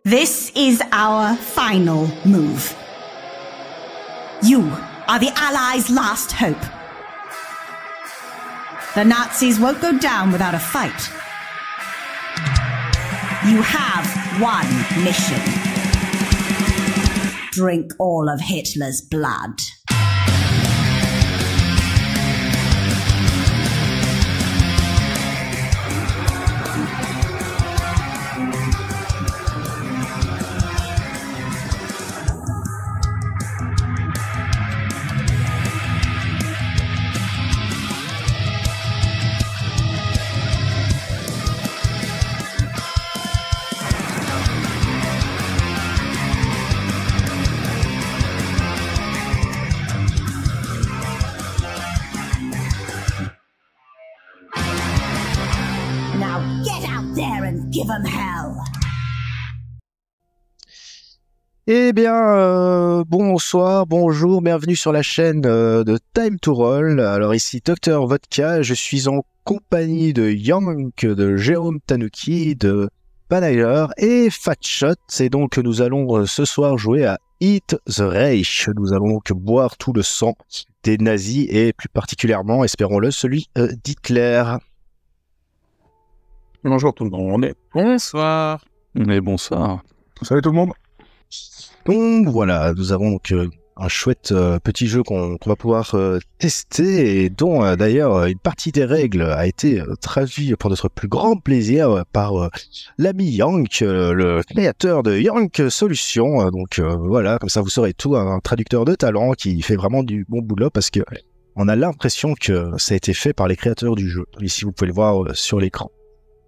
This is our final move. You are the Allies' last hope. The Nazis won't go down without a fight. You have one mission. Drink all of Hitler's blood. Now get out there and give 'em hell. Eh bien, bonsoir, bonjour, bienvenue sur la chaîne de Time to Roll. Alors ici Dr Vodka, je suis en compagnie de Yank, de Jérôme Tanuki, de Panager et Fatshot. Et donc nous allons ce soir jouer à Eat the Reich. Nous allons donc boire tout le sang des nazis et plus particulièrement, espérons-le, celui d'Hitler. Bonjour tout le monde. Bonsoir. Mais bonsoir. Salut tout le monde. Donc voilà, nous avons donc un chouette petit jeu qu'on va pouvoir tester et dont d'ailleurs une partie des règles a été traduite pour notre plus grand plaisir par l'ami Yank, le créateur de Yank Solutions. Donc voilà, comme ça vous saurez tout, un traducteur de talent qui fait vraiment du bon boulot parce que on a l'impression que ça a été fait par les créateurs du jeu. Ici vous pouvez le voir sur l'écran.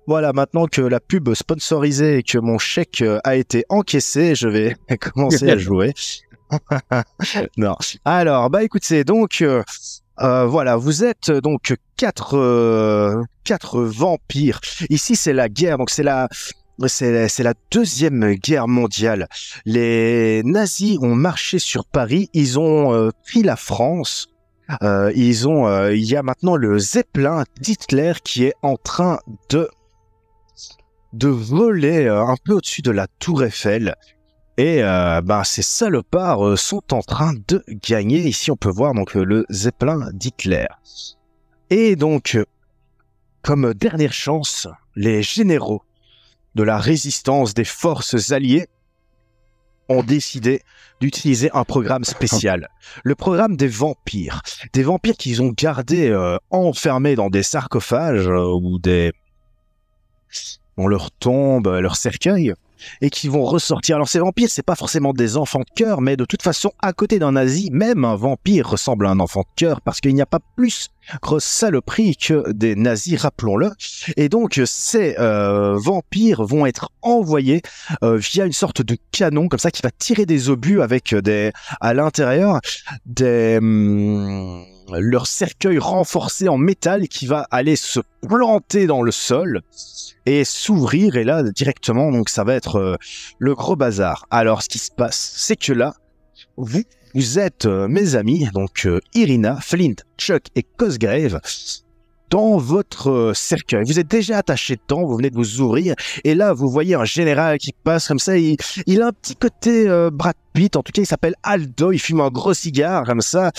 Voilà, maintenant que la pub sponsorisée et que mon chèque a été encaissé, je vais commencer à jouer. Non. Alors, bah écoutez, donc voilà, vous êtes donc quatre vampires. Ici, c'est la guerre, donc c'est la deuxième guerre mondiale. Les nazis ont marché sur Paris, ils ont pris la France. Il y a maintenant le Zeppelin d'Hitler qui est en train de voler un peu au-dessus de la tour Eiffel et ces salopards sont en train de gagner. Ici on peut voir donc le Zeppelin d'Hitler et donc comme dernière chance les généraux de la résistance des forces alliées ont décidé d'utiliser un programme spécial, le programme des vampires qu'ils ont gardés enfermés dans des sarcophages ou dans leur tombe, leur cercueil, et qui vont ressortir. Alors ces vampires, c'est pas forcément des enfants de cœur, mais de toute façon, à côté d'un nazi, même un vampire ressemble à un enfant de cœur, parce qu'il n'y a pas plus grosse saloperie que des nazis, rappelons-le. Et donc ces vampires vont être envoyés via une sorte de canon, comme ça, qui va tirer des obus avec à l'intérieur leur cercueil renforcé en métal qui va aller se planter dans le sol et s'ouvrir, et là directement donc ça va être le gros bazar. Alors ce qui se passe, c'est que là vous êtes mes amis, donc Irina, Flint, Chuck et Cosgrave dans votre cercueil. Vous êtes déjà attachés dedans, vous venez de vous ouvrir, et là vous voyez un général qui passe comme ça, il a un petit côté Brad Pitt, en tout cas il s'appelle Aldo, il fume un gros cigare comme ça.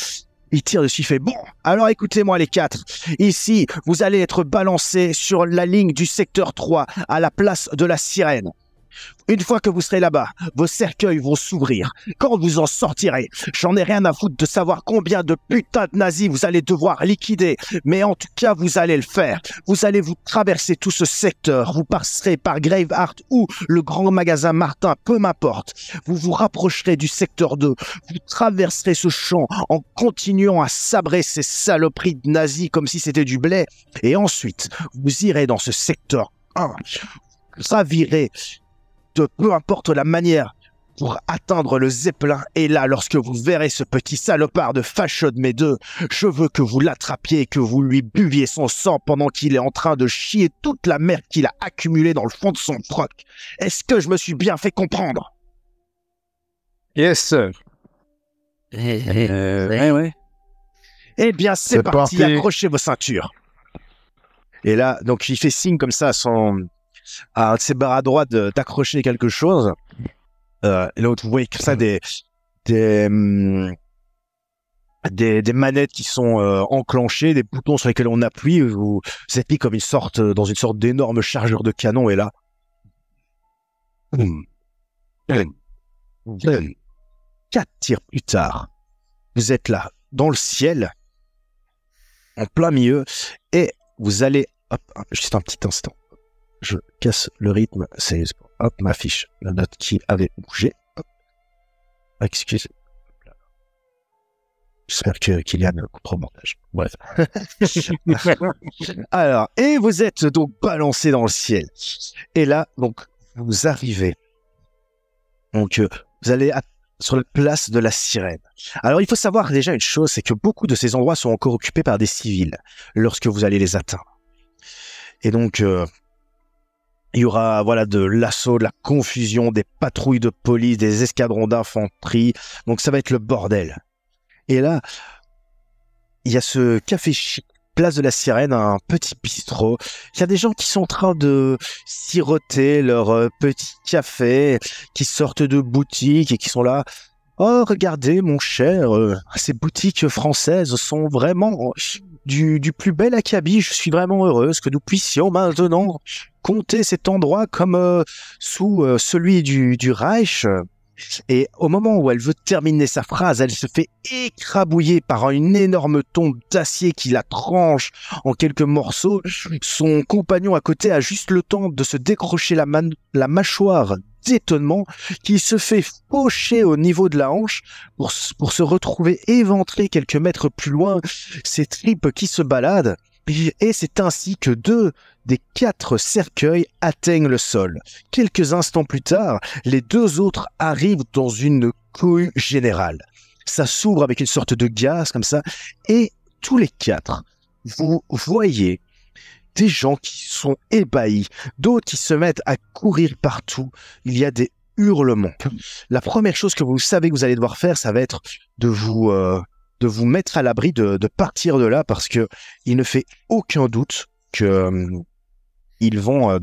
Il tire dessus, il fait « Bon, alors écoutez-moi les quatre. Ici, vous allez être balancés sur la ligne du secteur 3 à la place de la sirène. Une fois que vous serez là-bas, vos cercueils vont s'ouvrir. Quand vous en sortirez, j'en ai rien à foutre de savoir combien de putains de nazis vous allez devoir liquider. Mais en tout cas, vous allez le faire. Vous allez vous traverser tout ce secteur. Vous passerez par Graveheart ou le grand magasin Martin, peu m'importe. Vous vous rapprocherez du secteur 2. Vous traverserez ce champ en continuant à sabrer ces saloperies de nazis comme si c'était du blé. Et ensuite, vous irez dans ce secteur 1. Vous gravirez de peu importe la manière pour atteindre le Zeppelin. Et là, lorsque vous verrez ce petit salopard de facho de mes deux, je veux que vous l'attrapiez et que vous lui buviez son sang pendant qu'il est en train de chier toute la merde qu'il a accumulée dans le fond de son froc. Est-ce que je me suis bien fait comprendre? Yes, sir. Ouais. Eh bien, c'est C'est parti, parti. accrochez vos ceintures. Et là, donc, il fait signe comme ça à à un de ses bras droits d'accrocher quelque chose. Et l'autre, vous voyez que ça des manettes qui sont enclenchées, des boutons sur lesquels on appuie. Vous êtes mis comme dans une sorte d'énorme chargeur de canon. Et là, 4 tirs plus tard, vous êtes là, dans le ciel, en plein milieu, et vous allez... Hop, juste un petit instant. Je casse le rythme, sérieusement. Hop, ma fiche, la note qui avait bougé. Hop. Excusez. J'espère que Kylian comprend le montage. Bref. Alors, et vous êtes donc balancé dans le ciel. Et là, donc, vous arrivez. Donc, vous allez sur la place de la Sirène. Alors, il faut savoir déjà une chose, c'est que beaucoup de ces endroits sont encore occupés par des civils lorsque vous allez les atteindre. Et donc, il y aura de l'assaut, de la confusion, des patrouilles de police, des escadrons d'infanterie. Donc, ça va être le bordel. Et là, il y a ce café chic, place de la Sirène, un petit bistrot. Il y a des gens qui sont en train de siroter leur petit café, qui sortent de boutiques et qui sont là. Oh, regardez, mon cher, ces boutiques françaises sont vraiment du plus bel acabit. Je suis vraiment heureuse que nous puissions maintenant compter cet endroit comme sous celui du Reich. Et au moment où elle veut terminer sa phrase, elle se fait écrabouiller par une énorme tombe d'acier qui la tranche en quelques morceaux. Son compagnon à côté a juste le temps de se décrocher la mâchoire d'étonnement, qui se fait faucher au niveau de la hanche pour se retrouver éventré quelques mètres plus loin, ses tripes qui se baladent. Et c'est ainsi que 2 des 4 cercueils atteignent le sol. Quelques instants plus tard, les 2 autres arrivent dans une cohue générale. Ça s'ouvre avec une sorte de gaz comme ça, et tous les 4, vous voyez des gens qui sont ébahis, d'autres qui se mettent à courir partout. Il y a des hurlements. La première chose que vous savez que vous allez devoir faire, ça va être de vous mettre à l'abri, de partir de là, parce que il ne fait aucun doute que ils vont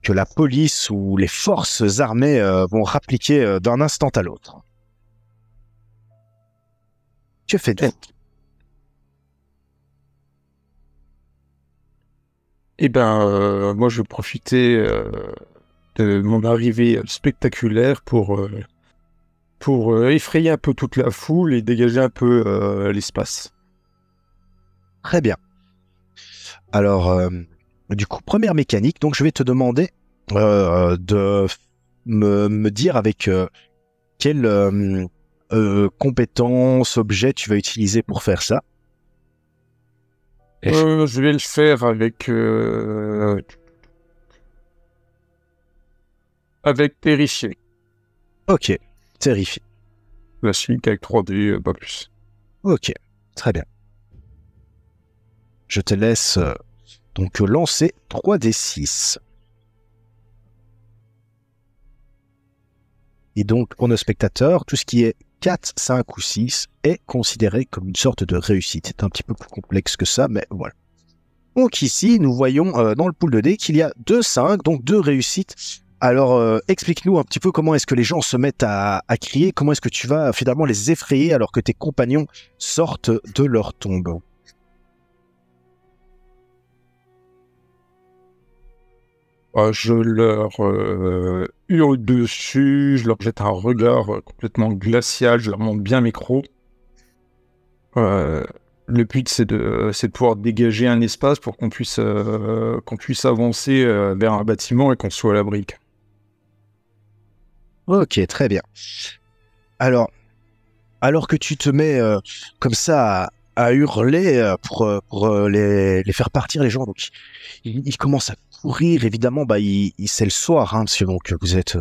que la police ou les forces armées vont rappliquer d'un instant à l'autre. Que faites-vous? Eh ben, moi, je vais profiter de mon arrivée spectaculaire pour effrayer un peu toute la foule et dégager un peu l'espace. Très bien. Alors, du coup, première mécanique, donc je vais te demander de me dire avec quelle compétence, objet tu vas utiliser pour faire ça. Je vais le faire avec terrifier. Ok, terrifié. Classique avec 3D, pas plus. Ok, très bien. Je te laisse donc lancer 3d6. Et donc, pour nos spectateurs, tout ce qui est 4, 5 ou 6 est considéré comme une sorte de réussite. C'est un petit peu plus complexe que ça, mais voilà. Donc ici, nous voyons dans le pool de dés qu'il y a 2 5, donc 2 réussites. Alors, explique-nous un petit peu comment est-ce que les gens se mettent à crier, comment est-ce que tu vas finalement les effrayer alors que tes compagnons sortent de leur tombe. Je leur hurle dessus, je leur jette un regard complètement glacial, je leur montre bien mes crocs. Le but, c'est de pouvoir dégager un espace pour qu'on puisse avancer vers un bâtiment et qu'on soit à l'abri. Ok, très bien. Alors que tu te mets comme ça à hurler pour les faire partir les gens, donc ils commencent à courir, évidemment, c'est le soir, hein, parce que donc vous êtes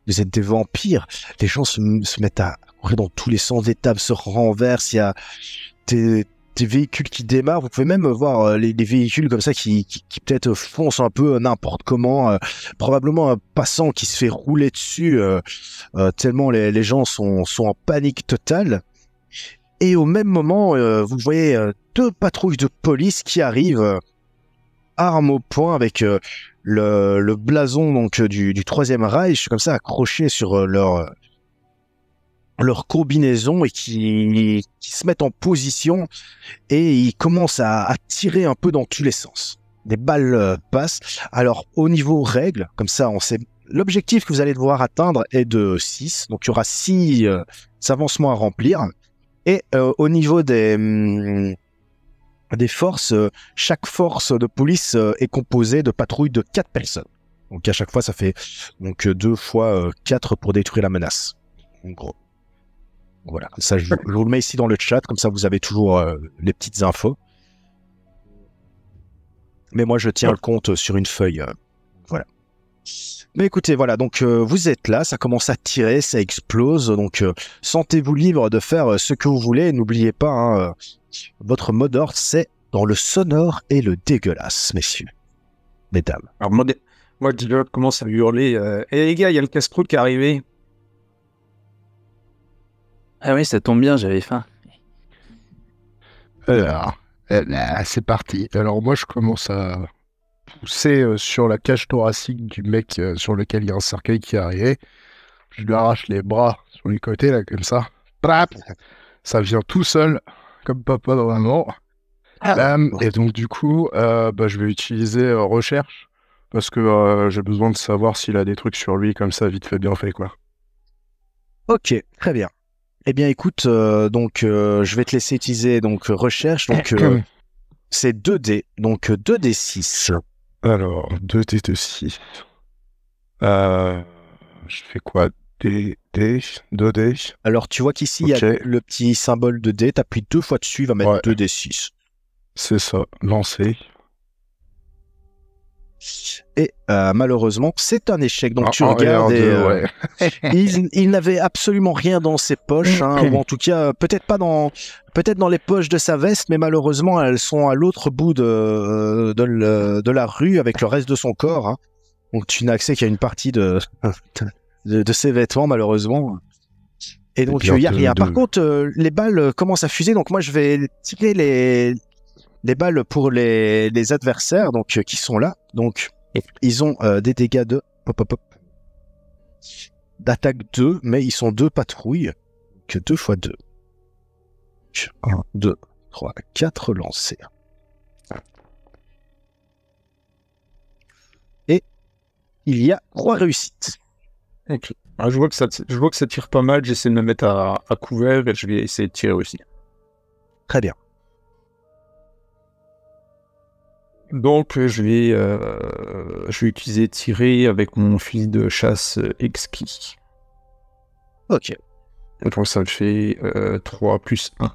des vampires. Les gens se mettent à courir dans tous les sens, des tables se renversent, il y a des véhicules qui démarrent. Vous pouvez même voir les véhicules comme ça qui peut-être foncent un peu n'importe comment, probablement un passant qui se fait rouler dessus, tellement les gens sont en panique totale. Et au même moment, vous voyez 2 patrouilles de police qui arrivent, armes au poing, avec le blason donc du Troisième Reich, comme ça, accroché sur leur combinaison et qui se mettent en position et ils commencent à tirer un peu dans tous les sens. Des balles passent. Alors, au niveau règles, comme ça, on sait... L'objectif que vous allez devoir atteindre est de 6. Donc, il y aura 6 avancements à remplir. Et au niveau des forces, chaque force de police est composée de patrouilles de 4 personnes. Donc, à chaque fois, ça fait donc 2 fois 4 pour détruire la menace. En gros. Voilà, ça je vous le mets ici dans le chat, comme ça vous avez toujours les petites infos. Mais moi je tiens le compte sur une feuille. Voilà. Mais écoutez, voilà, donc vous êtes là, ça commence à tirer, ça explose, donc sentez-vous libre de faire ce que vous voulez. N'oubliez pas, hein, votre mot d'ordre c'est dans le sonore et le dégueulasse, messieurs, mesdames. Alors moi je commence à hurler les gars, il y a le casse-croûte qui est arrivé. Ah oui, ça tombe bien, j'avais faim. Alors, c'est parti. Alors moi, je commence à pousser sur la cage thoracique du mec sur lequel il y a un cercueil qui est arrivé. Je lui arrache les bras sur les côtés, là, comme ça. Brap, ça vient tout seul, comme papa dans maman. Bam. Et donc, du coup, je vais utiliser recherche, parce que j'ai besoin de savoir s'il a des trucs sur lui, comme ça, vite fait, bien fait, quoi. Ok, très bien. Eh bien, écoute, je vais te laisser utiliser donc recherche. Donc, c'est 2D, donc 2D6. Alors, 2D de 6. Je fais quoi? 2D. Alors, tu vois qu'ici, il y a le petit symbole de D. T'appuies 2 fois dessus, il va mettre 2D6. C'est ça, lancer. Et malheureusement, c'est un échec. Donc tu regardes et il n'avait absolument rien dans ses poches, hein, ou en tout cas peut-être dans les poches de sa veste, mais malheureusement elles sont à l'autre bout de la rue avec le reste de son corps. Hein. Donc tu n'as accès qu'à une partie de ses vêtements malheureusement. Et donc il n'y a rien. Par contre, les balles commencent à fuser. Donc moi je vais tirer les balles pour les adversaires donc qui sont là. Donc ils ont des dégâts de d'attaque 2, mais ils sont 2 patrouilles, que 2 x 2. 1, 2, 3, 4 lancés. Et il y a 3 réussites. Okay. Alors, je vois que ça tire pas mal, j'essaie de me mettre à couvert et je vais essayer de tirer aussi. Très bien. Donc je vais utiliser tirer avec mon fusil de chasse exquis. Ok. Donc ça me fait 3 plus 1.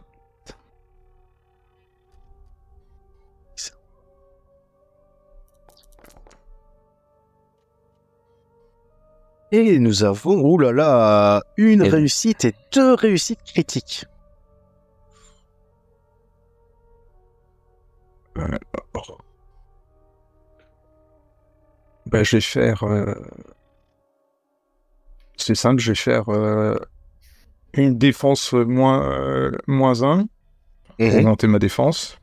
Et nous avons, une réussite et 2 réussites critiques. Je vais faire... C'est simple, je vais faire une défense moins 1 pour augmenter ma défense.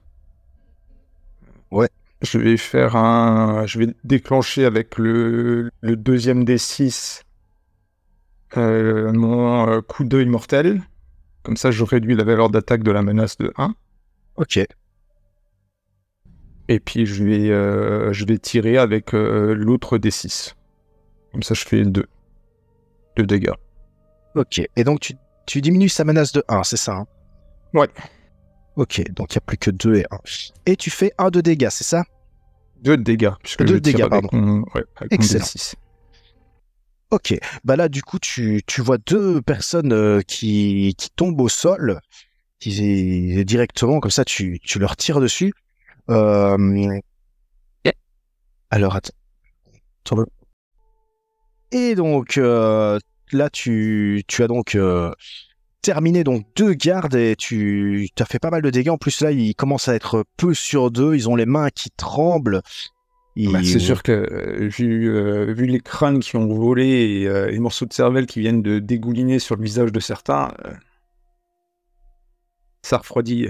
Ouais. Je vais déclencher avec le deuxième D6 mon coup d'œil mortel. Comme ça, je réduis la valeur d'attaque de la menace de 1. Ok. Et puis, je vais tirer avec l'autre D6. Comme ça, je fais 2 dégâts. Ok. Et donc, tu diminues sa menace de 1, c'est ça, hein? Ouais. Ok, donc il n'y a plus que 2 et 1. Et tu fais 1 de dégâts, c'est ça? 2 de dégâts. 2 de dégâts, pardon. Avec mon D6. Ok. Bah là, du coup, tu vois 2 personnes qui tombent au sol. Directement, comme ça, tu leur tires dessus. Alors, attends. Et donc, là, tu as donc terminé donc 2 gardes et tu as fait pas mal de dégâts. En plus, là, ils commencent à être peu sur 2. Ils ont les mains qui tremblent. C'est sûr que vu les crânes qui ont volé et les morceaux de cervelle qui viennent de dégouliner sur le visage de certains, ça refroidit.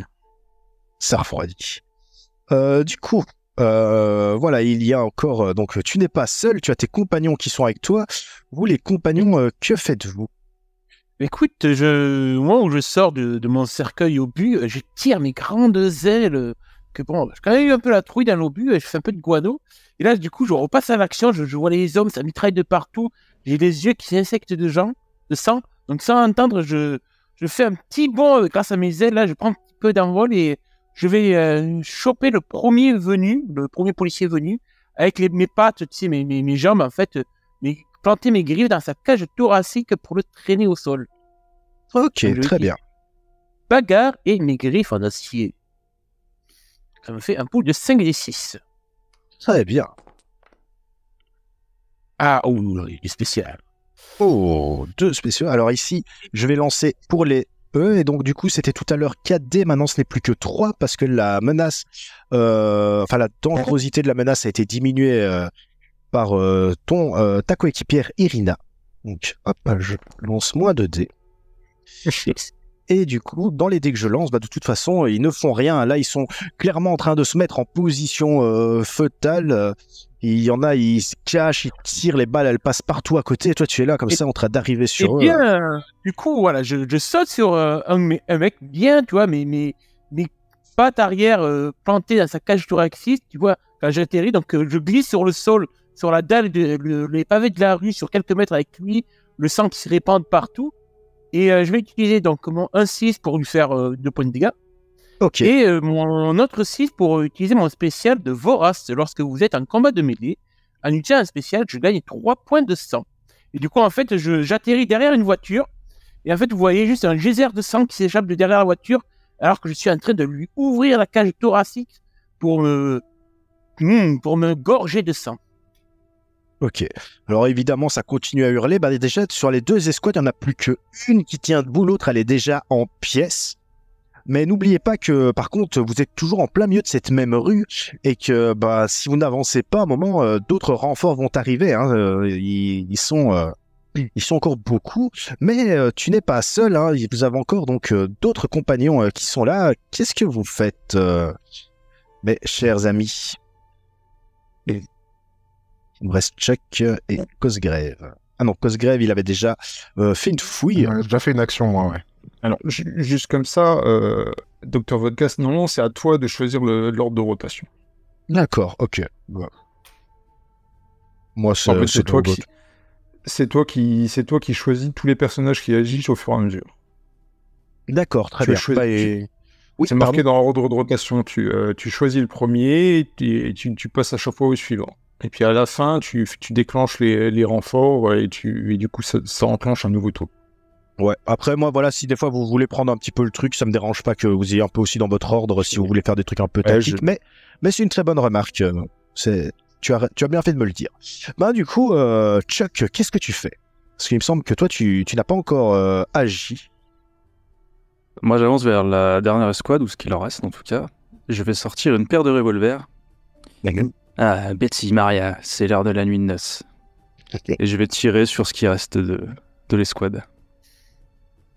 Du coup, voilà, il y a encore... donc, tu n'es pas seul, tu as tes compagnons qui sont avec toi. Vous, les compagnons, que faites-vous? Écoute, moi, où je sors de mon cercueil obus, je tire mes grandes ailes. Que bon, j'ai quand même eu un peu la trouille dans l'obus, je fais un peu de guano. Et là, du coup, je repasse à l'action, je vois les hommes, ça mitraille de partout. J'ai les yeux qui s'infectent de sang. Donc, sans entendre, je fais un petit bond grâce à mes ailes. Là, je prends un petit peu d'envol et je vais choper le premier policier venu, avec mes pattes, tu sais, mes jambes, en fait, planter mes griffes dans sa cage thoracique pour le traîner au sol. Ok, très bien. Bagarre et mes griffes en acier. Ça me fait un pool de 5 et 6. Très bien. Ah, il est spécial. Oh, 2 spéciaux. Alors ici, je vais lancer pour les E, et donc du coup, c'était tout à l'heure 4D, maintenant ce n'est plus que 3, parce que la menace, la dangerosité de la menace a été diminuée par ta coéquipière Irina. Donc, hop, je lance moins de dés. Et du coup, dans les dés que je lance, de toute façon, ils ne font rien. Là, ils sont clairement en train de se mettre en position fœtale. Il y en a, ils se cachent, ils tirent, les balles, elles passent partout à côté. Et toi, tu es là, comme ça, en train d'arriver sur eux. Du coup, voilà, je saute sur un mec bien, tu vois, mes pattes arrière plantées dans sa cage thoracique, tu vois, quand j'atterris. Donc, je glisse sur le sol, sur la dalle, les pavés de la rue, sur quelques mètres avec lui, le sang qui se répand partout. Et je vais utiliser donc mon 1-6 pour lui faire 2 points de dégâts. Ok. Et mon autre 6 pour utiliser mon spécial de Vorace. Lorsque vous êtes en combat de mêlée, en utilisant un spécial, je gagne 3 points de sang. Et du coup, en fait, j'atterris derrière une voiture. Et en fait, vous voyez juste un geyser de sang qui s'échappe de derrière la voiture, alors que je suis en train de lui ouvrir la cage thoracique pour me gorger de sang. Ok. Alors évidemment, ça continue à hurler. Déjà, sur les 2 escouades, il n'y en a plus qu'une qui tient debout, l'autre, elle est déjà en pièces. Mais n'oubliez pas que, par contre, vous êtes toujours en plein milieu de cette même rue et que, si vous n'avancez pas, à un moment, d'autres renforts vont arriver. Hein. Ils sont encore beaucoup, mais tu n'es pas seul. Hein. Vous avez encore donc d'autres compagnons qui sont là. Qu'est-ce que vous faites, mes chers amis? Il me reste Chuck et Cosgrave. Ah non, Cosgrave, il avait déjà fait une fouille. J'ai déjà fait une action, moi, ouais. Alors, juste comme ça, Dr. Vodcast, non, c'est à toi de choisir l'ordre de rotation. D'accord, ok. Ouais. Moi, En fait, c'est toi qui choisis tous les personnages qui agissent au fur et à mesure. D'accord, très bien. Oui, c'est marqué dans l'ordre de rotation. Tu choisis le premier et tu passes à chaque fois au suivant. Et puis à la fin, tu déclenches les renforts et du coup, ça enclenche un nouveau tour. Ouais, après moi, voilà, si des fois vous voulez prendre un petit peu le truc, ça me dérange pas que vous ayez un peu aussi dans votre ordre si vous voulez faire des trucs un peu tactiques, mais c'est une très bonne remarque. Tu as bien fait de me le dire. Du coup, Chuck, qu'est-ce que tu fais? Parce qu'il me semble que toi, tu n'as pas encore agi. Moi, j'avance vers la dernière escouade, ou ce qu'il en reste en tout cas. Je vais sortir une paire de revolvers. Ah, Betty, Maria, c'est l'heure de la nuit de noces. Okay. Et je vais tirer sur ce qui reste de l'escouade.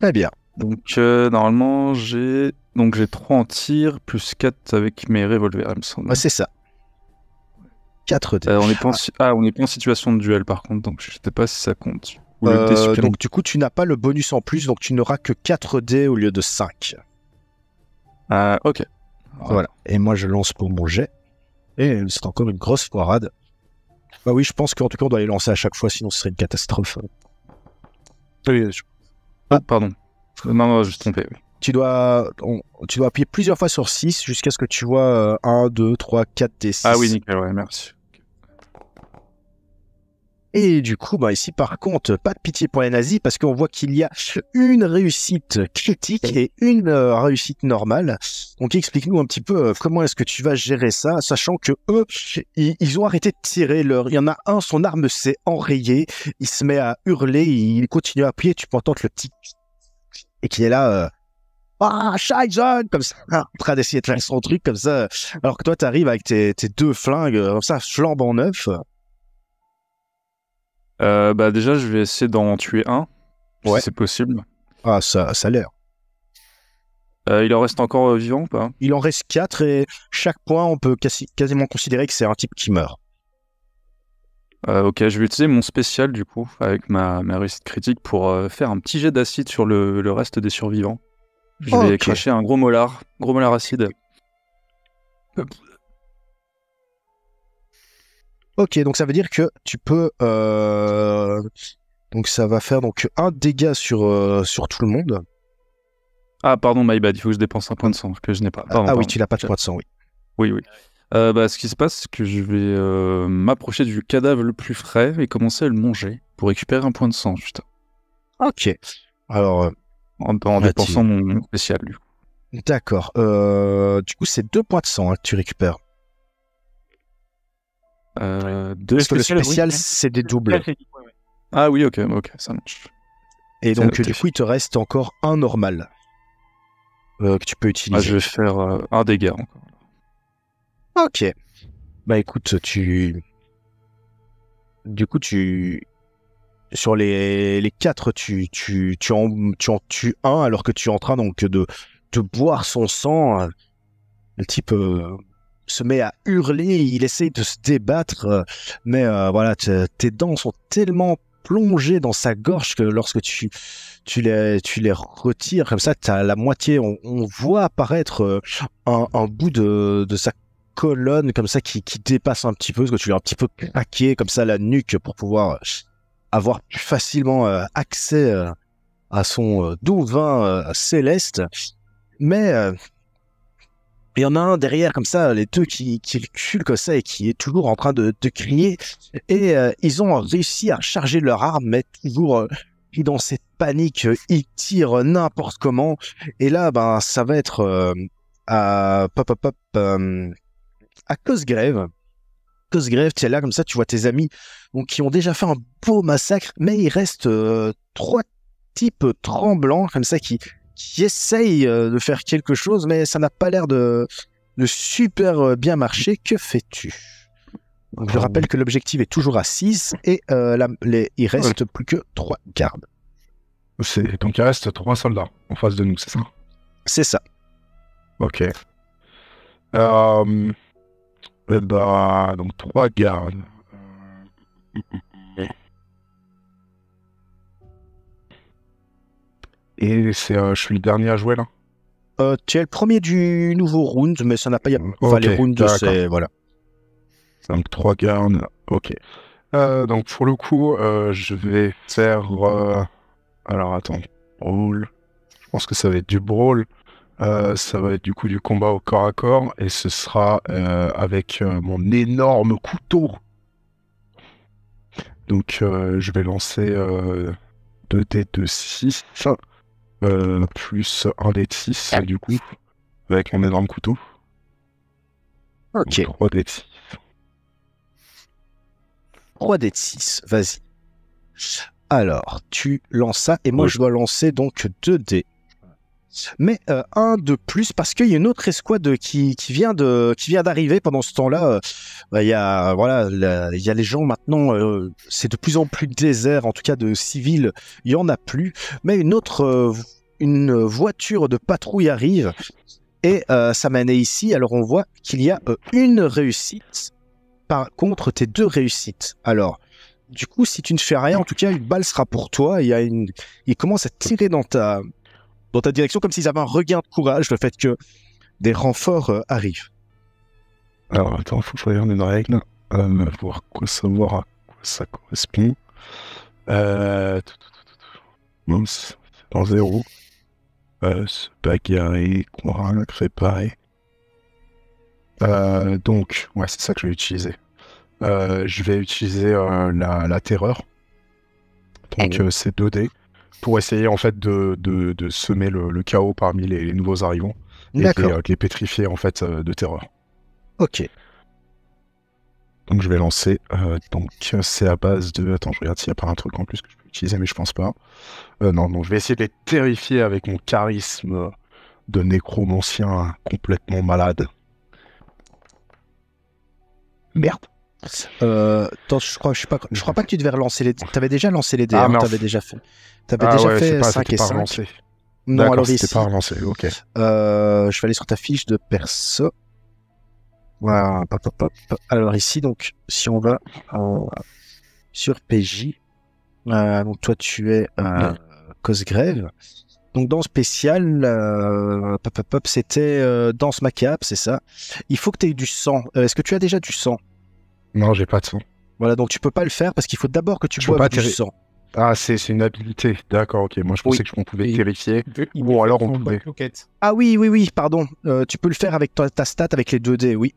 Très bien. Donc, normalement, j'ai 3 en tir, plus 4 avec mes revolvers, il me semble. Ouais, c'est ça. 4 dés. On n'est pas en situation de duel, par contre, donc je sais pas si ça compte. Donc, du coup, tu n'as pas le bonus en plus, donc tu n'auras que 4 dés au lieu de 5. Ok. Voilà. Et moi, je lance pour mon jet. Et c'est encore une grosse foirade. Oui, je pense qu'en tout cas, on doit les lancer à chaque fois, sinon ce serait une catastrophe. Pardon. Non, je me suis trompé. Oui. Tu dois appuyer plusieurs fois sur 6 jusqu'à ce que tu vois 1, 2, 3, 4 des 6. Ah oui, nickel, ouais, merci. Et du coup, ici, par contre, pas de pitié pour les nazis, parce qu'on voit qu'il y a une réussite critique et une réussite normale. Donc, explique-nous un petit peu comment est-ce que tu vas gérer ça, sachant que eux, ils ont arrêté de tirer. Il y en a un, son arme s'est enrayée, il se met à hurler, il continue à appuyer, tu peux entendre le petit... Et qui est là... Scheiße, comme ça, en train d'essayer de faire son truc, comme ça, alors que toi, t'arrives avec tes 2 flingues, comme ça, flambe en neuf. Déjà, je vais essayer d'en tuer un, si c'est possible. Ah, ça a l'air. Il en reste encore vivant ou pas? Il en reste 4 et chaque point, on peut quasiment considérer que c'est un type qui meurt. Ok, je vais utiliser mon spécial du coup, avec ma réussite critique pour faire un petit jet d'acide sur le reste des survivants. Je vais cracher un gros molar acide. Ok, donc ça veut dire que tu peux... Donc ça va faire donc un dégât sur tout le monde. Ah pardon, my bad, il faut que je dépense un point de sang que je n'ai pas. Pardon, oui, tu n'as pas de point de sang, oui. Oui. Ce qui se passe, c'est que je vais m'approcher du cadavre le plus frais et commencer à le manger pour récupérer un point de sang, juste. Ok. Alors... en dépensant mon spécial, du coup. D'accord. Du coup, c'est 2 points de sang que tu récupères. Parce que le spécial, c'est des doubles. Ah oui, ok, ça marche. Et donc, du coup, il te reste encore un normal que tu peux utiliser. Je vais faire un dégât encore. Ok. Bah écoute, sur les 4, tu en tues un alors que tu es en train donc de boire son sang. Le type se met à hurler, il essaye de se débattre, mais voilà, tes dents sont tellement plongées dans sa gorge que lorsque tu les retires comme ça, t'as la moitié, on voit apparaître un bout de sa colonne comme ça qui dépasse un petit peu, parce que tu l'as un petit peu craqué comme ça la nuque pour pouvoir avoir plus facilement accès à son doux vin céleste. Mais il y en a un derrière comme ça, les deux qui reculent comme ça et qui est toujours en train de crier. Et ils ont réussi à charger leur arme, mais toujours pris dans cette panique, ils tirent n'importe comment. Et là, ben, ça va être à Cosgrave. Cosgrave, tu es là comme ça, tu vois tes amis donc, qui ont déjà fait un beau massacre, mais il reste 3 types tremblants comme ça qui essayent de faire quelque chose, mais ça n'a pas l'air de super bien marcher. Que fais-tu? Donc, je rappelle que l'objectif est toujours à 6 et il reste plus que 3 gardes. Donc il reste 3 soldats en face de nous, c'est ça? C'est ça. Ok. Donc 3 gardes. Et je suis le dernier à jouer là? Tu es le premier du nouveau round, mais ça n'a pas... Enfin, les rounds, c'est... Voilà. Donc 3 gardes, ok. Donc pour le coup, je vais faire... Alors attends, brawl. Je pense que ça va être du brawl. Ça va être du coup du combat au corps à corps. Et ce sera avec mon énorme couteau. Donc je vais lancer 2 dés de 6. Plus un dé de 6 du coup. Avec mon énorme couteau. Ok. Donc, 3 dés de 6. 3 dés de 6, vas-y. Alors, tu lances ça, et moi je dois lancer donc 2 dés. Mais un de plus, parce qu'il y a une autre escouade qui vient d'arriver pendant ce temps-là. Il y a les gens maintenant, c'est de plus en plus désert, en tout cas de civils, il y en a plus. Mais une voiture de patrouille arrive, et ça mène ici. Alors on voit qu'il y a une réussite contre tes 2 réussites. Alors, du coup, si tu ne fais rien, en tout cas, une balle sera pour toi. Il commence à tirer dans ta direction comme s'ils avaient un regain de courage, le fait que des renforts arrivent. Alors, attends, il faut que je regarde une règle, voir savoir à quoi ça correspond. Mince, c'est dans 0. Se bagarrer, convaincre, réparer. Donc, ouais, c'est ça que je vais utiliser. Je vais utiliser la terreur. Donc, c'est 2 dés. Pour essayer en fait de semer le chaos parmi les nouveaux arrivants et de les pétrifier en fait de terreur. Ok. Donc je vais lancer. Donc c'est à base de... Attends, je regarde s'il n'y a pas un truc en plus que je peux utiliser, mais je pense pas. Non, donc je vais essayer de les terrifier avec mon charisme de nécromancien complètement malade. Merde. Attends, je crois pas que tu devais relancer les dés. T'avais déjà lancé les dés, Ah, t'avais déjà fait. T'avais déjà fait 5 et 5. Non, D'accord, alors c'était ici, pas relancé, ok. je vais aller sur ta fiche de perso. Voilà, alors ici, donc, si on va sur PJ, donc toi tu es Cosgrave. Donc dans spécial, c'était danse macabre, c'est ça. Il faut que tu aies eu du sang. Est-ce que tu as déjà du sang? Non, j'ai pas de sang. Voilà, donc tu peux pas le faire parce qu'il faut d'abord que tu boives du sang. Ah, c'est une habilité. D'accord, ok. Moi, je pensais que on pouvait vérifier. Bon, alors on pouvait. Ah oui, pardon. Tu peux le faire avec ta stat, avec les 2 dés, oui.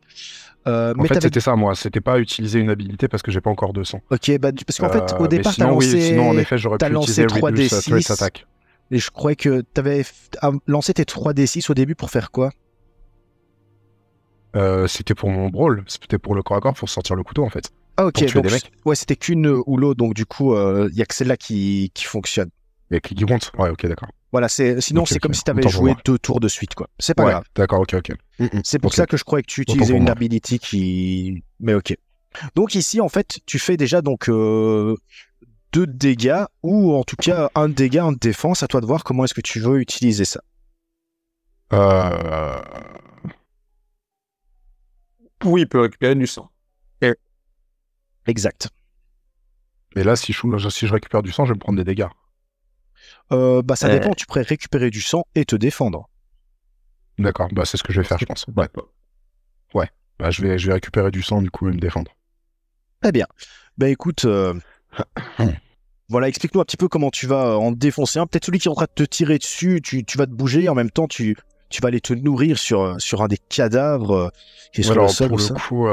En fait, c'était ça, moi. C'était pas utiliser une habilité parce que j'ai pas encore de sang. Ok, parce qu'en fait, au départ, sinon, sinon, en effet, j'aurais pu utiliser 3d6. attaque. Et je croyais que tu avais lancé tes 3d6 au début pour faire quoi? C'était pour mon brawl. C'était pour le corps à corps, pour sortir le couteau, en fait. Ah ok, donc ouais, c'était qu'une ou l'autre, donc du coup, il y a que celle-là qui fonctionne. Et qui compte. Ouais, ok, d'accord. Voilà, sinon c'est comme si tu avais joué 2 tours de suite, quoi. C'est pas grave. D'accord, ok. C'est pour ça que je croyais que tu utilisais une ability qui... Mais ok. Donc ici, en fait, tu fais déjà donc 2 dégâts, ou en tout cas un dégât en défense. À toi de voir comment est-ce que tu veux utiliser ça. Oui, il peut récupérer du sang. Exact. Et là, si je récupère du sang, je vais me prendre des dégâts. Ça dépend, tu pourrais récupérer du sang et te défendre. D'accord, c'est ce que je vais faire, je pense. Ouais. Je vais récupérer du sang, du coup, et me défendre. Très bien. Écoute, voilà, explique-nous un petit peu comment tu vas en défoncer un. Peut-être celui qui est en train de te tirer dessus, tu vas te bouger, et en même temps, tu vas aller te nourrir sur un des cadavres qui est sur le sol. Pour le coup,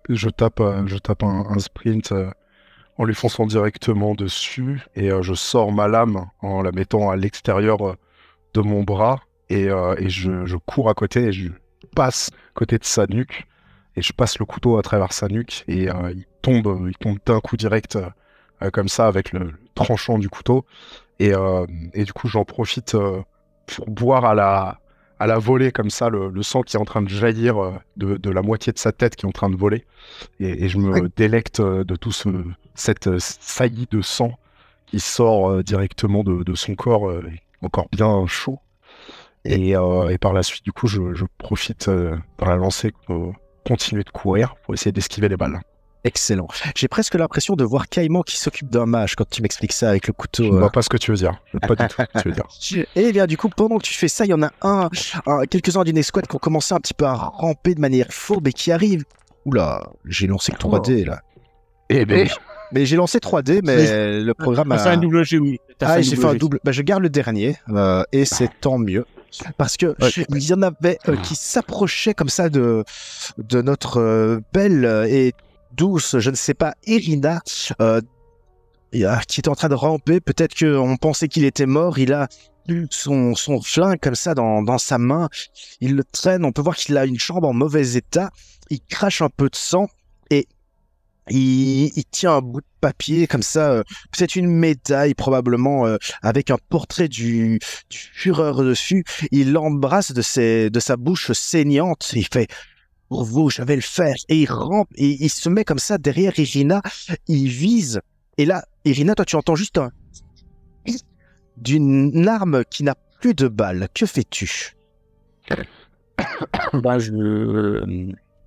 je tape un sprint en lui fonçant directement dessus, et je sors ma lame en la mettant à l'extérieur de mon bras, et je cours à côté, et je passe côté de sa nuque, et je passe le couteau à travers sa nuque, et il tombe d'un coup direct, comme ça, avec le tranchant du couteau, et du coup j'en profite pour boire à la volée, comme ça, le sang qui est en train de jaillir de la moitié de sa tête qui est en train de voler, et je me délecte de tout cette saillie de sang qui sort directement de son corps, encore bien chaud, et par la suite, du coup, je profite dans la lancée pour continuer de courir pour essayer d'esquiver les balles. Excellent. J'ai presque l'impression de voir Caïman qui s'occupe d'un mage quand tu m'expliques ça avec le couteau. Je ne vois pas ce que tu veux dire. Je ne vois pas du tout ce que tu veux dire. Et bien, du coup, pendant que tu fais ça, il y en a quelques-uns d'une escouade qui ont commencé un petit peu à ramper de manière fourbe et qui arrivent. Oula, j'ai lancé que 3D là. Mais j'ai lancé 3D, mais le programme a... fait un double G, oui. J'ai fait un double. Je garde le dernier, et c'est tant mieux. Parce que il y en avait qui s'approchaient comme ça de notre belle et douce, je ne sais pas, Irina, qui était en train de ramper. Peut-être qu'on pensait qu'il était mort. Il a son flingue comme ça dans sa main. Il le traîne. On peut voir qu'il a une jambe en mauvais état. Il crache un peu de sang et il tient un bout de papier comme ça, peut-être une médaille probablement, avec un portrait du Führer dessus. Il l'embrasse de sa bouche saignante. Il fait: pour vous, je vais le faire. Et il rampe et il se met comme ça derrière Irina. Il vise. Et là, Irina, toi, tu entends juste d'une arme qui n'a plus de balles. Que fais-tu?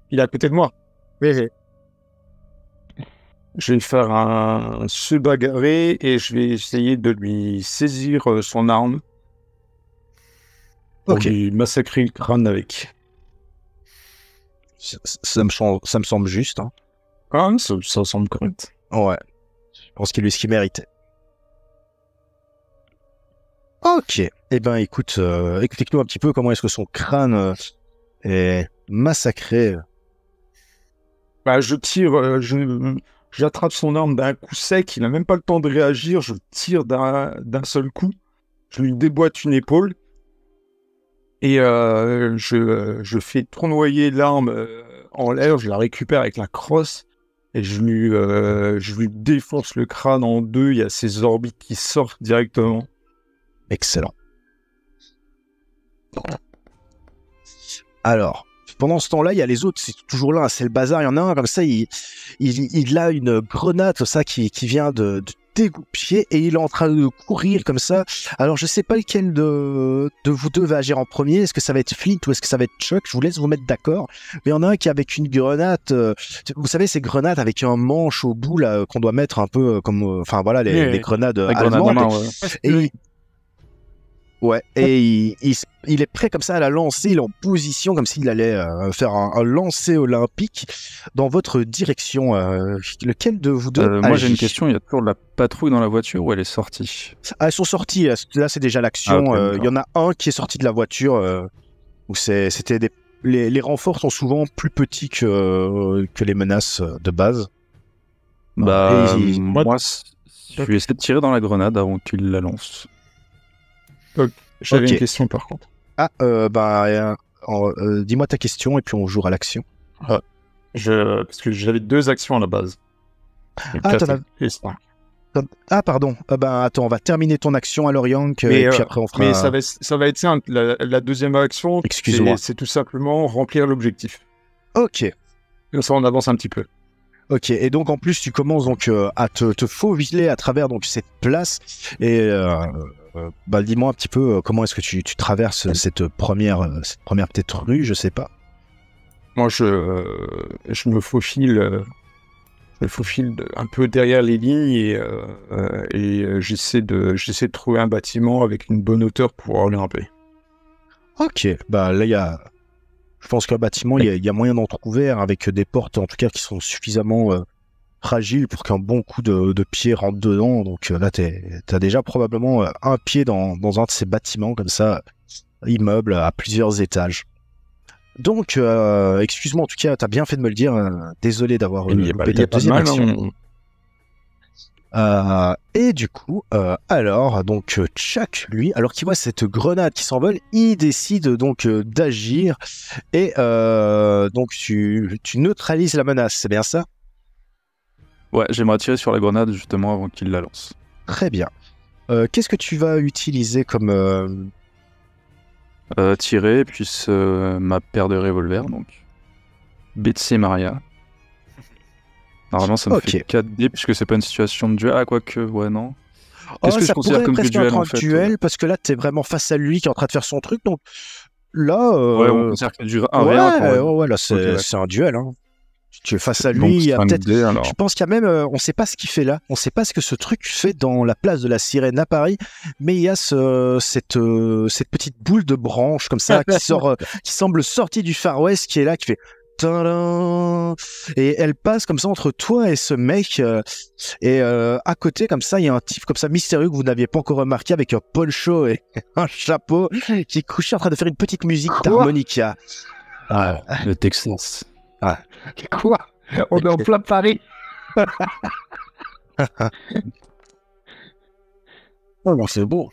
Il est à côté de moi. Oui. Je vais faire se bagarrer et je vais essayer de lui saisir son arme pour lui massacrer le crâne avec. Ça me semble juste. Hein. Ah, ça semble correct. Ouais. Je pense qu'il a eu ce qu'il méritait. Ok. Eh ben, écoute, explique-nous un petit peu comment est-ce que son crâne est massacré. Je tire, j'attrape son arme d'un coup sec, il n'a même pas le temps de réagir, je tire d'un seul coup, je lui déboîte une épaule, et je fais tournoyer l'arme en l'air, je la récupère avec la crosse, et je lui défonce le crâne en deux, il y a ses orbites qui sortent directement. Excellent. Alors, pendant ce temps-là, il y a les autres, c'est toujours là, c'est le bazar. Il y en a un comme ça, il a une grenade ça qui vient de dégoupillé et il est en train de courir comme ça. Alors je sais pas lequel de vous deux va agir en premier. Est-ce que ça va être Flint ou est-ce que ça va être Chuck? Je vous laisse vous mettre d'accord. Mais il y en a un qui est avec une grenade. Vous savez ces grenades avec un manche au bout là qu'on doit mettre un peu comme, enfin voilà les grenades allemandes. Et il est prêt comme ça à la lancer, il est en position comme s'il allait faire un lancer olympique dans votre direction. Lequel de vous deux Moi j'ai une question, il y a toujours de la patrouille dans la voiture ou elle est sortie? Elles sont sorties, là c'est déjà l'action. Il y en a un qui est sorti de la voiture, où c'était les renforts sont souvent plus petits que les menaces de base. Moi je vais essayer de tirer dans la grenade avant qu'il la lance. J'avais une question par contre. Dis-moi ta question et puis on jouera à l'action. Parce que j'avais 2 actions à la base. Pardon. Attends, on va terminer ton action à Yank et puis après on fera... Mais ça va être la deuxième action. Excuse-moi. C'est tout simplement remplir l'objectif. Ok. Comme ça on avance un petit peu. Ok, et donc en plus tu commences donc à te faufiler à travers donc cette place et dis-moi un petit peu comment est-ce que tu traverses cette première peut-être rue, je sais pas. Moi je me faufile un peu derrière les lignes et j'essaie de trouver un bâtiment avec une bonne hauteur pour grimper. Ok, là je pense qu'un bâtiment, il y a moyen d'en trouver avec des portes, en tout cas, qui sont suffisamment fragiles pour qu'un bon coup de pied rentre dedans. Donc là, t'as déjà probablement un pied dans un de ces bâtiments, comme ça, immeuble à plusieurs étages. Donc, excuse-moi, en tout cas, t'as bien fait de me le dire. Désolé d'avoir loupé ta deuxième action. Et du coup, alors, donc Chuck, lui, alors qu'il voit cette grenade qui s'envole, il décide donc d'agir et donc tu neutralises la menace, c'est bien ça? Ouais, j'aimerais tirer sur la grenade justement avant qu'il la lance. Très bien. Qu'est-ce que tu vas utiliser comme... Tirer, puis ma paire de revolvers, donc Betsy Maria. Normalement, ça me fait 4D puisque c'est pas une situation de duel. Ah, quoique, ouais, non. Qu'est-ce que je considère comme du duel en fait? Duel, parce que là, t'es vraiment face à lui qui est en train de faire son truc. Donc là, ouais, on considère qu'il y a du 1v1. Là, c'est un duel. Hein. Tu es face à lui. Il y a peut-être. Je pense qu'il y a même. On sait pas ce qu'il fait là. On sait pas ce que ce truc fait dans la place de la Sirène à Paris. Mais il y a cette petite boule de branche comme ça qui sort, qui semble sortie du Far West, qui est là, qui fait. Et elle passe comme ça entre toi et ce mec et à côté comme ça il y a un type comme ça mystérieux que vous n'aviez pas encore remarqué avec un poncho et un chapeau qui est couché en train de faire une petite musique d'harmonica. Le Texas. Quoi? On est en plein Paris. Oh non, c'est beau.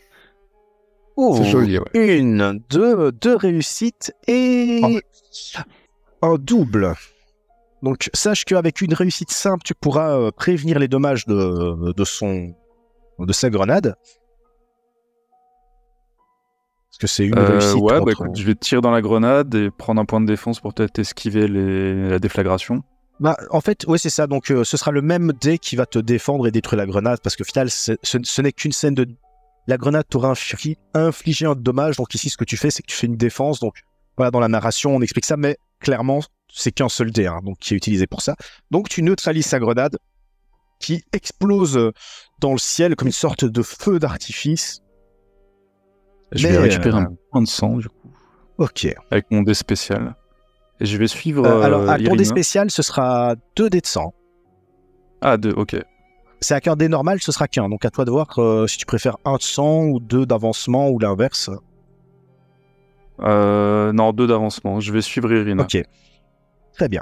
C'est joli, ouais. Deux réussites et un double. Donc sache qu'avec une réussite simple, tu pourras prévenir les dommages de sa grenade. Parce que c'est une réussite. Ouais, écoute, je vais tirer dans la grenade et prendre un point de défense pour peut-être esquiver la déflagration. En fait, ouais, c'est ça. Donc ce sera le même dé qui va te défendre et détruire la grenade, parce que final, ce n'est qu'une scène de... La grenade t'aura infligé un dommage, donc ici, ce que tu fais, c'est que tu fais une défense. Donc voilà, dans la narration, on explique ça, mais clairement, c'est qu'un seul dé, hein, donc qui est utilisé pour ça. Donc tu neutralises sa grenade, qui explose dans le ciel comme une sorte de feu d'artifice. Je vais récupérer un point de sang, du coup. Ok. Avec mon dé spécial. Et je vais suivre. Alors, à ton dé spécial, ce sera 2 dés de sang. Ah, 2, ok. C'est avec un dé normal, ce sera qu'un. Donc à toi de voir si tu préfères 1 de sang ou 2 d'avancement ou l'inverse. Non, 2 d'avancement. Je vais suivre Irina. Ok. Très bien.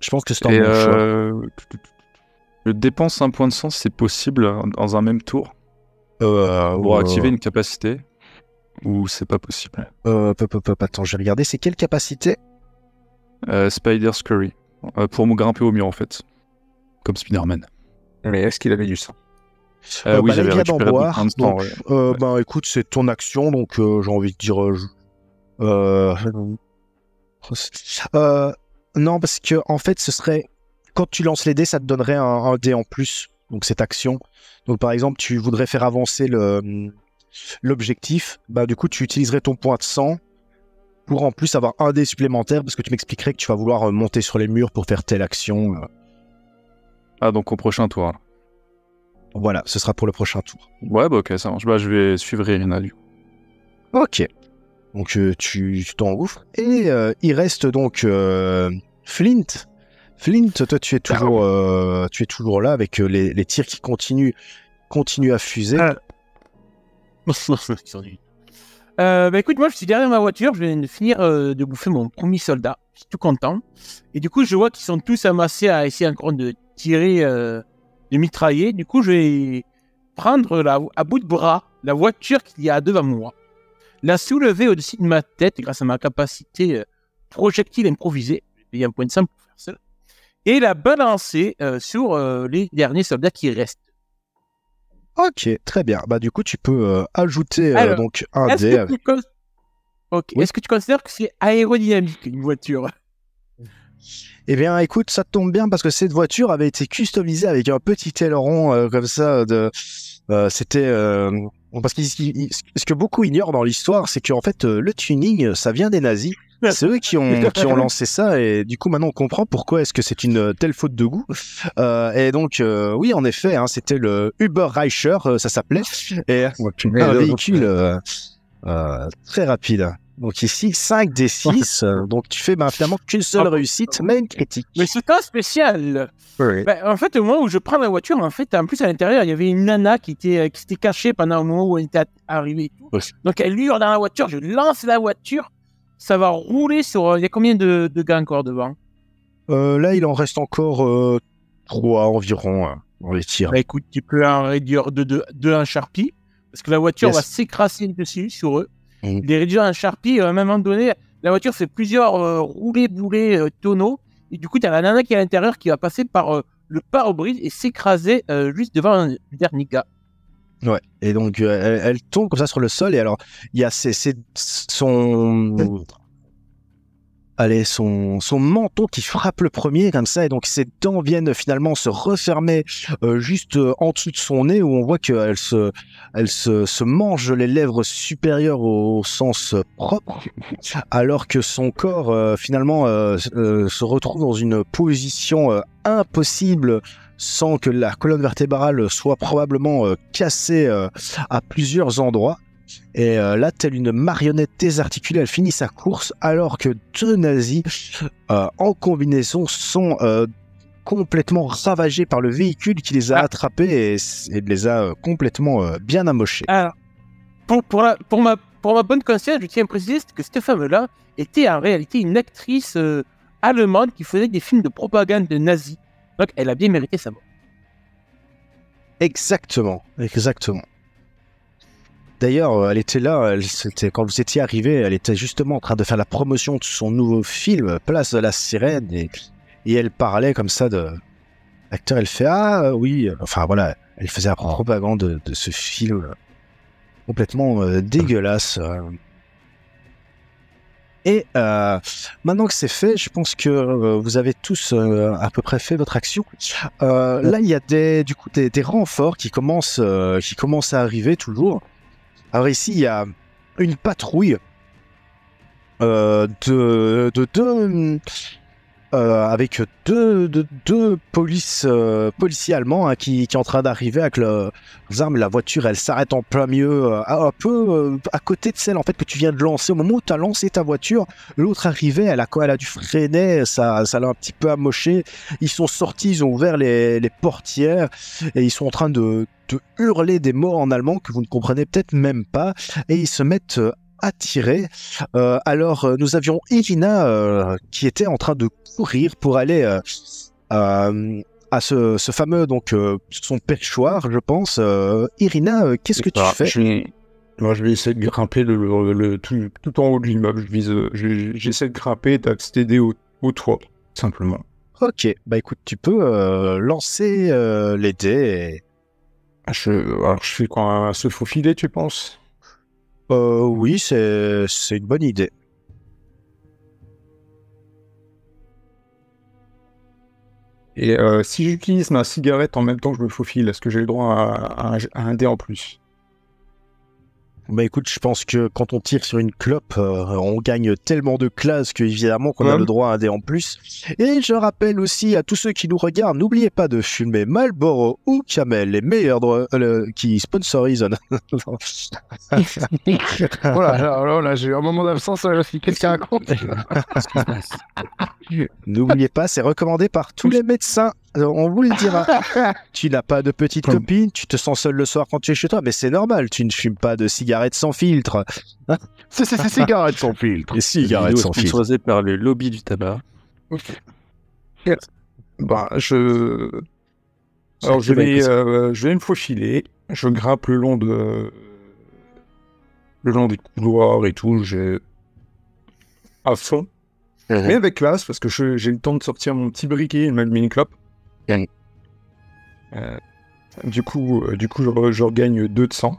Je pense que c'est un bon choix. Je dépense un point de sang, c'est possible, dans un même tour. Pour activer une capacité. Ou c'est pas possible? Attends, je vais regarder. C'est quelle capacité? Spider Scurry. Pour me grimper au mur, en fait. Comme Spider-Man. Mais est-ce qu'il avait du sang? Oui, j'avais récupéré un point de sang. Donc, écoute, c'est ton action, donc j'ai envie de dire... non, parce que en fait, ce serait... Quand tu lances les dés, ça te donnerait un dé en plus. donc cette action. Donc par exemple, tu voudrais faire avancer l'objectif, bah du coup tu utiliserais ton point de sang pour en plus avoir un dé supplémentaire parce que tu m'expliquerais que tu vas vouloir monter sur les murs pour faire telle action. Ah, donc au prochain tour. Voilà, ce sera pour le prochain tour. Ouais, bah ok, ça marche. Bah je vais suivre Irina du coup. Ok. Donc tu t'engouffres. Et il reste donc Flint. Flint, toi tu es toujours là avec les tirs qui continuent à fuser. Bah écoute, moi je suis derrière ma voiture, je viens de finir de bouffer mon premier soldat, je suis tout content. Et du coup, je vois qu'ils sont tous amassés à essayer encore de tirer, de mitrailler. Du coup, je vais prendre à bout de bras la voiture qu'il y a devant moi, la soulever au-dessus de ma tête grâce à ma capacité projectile improvisée, il y a un point de sang pour faire ça, et la balancer sur les derniers soldats qui restent. Ok, très bien. Bah du coup, tu peux ajouter donc un dé. Ok. Oui. Est-ce que tu considères que c'est aérodynamique une voiture? Eh bien, écoute, ça tombe bien parce que cette voiture avait été customisée avec un petit aileron comme ça. C'était parce que ce que beaucoup ignorent dans l'histoire, c'est qu'en fait, le tuning, ça vient des nazis. C'est eux qui ont lancé ça et du coup maintenant on comprend pourquoi est-ce que c'est une telle faute de goût. Et donc oui en effet, hein, c'était le Überreicher, ça s'appelait, et un véhicule très rapide. Donc ici 5d6, donc tu fais finalement qu'une seule réussite, mais une critique. Mais c'est pas spécial. Oui. En fait au moment où je prends la voiture, en fait en plus à l'intérieur il y avait une nana qui s'était cachée pendant le moment où elle était arrivée et tout. Oui. Donc elle hurle dans la voiture, je lance la voiture. Ça va rouler sur... Il y a combien de gars encore devant? Là, il en reste encore 3 environ dans les tirs. Bah écoute, tu peux en réduire de un Sharpie, parce que la voiture va s'écraser dessus, sur eux. Les réduire un Sharpie, à un moment donné, la voiture fait plusieurs roulés-boulés tonneaux, et du coup, tu as la nana qui est à l'intérieur qui va passer par le pare-brise et s'écraser juste devant un dernier gars. Ouais, et donc elle tombe comme ça sur le sol, et alors il y a son menton qui frappe le premier comme ça, et donc ses dents viennent finalement se refermer juste en dessous de son nez, où on voit qu'elle se mange les lèvres supérieures au sens propre, alors que son corps finalement se retrouve dans une position impossible sans que la colonne vertébrale soit probablement cassée à plusieurs endroits. Et là, telle une marionnette désarticulée, elle finit sa course alors que 2 nazis en combinaison sont complètement ravagés par le véhicule qui les a attrapés et les a complètement bien amochés. Alors, pour ma bonne conscience, je tiens à préciser que cette femme-là était en réalité une actrice allemande qui faisait des films de propagande de nazis. Donc, elle a bien mérité sa mort. Exactement. D'ailleurs, elle était là, quand vous étiez arrivé, elle était justement en train de faire la promotion de son nouveau film, Place de la Sirène, et elle parlait comme ça de l'acteur. Elle fait oui, enfin voilà, elle faisait la propagande de ce film complètement dégueulasse. Et maintenant que c'est fait, je pense que vous avez tous à peu près fait votre action. Là, il y a des renforts qui commencent à arriver toujours. Alors ici, il y a une patrouille avec deux policiers allemands qui est en train d'arriver avec leurs armes. La voiture, elle s'arrête en plein milieu, un peu à côté de celle en fait que tu viens de lancer. Au moment où tu as lancé ta voiture, l'autre arrivait, elle a dû freiner, ça l'a un petit peu amoché. Ils sont sortis, ils ont ouvert les portières et ils sont en train de hurler des mots en allemand que vous ne comprenez peut-être même pas, et ils se mettent à tirer. Alors nous avions Irina qui était en train de courir pour aller à ce fameux son perchoir, je pense. Irina, qu'est-ce que tu fais? Moi, je vais essayer de grimper tout en haut de l'immeuble. J'essaie de grimper et d'accéder au toit, simplement. Ok, bah écoute, tu peux lancer les dés. Alors, je fais quoi, se faufiler, tu penses? Oui, c'est une bonne idée. Et si j'utilise ma cigarette en même temps que je me faufile, est-ce que j'ai le droit à un dé en plus? Bah écoute, je pense que quand on tire sur une clope, on gagne tellement de classe qu'évidemment qu'on a le droit à un dé en plus. Et je rappelle aussi à tous ceux qui nous regardent, n'oubliez pas de fumer Marlboro ou Camel, les meilleurs qui sponsorisent. Voilà, là, j'ai eu un moment d'absence, si quelqu'un raconte. N'oubliez pas, c'est recommandé par tous les médecins. On vous le dira. Tu n'as pas de petite copine, tu te sens seul le soir quand tu es chez toi, mais c'est normal, tu ne fumes pas de cigarettes sans filtre. C'est cigarettes sans filtre. Les cigarettes sans filtre. Sponsorisé par le lobby du tabac. Bah, alors je vais me faufiler, je grimpe le long des couloirs et tout, j'ai à fond. Mais avec classe, parce que j'ai le temps de sortir mon petit briquet et même mini clope. Du coup, je regagne 2 de sang.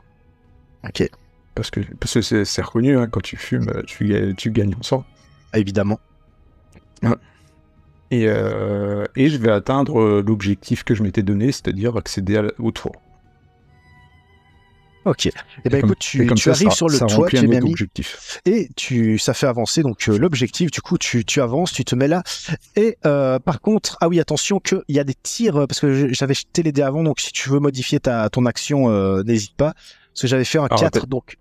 Ok. Parce que c'est reconnu, hein, quand tu fumes, tu gagnes en sang. Évidemment. Et je vais atteindre l'objectif que je m'étais donné, c'est-à-dire accéder au toit. Ok. Et ben écoute, tu arrives sur le toit, tu es bien mis, et ça fait avancer donc l'objectif. Du coup, tu avances, tu te mets là. Et par contre, ah oui, attention qu'il y a des tirs parce que j'avais jeté les dés avant, donc si tu veux modifier ton action, n'hésite pas. Parce que j'avais fait un 4, donc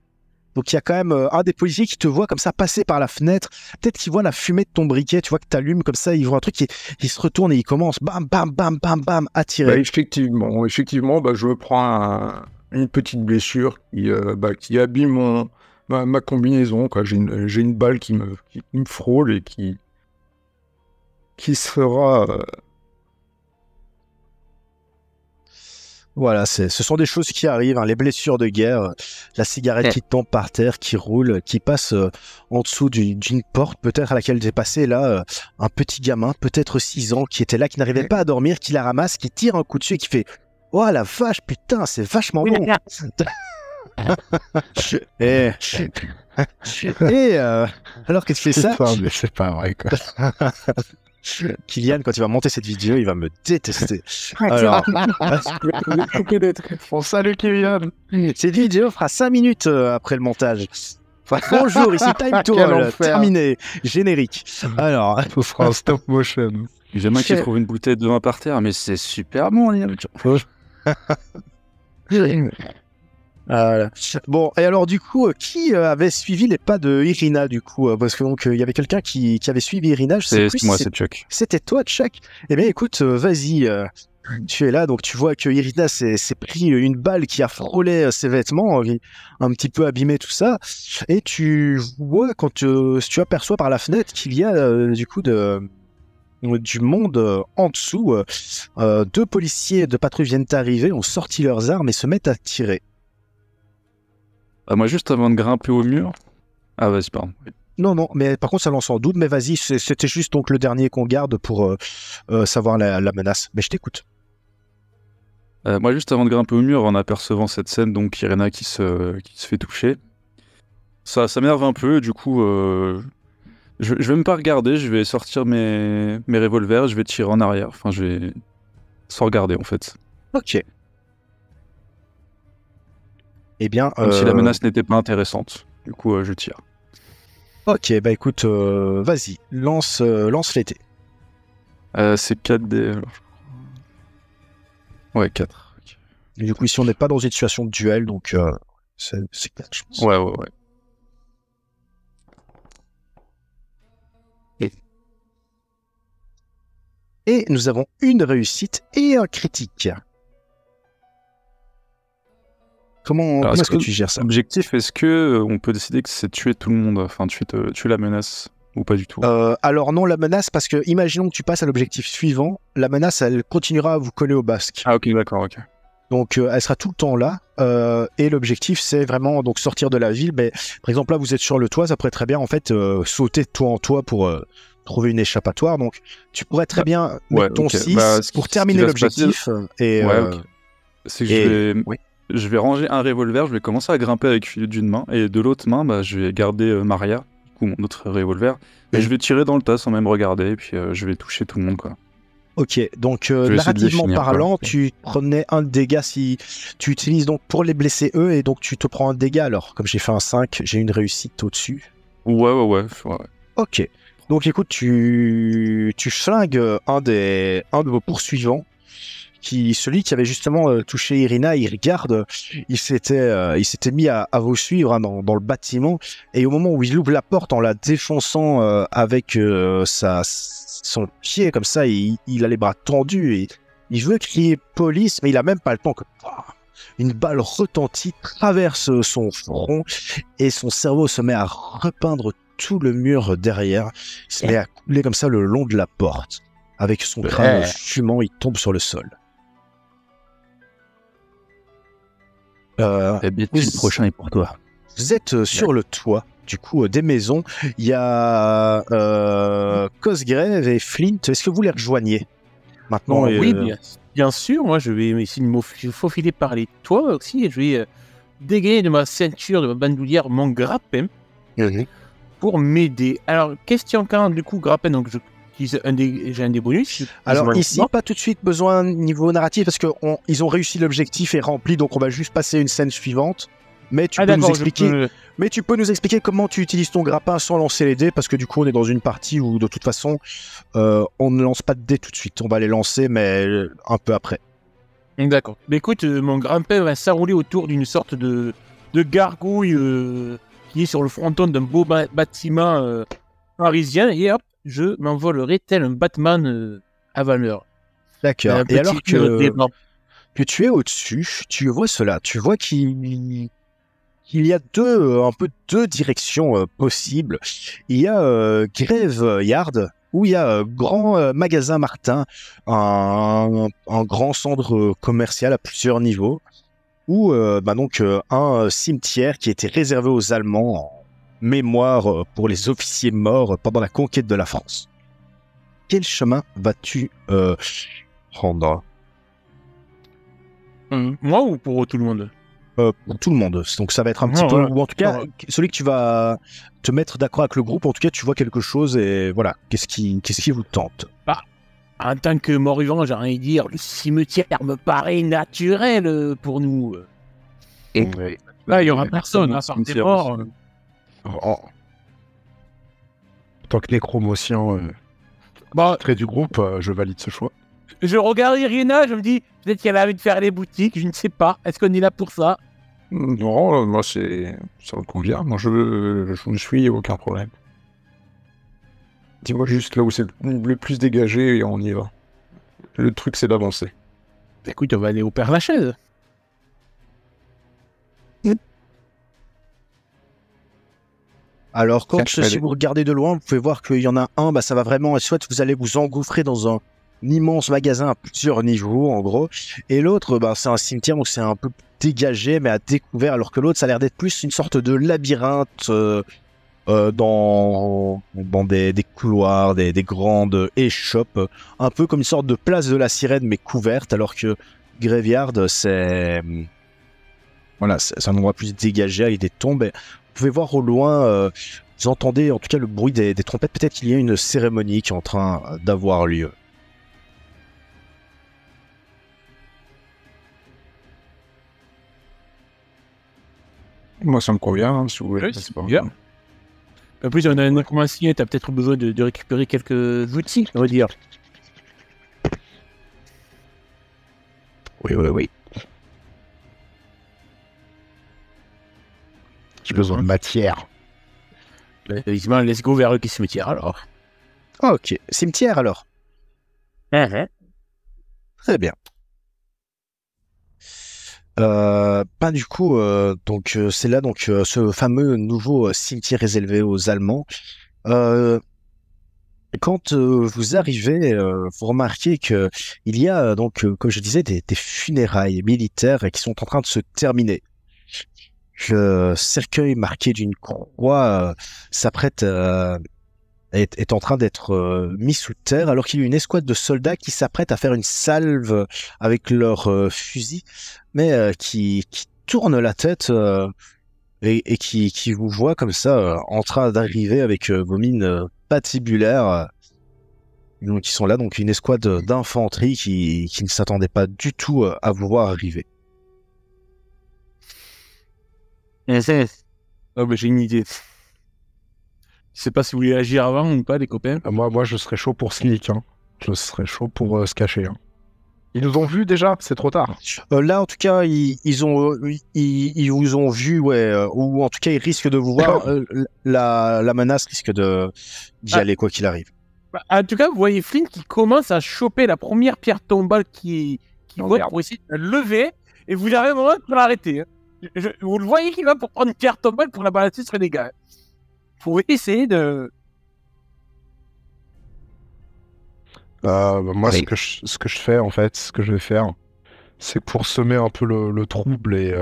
il y a quand même un des policiers qui te voit comme ça passer par la fenêtre. Peut-être qu'il voit la fumée de ton briquet, tu vois que t'allumes comme ça, il voit un truc, il se retourne et il commence bam, bam, bam, bam, bam, à tirer. Bah, effectivement, bah, je prends une petite blessure qui abîme ma combinaison, quoi. J'ai une balle qui me frôle et qui sera... Voilà, ce sont des choses qui arrivent, hein, les blessures de guerre, la cigarette qui tombe par terre, qui roule, qui passe en dessous d'une porte, peut-être à laquelle t'es passé là, un petit gamin, peut-être 6 ans, qui était là, qui n'arrivait pas à dormir, qui la ramasse, qui tire un coup dessus et qui fait « Oh la vache, putain, c'est vachement bon !» Et alors que tu fais ça... mais c'est pas vrai, quoi. Kylian, quand il va monter cette vidéo, il va me détester. Alors, bon, salut Kylian. Cette vidéo fera 5 minutes après le montage. Bonjour, ici Time Tool, terminé, générique. Alors, on fera un stop motion. J'aime bien qu'il trouve une bouteille de vin par terre, mais c'est super bon. Voilà. Bon, et alors du coup, qui avait suivi les pas de Irina du coup parce que donc il y avait quelqu'un qui avait suivi Irina. Je sais plus. C'est moi, c'est Chuck. C'était toi, Chuck. Eh bien, écoute, vas-y. Tu es là, donc tu vois que Irina s'est pris une balle qui a frôlé ses vêtements, un petit peu abîmé tout ça, et tu vois quand tu aperçois par la fenêtre qu'il y a du coup du monde en dessous. 2 policiers de patrouille viennent d'arriver, ont sorti leurs armes et se mettent à tirer. Moi, juste avant de grimper au mur... Ah, vas-y, pardon. Non, mais par contre, ça lance en doute. Mais vas-y, c'était juste donc le dernier qu'on garde pour savoir la menace. Mais je t'écoute. Moi, juste avant de grimper au mur, en apercevant cette scène, donc Irina qui se fait toucher, ça m'énerve un peu. Du coup, je vais même pas regarder. Je vais sortir mes revolvers. Je vais tirer en arrière. Enfin, je vais... Sans regarder, en fait. Ok. Eh bien, comme si la menace n'était pas intéressante. Du coup, je tire. Ok, bah écoute, vas-y, lance l'été. C'est 4D. Alors... Ouais, 4. Okay. Et du coup, ici, on n'est pas dans une situation de duel, donc c'est 4, je pense. Ouais. Et nous avons une réussite et un critique. Comment est-ce que tu gères ça? L'objectif, est-ce que on peut décider que c'est tuer tout le monde, enfin tuer la menace, ou pas du tout? Alors non, la menace, parce que imaginons que tu passes à l'objectif suivant, la menace, elle continuera à vous coller au basque. Ah ok, d'accord, ok. Donc elle sera tout le temps là, et l'objectif c'est vraiment donc sortir de la ville. Mais par exemple là, vous êtes sur le toit, ça pourrait très bien en fait sauter de toit en toit pour trouver une échappatoire. Donc tu pourrais très bien mettre ton 6 pour terminer l'objectif. Et c'est que je vais ranger un revolver, je vais commencer à grimper avec d'une main, et de l'autre main, je vais garder Maria, du coup mon autre revolver, et je vais tirer dans le tas sans même regarder, et puis je vais toucher tout le monde, quoi. Ok, donc narrativement parlant, tu prenais un dégât si tu utilises donc pour les blesser eux, et donc tu te prends un dégât alors. Comme j'ai fait un 5, j'ai une réussite au-dessus. Ouais. Ok, donc écoute, tu flingues un de vos poursuivants, celui qui avait justement touché Irina. Il regarde, il s'était mis à vous suivre hein, dans le bâtiment, et au moment où il ouvre la porte en la défonçant avec son pied comme ça, il a les bras tendus et il veut crier police, mais il a même pas le temps que une balle retentit, traverse son front et son cerveau se met à repeindre tout le mur derrière. Il se met à couler comme ça le long de la porte. Avec son crâne fumant, il tombe sur le sol. Le prochain est pour toi. Vous êtes sur le toit du coup des maisons. Il y a Cosgrave et Flint. Est-ce que vous les rejoignez maintenant? Oui, bien sûr. Moi, je vais essayer de me faufiler par les toits aussi, et je vais dégainer de ma ceinture, de ma bandoulière, mon grappin pour m'aider. Alors, question 40, du coup, grappin, donc j'ai un des bonus. Alors ici, pas tout de suite besoin niveau narratif, parce qu'ils ont réussi l'objectif et rempli, donc on va juste passer une scène suivante. Mais tu peux nous expliquer comment tu utilises ton grappin sans lancer les dés, parce que du coup on est dans une partie où de toute façon on ne lance pas de dés tout de suite. On va les lancer, mais un peu après. D'accord. Mais écoute, mon grappin va s'enrouler autour d'une sorte de gargouille qui est sur le fronton d'un beau bâtiment parisien, et hop, je m'envolerai tel un Batman à valeur. D'accord. Et alors que tu es au-dessus, tu vois cela. Tu vois qu'il y a deux directions possibles. Il y a Graveyard, où il y a Grand Magasin Martin, un grand centre commercial à plusieurs niveaux, ou un cimetière qui était réservé aux Allemands en mémoire pour les officiers morts pendant la conquête de la France. Quel chemin vas-tu prendre? Moi ou pour tout le monde? Pour tout le monde. Donc ça va être un petit peu... Ou en tout cas, celui que tu vas te mettre d'accord avec le groupe, en tout cas tu vois quelque chose et voilà. Qu'est-ce qui vous tente? En tant que mort-vivant, j'ai envie de dire, le cimetière me paraît naturel pour nous. Là, il n'y aura personne, à part des morts. En tant que nécromocien trait du groupe, je valide ce choix. Je regarde Irina, je me dis, peut-être qu'elle a envie de faire les boutiques, je ne sais pas. Est-ce qu'on est là pour ça? Non, moi ça me convient. Moi je me suis, aucun problème. Dis-moi juste là où c'est le plus dégagé et on y va. Le truc c'est d'avancer. Écoute, on va aller au Père Lachaise. Alors, si vous regardez de loin, vous pouvez voir qu'il y en a un, ça va vraiment, soit vous allez vous engouffrer dans un immense magasin à plusieurs niveaux, en gros, et l'autre, c'est un cimetière, donc c'est un peu dégagé, mais à découvert, alors que l'autre, ça a l'air d'être plus une sorte de labyrinthe dans des couloirs, des grandes échoppes, un peu comme une sorte de place de la Sirène, mais couverte, alors que Graveyard, c'est un endroit plus dégagé avec des tombes. Vous pouvez voir au loin, vous entendez en tout cas le bruit des trompettes. Peut-être qu'il y a une cérémonie qui est en train d'avoir lieu. Moi, ça me convient, si vous voulez. C'est pas bien. En plus, on a un nécromancien, t'as peut-être besoin de récupérer quelques outils, on va dire. Oui. J'ai besoin de matière. Évidemment, let's go vers le cimetière alors. Ok, cimetière alors. Très bien. Du coup, c'est là ce fameux nouveau cimetière réservé aux Allemands. Quand vous arrivez, vous remarquez que il y a comme je disais, des funérailles militaires qui sont en train de se terminer. Le cercueil marqué d'une croix est en train d'être mis sous terre, alors qu'il y a une escouade de soldats qui s'apprête à faire une salve avec leurs fusils, mais qui tournent la tête et qui vous voient comme ça en train d'arriver avec vos mines patibulaires. Donc ils sont là, donc une escouade d'infanterie qui ne s'attendait pas du tout à vous voir arriver. Oh, mais j'ai une idée. Je sais pas si vous voulez agir avant ou pas, les copains. Moi, je serais chaud pour sneak. Hein. Je serais chaud pour se cacher. Hein. Ils nous ont vus déjà, c'est trop tard. Là, en tout cas, ils vous ont vu, ouais, ou en tout cas, ils risquent de vous voir. La menace risque d'y aller quoi qu'il arrive. En tout cas, vous voyez Flynn qui commence à choper la première pierre tombale qui vote pour essayer de la lever, et vous arrivez au moment pour l'arrêter. Hein. Vous le voyez qu'il va pour prendre une pierre tombale pour la balancer sur les gars. Vous pouvez essayer de... Moi, ce que je fais, en fait, ce que je vais faire, c'est pour semer un peu le trouble et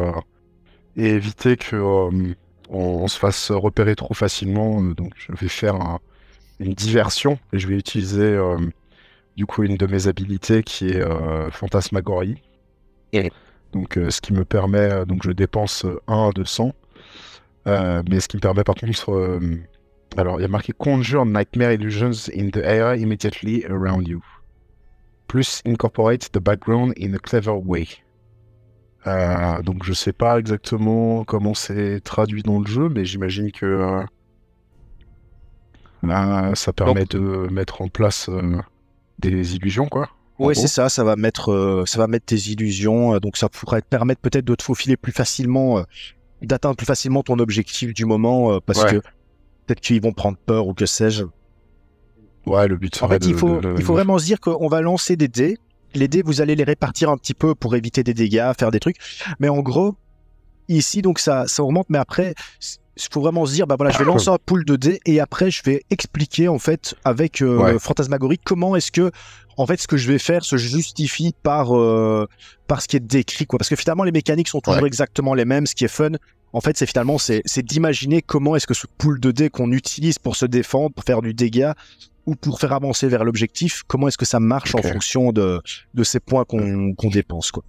éviter que on se fasse repérer trop facilement. Donc, je vais faire une diversion et je vais utiliser du coup une de mes habilités qui est Fantasmagorie. Donc, ce qui me permet, donc je dépense 1 de 100, mais ce qui me permet par contre... alors, il y a marqué Conjure Nightmare Illusions in the area immediately around you. Plus incorporate the background in a clever way. Donc, je sais pas exactement comment c'est traduit dans le jeu, mais j'imagine que là, ça permet de mettre en place des illusions, quoi. Oui, c'est ça. Ça va mettre tes illusions. Donc, ça pourrait te permettre peut-être de te faufiler plus facilement, d'atteindre plus facilement ton objectif du moment, parce que peut-être qu'ils vont prendre peur ou que sais-je. Ouais, le but serait en fait, il faut vraiment se dire qu'on va lancer des dés. Les dés, vous allez les répartir un petit peu pour éviter des dégâts, faire des trucs. Mais en gros, ici, donc ça augmente. Mais après, il faut vraiment se dire, bah voilà, je vais lancer un pool de dés et après, je vais expliquer en fait avec Fantasmagorie comment est-ce que en fait ce que je vais faire se justifie par ce qui est décrit, quoi. Parce que finalement, les mécaniques sont toujours exactement les mêmes. Ce qui est fun, en fait, c'est d'imaginer comment est-ce que ce pool de dés qu'on utilise pour se défendre, pour faire du dégât ou pour faire avancer vers l'objectif, comment est-ce que ça marche en fonction de ces points qu'on dépense, quoi.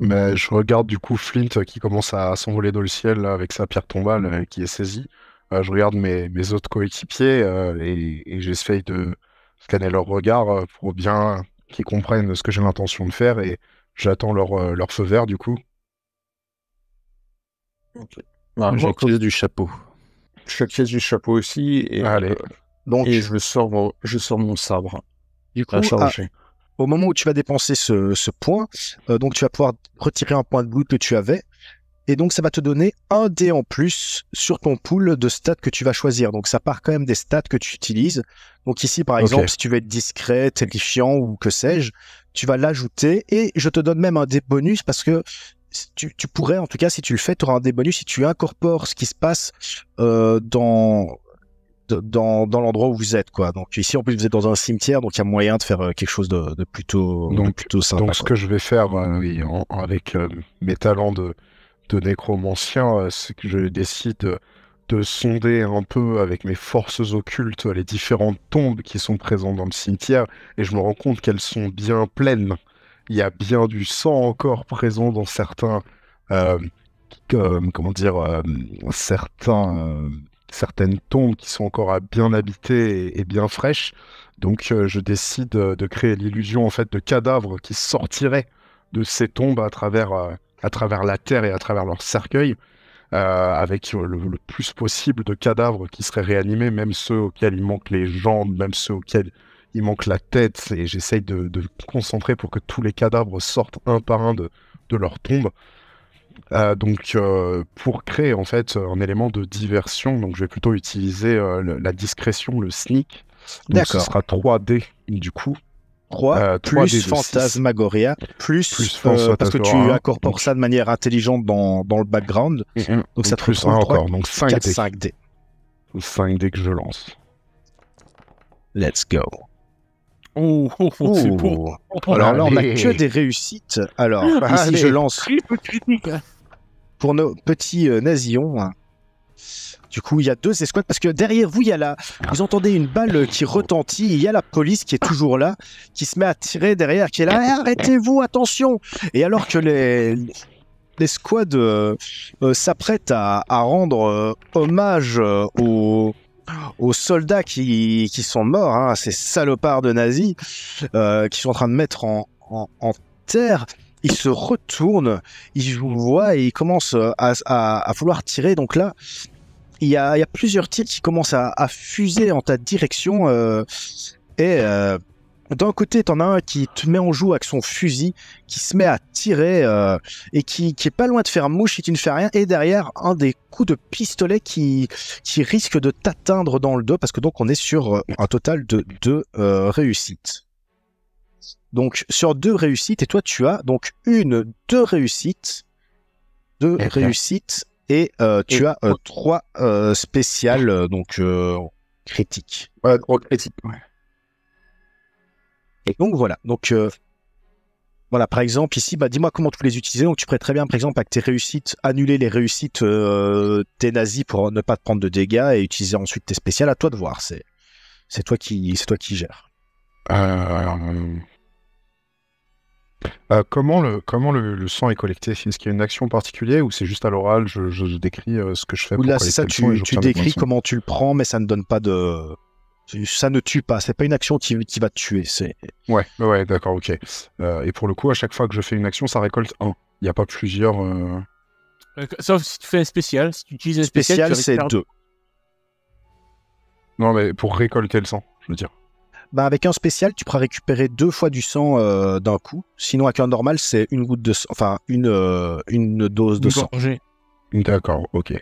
Mais je regarde du coup Flint qui commence à s'envoler dans le ciel là, avec sa pierre tombale qui est saisie. Je regarde mes autres coéquipiers et j'essaye de scanner leur regard pour bien qu'ils comprennent ce que j'ai l'intention de faire et j'attends leur feu vert du coup. J'acquiesce du chapeau. J'acquiesce du chapeau aussi et, donc, et je sors mon sabre. Du coup, au moment où tu vas dépenser ce point, donc tu vas pouvoir retirer un point de blue que tu avais, et donc ça va te donner un dé en plus sur ton pool de stats que tu vas choisir. Donc ça part quand même des stats que tu utilises. Donc ici, par exemple, si tu veux être discret, terrifiant ou que sais-je, tu vas l'ajouter, et je te donne même un dé bonus parce que tu pourrais, en tout cas, si tu le fais, tu auras un dé bonus si tu incorpores ce qui se passe dans l'endroit où vous êt, quoi. Donc ici, en plus, vous êtes dans un cimetière, donc il y a moyen de faire quelque chose de plutôt sympa. Donc ce que je vais faire, avec mes talents de nécromancien, c'est que je décide de sonder un peu avec mes forces occultes les différentes tombes qui sont présentes dans le cimetière, et je me rends compte qu'elles sont bien pleines. Il y a bien du sang encore présent dans certains... certaines tombes qui sont encore bien habitées et bien fraîches. Donc je décide de créer l'illusion en fait de cadavres qui sortiraient de ces tombes à travers la terre et à travers leur cercueil, avec le plus possible de cadavres qui seraient réanimés, même ceux auxquels il manque les jambes, même ceux auxquels il manque la tête, et j'essaye de me concentrer pour que tous les cadavres sortent un par un de leur tombe. Donc pour créer en fait un élément de diversion, donc je vais plutôt utiliser la discrétion, le sneak. Donc ce sera 3D du coup. 3 plus Fantasmagoria plus parce que tu incorpores ça de manière intelligente dans le background. Donc ça te plus 1 encore, donc 5 dés. 5 dés que je lance. Let's go. C'est beau. Alors là, on a que des réussites. Alors, ici, je lance pour nos petits nasillons. Du coup, il y a 2 escouades, parce que derrière vous, vous entendez une balle qui retentit, il y a la police qui est toujours là, qui se met à tirer derrière, qui est là, arrêtez-vous, attention. Et alors que les squads s'apprêtent à rendre hommage aux soldats qui sont morts, hein, ces salopards de nazis qui sont en train de mettre en terre. Il se retourne, il vous voit et il commence à vouloir tirer. Donc là, il y a plusieurs tirs qui commencent à fuser en ta direction. D'un côté, t'en as un qui te met en joue avec son fusil, qui se met à tirer et qui est pas loin de faire mouche si tu ne fais rien. Et derrière, un des coups de pistolet qui risque de t'atteindre dans le dos, parce que donc on est sur un total de 2 réussites. Donc sur 2 réussites, et toi tu as donc 2 réussites, 2 réussites, et tu as 3 spéciales, donc critiques. Ouais, 3 critiques, ouais. Et donc voilà, voilà, par exemple ici, dis-moi comment tu peux les utiliser. Donc tu pourrais très bien, par exemple, avec tes réussites, annuler les réussites des nazis pour ne pas te prendre de dégâts et utiliser ensuite tes spéciales. À toi de voir, c'est toi qui gères. Comment le sang est collecté? Est-ce qu'il y a une action particulière ou c'est juste à l'oral, je décris ce que je fais pour là, collecter c'est ça, le sang et tu décris comment tu le prends, mais ça ne donne pas de... Ça ne tue pas, c'est pas une action qui va te tuer. Ouais, d'accord, ok. Et pour le coup, à chaque fois que je fais une action, ça récolte 1. Il n'y a pas plusieurs... Sauf si tu fais un spécial. Si tu utilises un spécial, c'est 2. Non, mais pour récolter le sang, je veux dire. Avec un spécial, tu pourras récupérer 2 fois du sang d'un coup. Sinon, avec un normal, c'est une goutte de sang, enfin une dose de sang. D'accord, ok.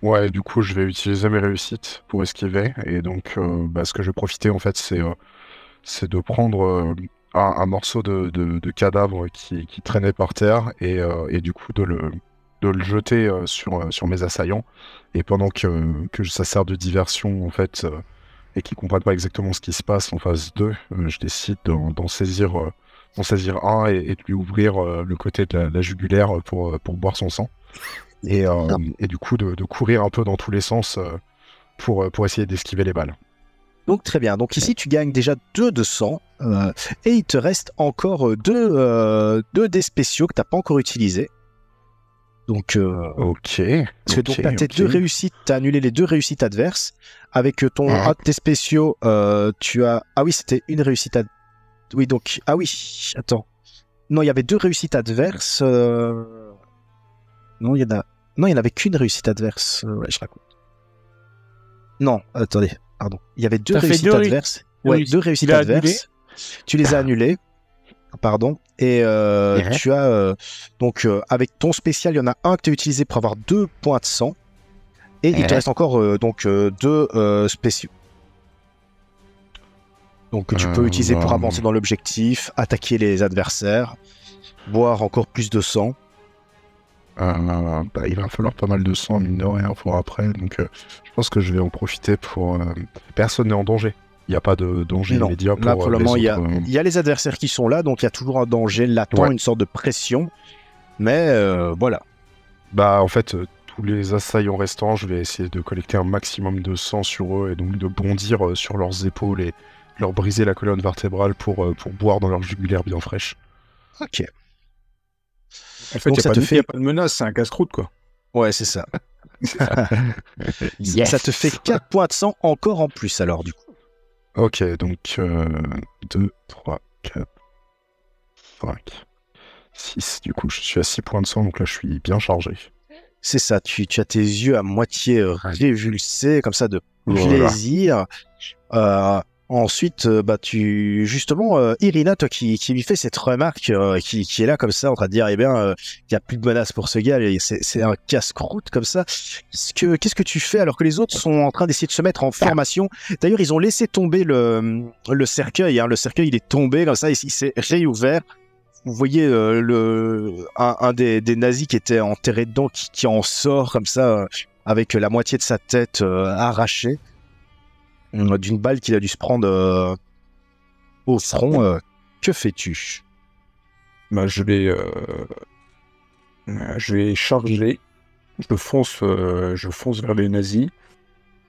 Ouais, du coup, je vais utiliser mes réussites pour esquiver. Et donc, ce que je vais profiter, en fait, c'est de prendre un morceau de cadavre qui traînait par terre et du coup de le jeter sur mes assaillants. Et pendant que ça sert de diversion, en fait, et qu'ils comprennent pas exactement ce qui se passe en phase 2, je décide d'en saisir un et de lui ouvrir le côté de la jugulaire pour boire son sang. Et du coup de courir un peu dans tous les sens pour essayer d'esquiver les balles. Donc très bien, donc ici tu gagnes déjà 2 de sang et il te reste encore 2 dés spéciaux que tu n'as pas encore utilisés. Donc ok. Parce que donc tes 2 réussites, tu as annulé les 2 réussites adverses. Avec ton un de tes spéciaux, tu as... Ah oui, c'était une réussite Oui, donc... Ah oui, attends. Non, il y avait 2 réussites adverses... Non, il y en avait qu'une réussite adverse. Ouais, je raconte. Non, attendez, pardon. Il y avait 2 réussites adverses. Ouais, 2 réussites adverses. Tu les as annulées. Pardon. Et tu as donc avec ton spécial, il y en a un que tu as utilisé pour avoir 2 points de sang. Et il te reste encore 2 spéciaux. Donc tu peux utiliser pour avancer dans l'objectif, attaquer les adversaires, boire encore plus de sang. Il va falloir pas mal de sang, mine de rien, pour après. Donc, je pense que je vais en profiter pour... Personne n'est en danger. Il n'y a pas de danger immédiat pour... Là, pour le moment, il y a les adversaires qui sont là, donc il y a toujours un danger latent, une sorte de pression. Mais voilà. En fait, tous les assaillants restants, je vais essayer de collecter un maximum de sang sur eux et donc de bondir sur leurs épaules et leur briser la colonne vertébrale pour boire dans leur jugulaire bien fraîche. Ok. En fait, il n'y a pas de menace, c'est un casse-croûte, quoi. Ouais, c'est ça. Yes. Ça te fait 4 points de sang encore en plus, alors, du coup. Ok, donc 2, 3, 4, 5, 6. Du coup, je suis à 6 points de sang, donc là, je suis bien chargé. C'est ça, tu as tes yeux à moitié révulsés, comme ça, de plaisir. Ensuite, justement, Irina, toi qui lui fait cette remarque, qui est là comme ça, en train de dire, il n'y a plus de menace pour ce gars, c'est un casse-croûte comme ça. Qu'est-ce que tu fais alors que les autres sont en train d'essayer de se mettre en formation? D'ailleurs, ils ont laissé tomber le cercueil, hein. Le cercueil, il est tombé comme ça, il s'est réouvert. Vous voyez un des nazis qui était enterré dedans, qui en sort comme ça, avec la moitié de sa tête arrachée. D'une balle qu'il a dû se prendre au front. Que fais-tu? Je vais charger. Je fonce vers les nazis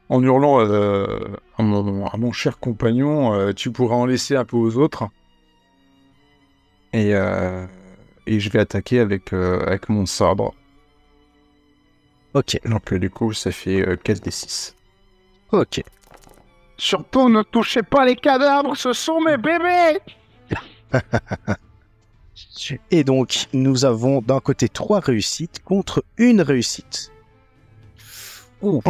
en hurlant à mon cher compagnon, tu pourras en laisser un peu aux autres. Et je vais attaquer avec mon sabre. Ok. Donc du coup, ça fait 4d6. Ok. Surtout, ne touchez pas les cadavres, ce sont mes bébés. Et donc, nous avons d'un côté 3 réussites contre 1 réussite. Ouh.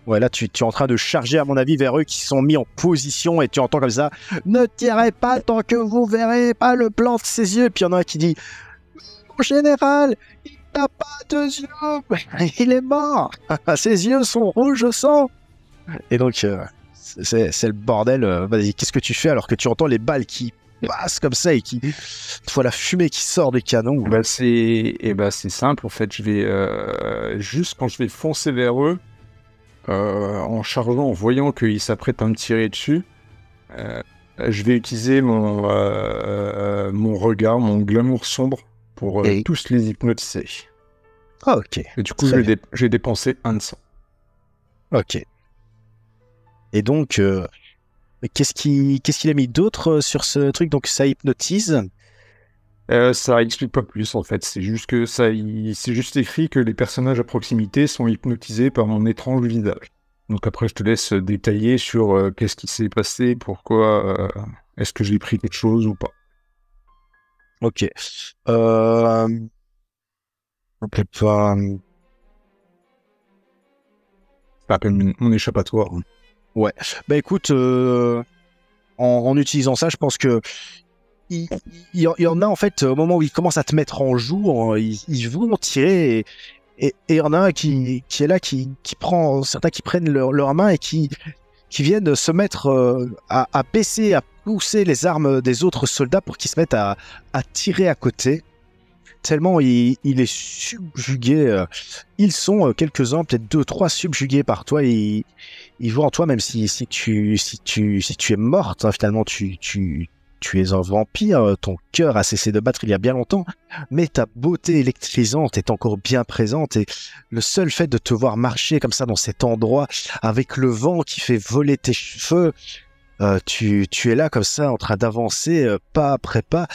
Ouais, là, tu es en train de charger, à mon avis, vers eux qui sont mis en position et tu entends comme ça « Ne tirez pas tant que vous verrez pas le blanc de ses yeux !» Puis il y en a un qui dit « Mon général, il n'a pas 2 yeux, il est mort, ses yeux sont rouges au sang !» Et donc, c'est le bordel. Vas-y, qu'est-ce que tu fais alors que tu entends les balles qui passent comme ça et qui... Tu vois la fumée qui sort des canons. C'est simple, en fait, je vais... juste quand je vais foncer vers eux, en chargeant, en voyant qu'ils s'apprêtent à me tirer dessus, je vais utiliser mon regard, mon glamour sombre pour tous les hypnotiser. Ah, ok. Et du coup, j'ai dépensé 1 de 100. Ok. Et donc, qu'est-ce qu'il a mis d'autre sur ce truc? Donc, ça hypnotise. Ça explique pas plus en fait, c'est juste que c'est juste écrit que les personnages à proximité sont hypnotisés par mon étrange visage. Donc après je te laisse détailler sur qu'est-ce qui s'est passé, pourquoi, est-ce que j'ai pris quelque chose ou pas. Ok. Ça s'appelle mon échappatoire. Ouais. Bah écoute, en utilisant ça, je pense que il y en a en fait au moment où ils commencent à te mettre en joue, ils vont tirer et il y en a un qui est là, qui prend, certains qui prennent leurs mains et qui viennent se mettre à baisser, à pousser les armes des autres soldats pour qu'ils se mettent à tirer à côté. Tellement il est subjugué. Ils sont quelques-uns, peut-être 2-3 subjugués par toi. Ils voient en toi, même si tu es morte, hein, finalement tu es un vampire, ton cœur a cessé de battre il y a bien longtemps, mais ta beauté électrisante est encore bien présente et le seul fait de te voir marcher comme ça dans cet endroit, avec le vent qui fait voler tes cheveux, tu es là comme ça en train d'avancer pas après pas,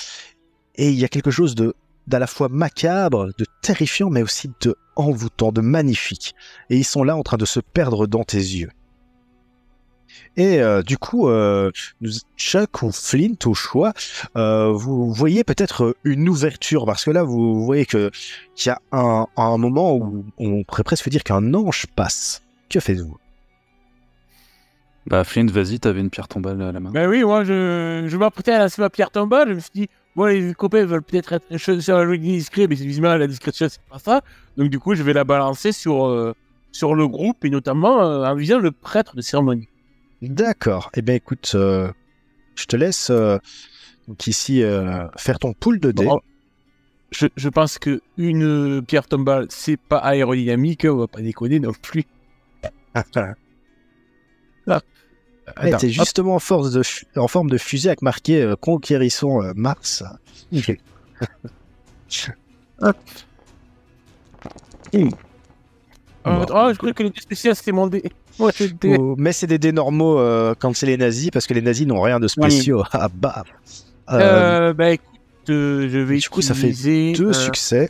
et il y a quelque chose d'à la fois macabre, de terrifiant, mais aussi de envoûtant, de magnifique. Et ils sont là en train de se perdre dans tes yeux. Et du coup, Chuck ou Flint au choix, vous voyez peut-être une ouverture, parce que là, vous voyez qu'il y a un moment où on pourrait presque dire qu'un ange passe. Que faites-vous? Bah Flint, vas-y, t'avais une pierre tombale à la main. Bah oui, moi je m'apprêtais à lancer ma pierre tombale, je me suis dit, bon les copains veulent peut-être être sur un jeu discret, mais visiblement la discrétion c'est pas ça, donc du coup je vais la balancer sur le groupe, et notamment en visant le prêtre de cérémonie. D'accord. Eh bien, écoute, je te laisse donc ici faire ton pool de dés. Bon, je pense que une pierre tombale, c'est pas aérodynamique, on va pas déconner non plus. Là. T'es justement en forme de fusée avec marqué Conquérissons Mars. Hop. Je croyais que les dés spéciaux c'était mon dé. Ouais, mais c'est des dés normaux quand c'est les nazis, parce que les nazis n'ont rien de spéciaux. Ah bah. Bah écoute, je vais du coup, ça fait 2 succès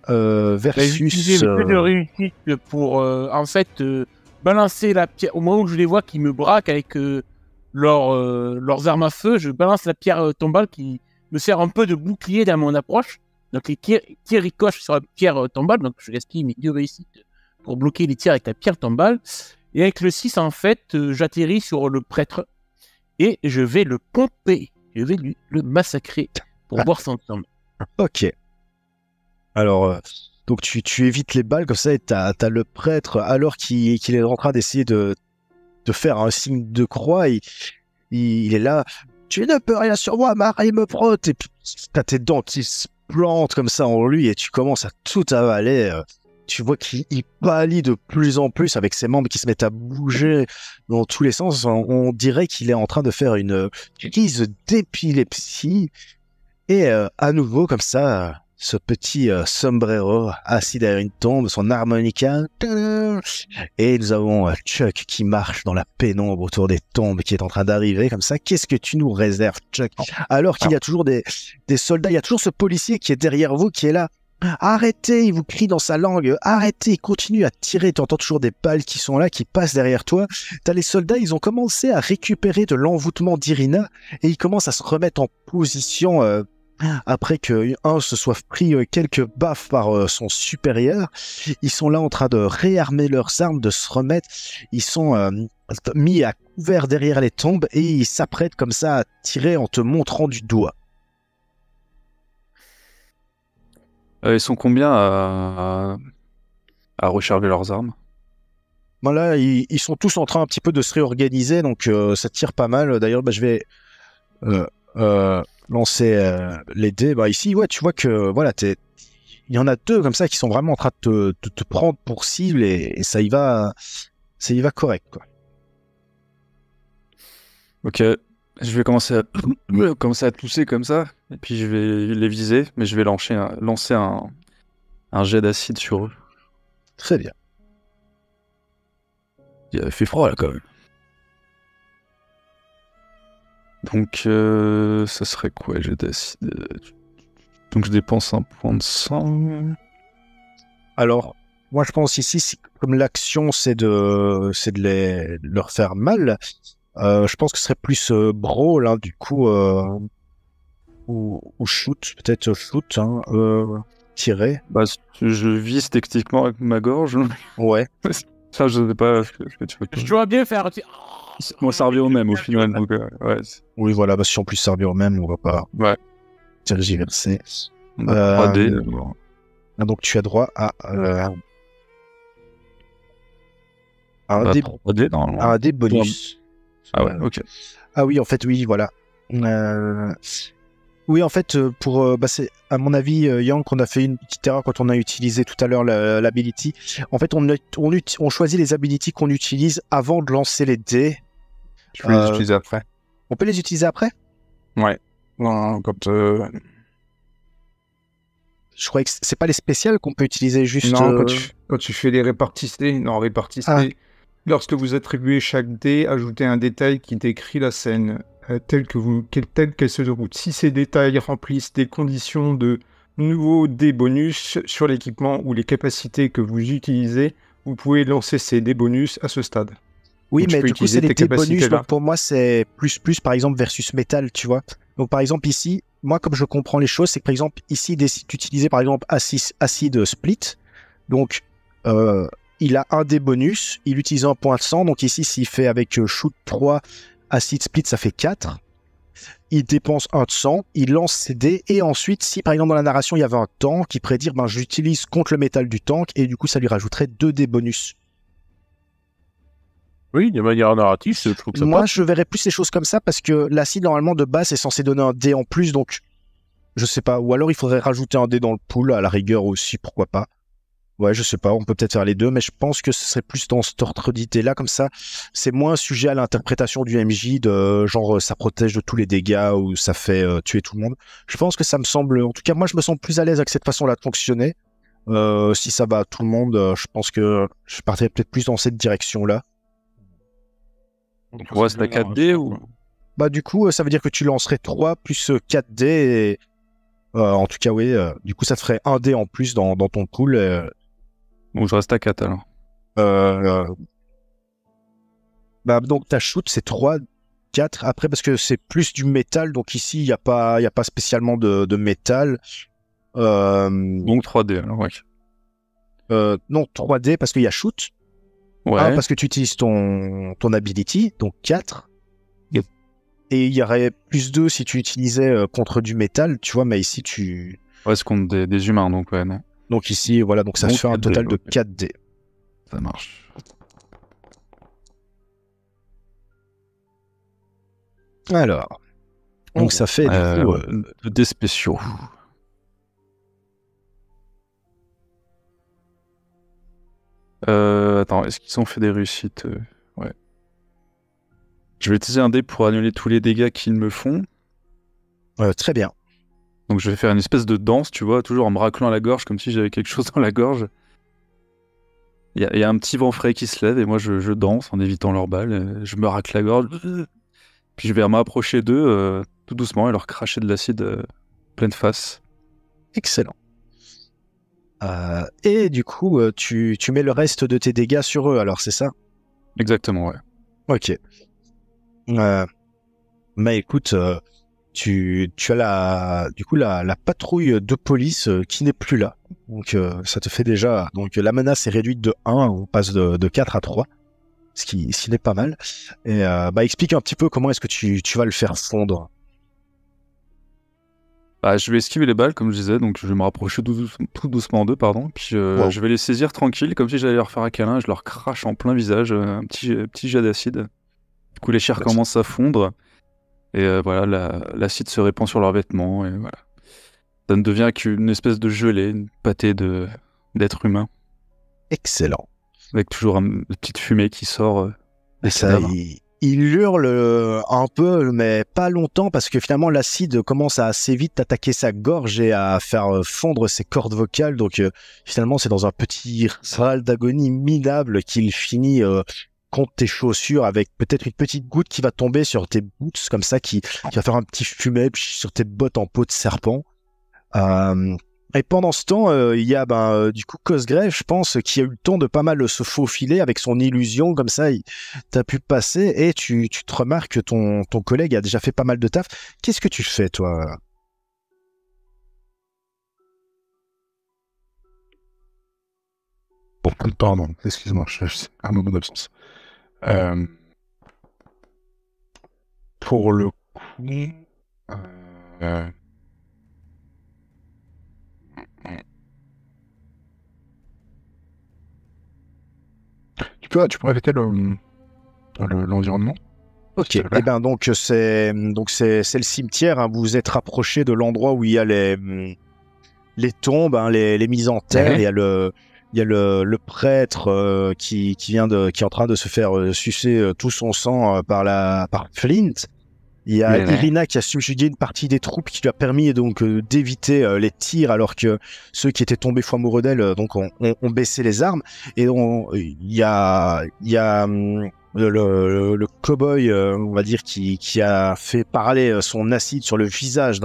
versus. de réussite pour en fait balancer la pierre. Au moment où je les vois qui me braquent avec leurs armes à feu, je balance la pierre tombale qui me sert un peu de bouclier dans mon approche. Donc les tirs ricochent sur la pierre tombale, donc je gaspille mes 2 réussites pour bloquer les tirs avec la pierre tombale. Et avec le 6, en fait, j'atterris sur le prêtre et je vais le pomper. Je vais le massacrer pour boire son sang. Ok. Alors, donc tu évites les balles comme ça et t'as le prêtre, alors qu'il est en train d'essayer de faire un signe de croix, il est là. Tu ne peux rien sur moi, Marie me prote. Et puis t'as tes dents qui se plantent comme ça en lui et tu commences à tout avaler. Tu vois qu'il pâlit de plus en plus avec ses membres qui se mettent à bouger dans tous les sens. On dirait qu'il est en train de faire une crise d'épilepsie. Et à nouveau, comme ça, ce petit sombrero assis derrière une tombe, son harmonica. Et nous avons Chuck qui marche dans la pénombre autour des tombes, qui est en train d'arriver comme ça. Qu'est-ce que tu nous réserves, Chuck? Alors qu'il y a toujours des soldats, il y a toujours ce policier qui est derrière vous, qui est là. Arrêtez, il vous crie dans sa langue. Arrêtez, il continue à tirer. Tu entends toujours des balles qui sont là, qui passent derrière toi. T'as les soldats, ils ont commencé à récupérer de l'envoûtement d'Irina et ils commencent à se remettre en position après que un se soit pris quelques baffes par son supérieur. Ils sont là en train de réarmer leurs armes, de se remettre. Ils sont mis à couvert derrière les tombes et ils s'apprêtent comme ça à tirer en te montrant du doigt. Ils sont combien à recharger leurs armes? Bon là, ils sont tous en train un petit peu de se réorganiser, donc ça tire pas mal. D'ailleurs, je vais lancer les dés. Ici, ouais, tu vois que voilà, il y en a 2 comme ça qui sont vraiment en train de te prendre pour cible et ça y va correct, quoi. Ok. Je vais commencer à tousser comme ça, et puis je vais les viser, mais je vais lancer un jet d'acide sur eux. Très bien. Il fait froid là quand même. Donc ça serait quoi, jet d'acide? Donc je dépense un point de sang. Alors, moi je pense ici, comme l'action c'est de leur faire mal. Je pense que ce serait plus brawl, hein, du coup, ou shoot, peut-être shoot, hein, tirer. Je vise techniquement avec ma gorge. Ouais. Ça, je sais pas ce que tu veux. Je dois bien faire. Moi, ça revient au même au final. Donc, ouais. Oui, voilà, si en plus ça revient au même, on va pas tergiverser. 3D. Donc tu as droit à un dé bonus. Ah ouais, ok. Ah oui, en fait, oui, voilà. Oui, en fait, c'est à mon avis, Yank, on a fait une petite erreur quand on a utilisé tout à l'heure l'ability. En fait, on choisit les abilities qu'on utilise avant de lancer les dés. Tu peux les utiliser après. On peut les utiliser après? Ouais. Non, quand... Je croyais que c'est pas les spéciales qu'on peut utiliser juste... Non, quand tu fais les répartissés. Non, répartissés. Ah. Lorsque vous attribuez chaque dé, ajoutez un détail qui décrit la scène, telle qu'elle se déroule. Si ces détails remplissent des conditions de nouveaux dés bonus sur l'équipement ou les capacités que vous utilisez, vous pouvez lancer ces dés bonus à ce stade. Oui, donc, mais du coup, c'est les dés bonus, donc pour moi, c'est plus, par exemple, versus métal, tu vois. Donc, par exemple, ici, moi, comme je comprends les choses, c'est que, par exemple, ici, d'utiliser, par exemple, acide split, donc... il a un dé bonus, il utilise un point de sang, donc ici s'il fait avec shoot 3, acid split ça fait 4. Il dépense un de sang, il lance ses dés, et ensuite si par exemple dans la narration il y avait un tank, qui pourrait dire j'utilise contre le métal du tank, et du coup ça lui rajouterait 2 dés bonus. Oui, de manière narrative, je trouve que ça Moi je verrais plus les choses comme ça, parce que l'acide normalement de base est censé donner un dé en plus, donc je sais pas, ou alors il faudrait rajouter un dé dans le pool, à la rigueur aussi, pourquoi pas. Ouais, je sais pas, on peut peut-être faire les deux, mais je pense que ce serait plus dans cet ordre d'idée-là, comme ça, c'est moins sujet à l'interprétation du MJ, de genre ça protège de tous les dégâts ou ça fait tuer tout le monde. Je pense que ça me semble, en tout cas moi je me sens plus à l'aise avec cette façon-là de fonctionner. Si ça va à tout le monde, je pense que je partirais peut-être plus dans cette direction-là. Ouais, c'est à 4D ou... Du coup, ça veut dire que tu lancerais 3 plus 4D et... en tout cas, oui, du coup ça te ferait 1 dé en plus dans ton pool. Bon, je reste à 4 alors. Donc ta shoot c'est 3, 4. Après, parce que c'est plus du métal, donc ici il n'y a pas spécialement de métal. Donc 3D alors, ouais. Non, 3D parce qu'il y a shoot. Ouais. Parce que tu utilises ton ability, donc 4. Yep. Et il y aurait plus 2 si tu utilisais contre du métal, tu vois, mais ici tu... Ouais, c'est contre des humains, donc ouais, non. Donc ici, voilà, donc ça se fait un total de 4D. Ça marche. Alors, donc ça fait du coup... des spéciaux. Attends, est-ce qu'ils ont fait des réussites? Ouais. Je vais utiliser un dé pour annuler tous les dégâts qu'ils me font. Très bien. Donc je vais faire une espèce de danse, tu vois, toujours en me raclant la gorge, comme si j'avais quelque chose dans la gorge. Il y a un petit vent frais qui se lève, et moi je danse en évitant leurs balles. Je me racle la gorge, puis je vais m'approcher d'eux tout doucement et leur cracher de l'acide pleine face. Excellent. Et du coup, tu mets le reste de tes dégâts sur eux, alors c'est ça? Exactement, ouais. Ok. Mais écoute, tu as la patrouille de police qui n'est plus là. Donc ça te fait déjà... Donc la menace est réduite de 1, on passe de 4 à 3, ce qui n'est pas mal. Et explique un petit peu comment est-ce que tu vas le faire fondre. Je vais esquiver les balles, comme je disais, donc je vais me rapprocher tout doucement d'eux, pardon. Puis je vais les saisir tranquille, comme si j'allais leur faire un câlin. Je leur crache en plein visage un petit jet d'acide. Du coup, les chairs commencent à fondre. Et voilà, l'acide se répand sur leurs vêtements. Et voilà. Ça ne devient qu'une espèce de gelée, une pâtée d'êtres humains. Excellent. Avec toujours une petite fumée qui sort des cadavres. Il hurle un peu, mais pas longtemps, parce que finalement l'acide commence à assez vite attaquer sa gorge et à faire fondre ses cordes vocales. Donc finalement c'est dans un petit râle d'agonie minable qu'il finit contre tes chaussures, avec peut-être une petite goutte qui va tomber sur tes boots, comme ça, qui va faire un petit fumet sur tes bottes en peau de serpent. Et pendant ce temps, il y a du coup Cosgrave, je pense, qui a eu le temps de pas mal se faufiler avec son illusion, comme ça, t'as pu passer, et tu te remarques que ton collègue a déjà fait pas mal de taf. Qu'est-ce que tu fais, toi? Bon, pardon, excuse-moi, c'est un moment d'absence. Pour le coup... Tu peux répéter l'environnement? Ok, et donc c'est le cimetière, hein. Vous vous êtes rapproché de l'endroit où il y a les tombes, hein, les mises en terre. Il y a le prêtre qui est en train de se faire sucer tout son sang par Flint. Il y a Irina qui a subjugué une partie des troupes, qui lui a permis donc d'éviter les tirs, alors que ceux qui étaient tombés fou amoureux d'elle ont baissé les armes. Et il y a le cow-boy, on va dire, qui a fait parler son acide sur le visage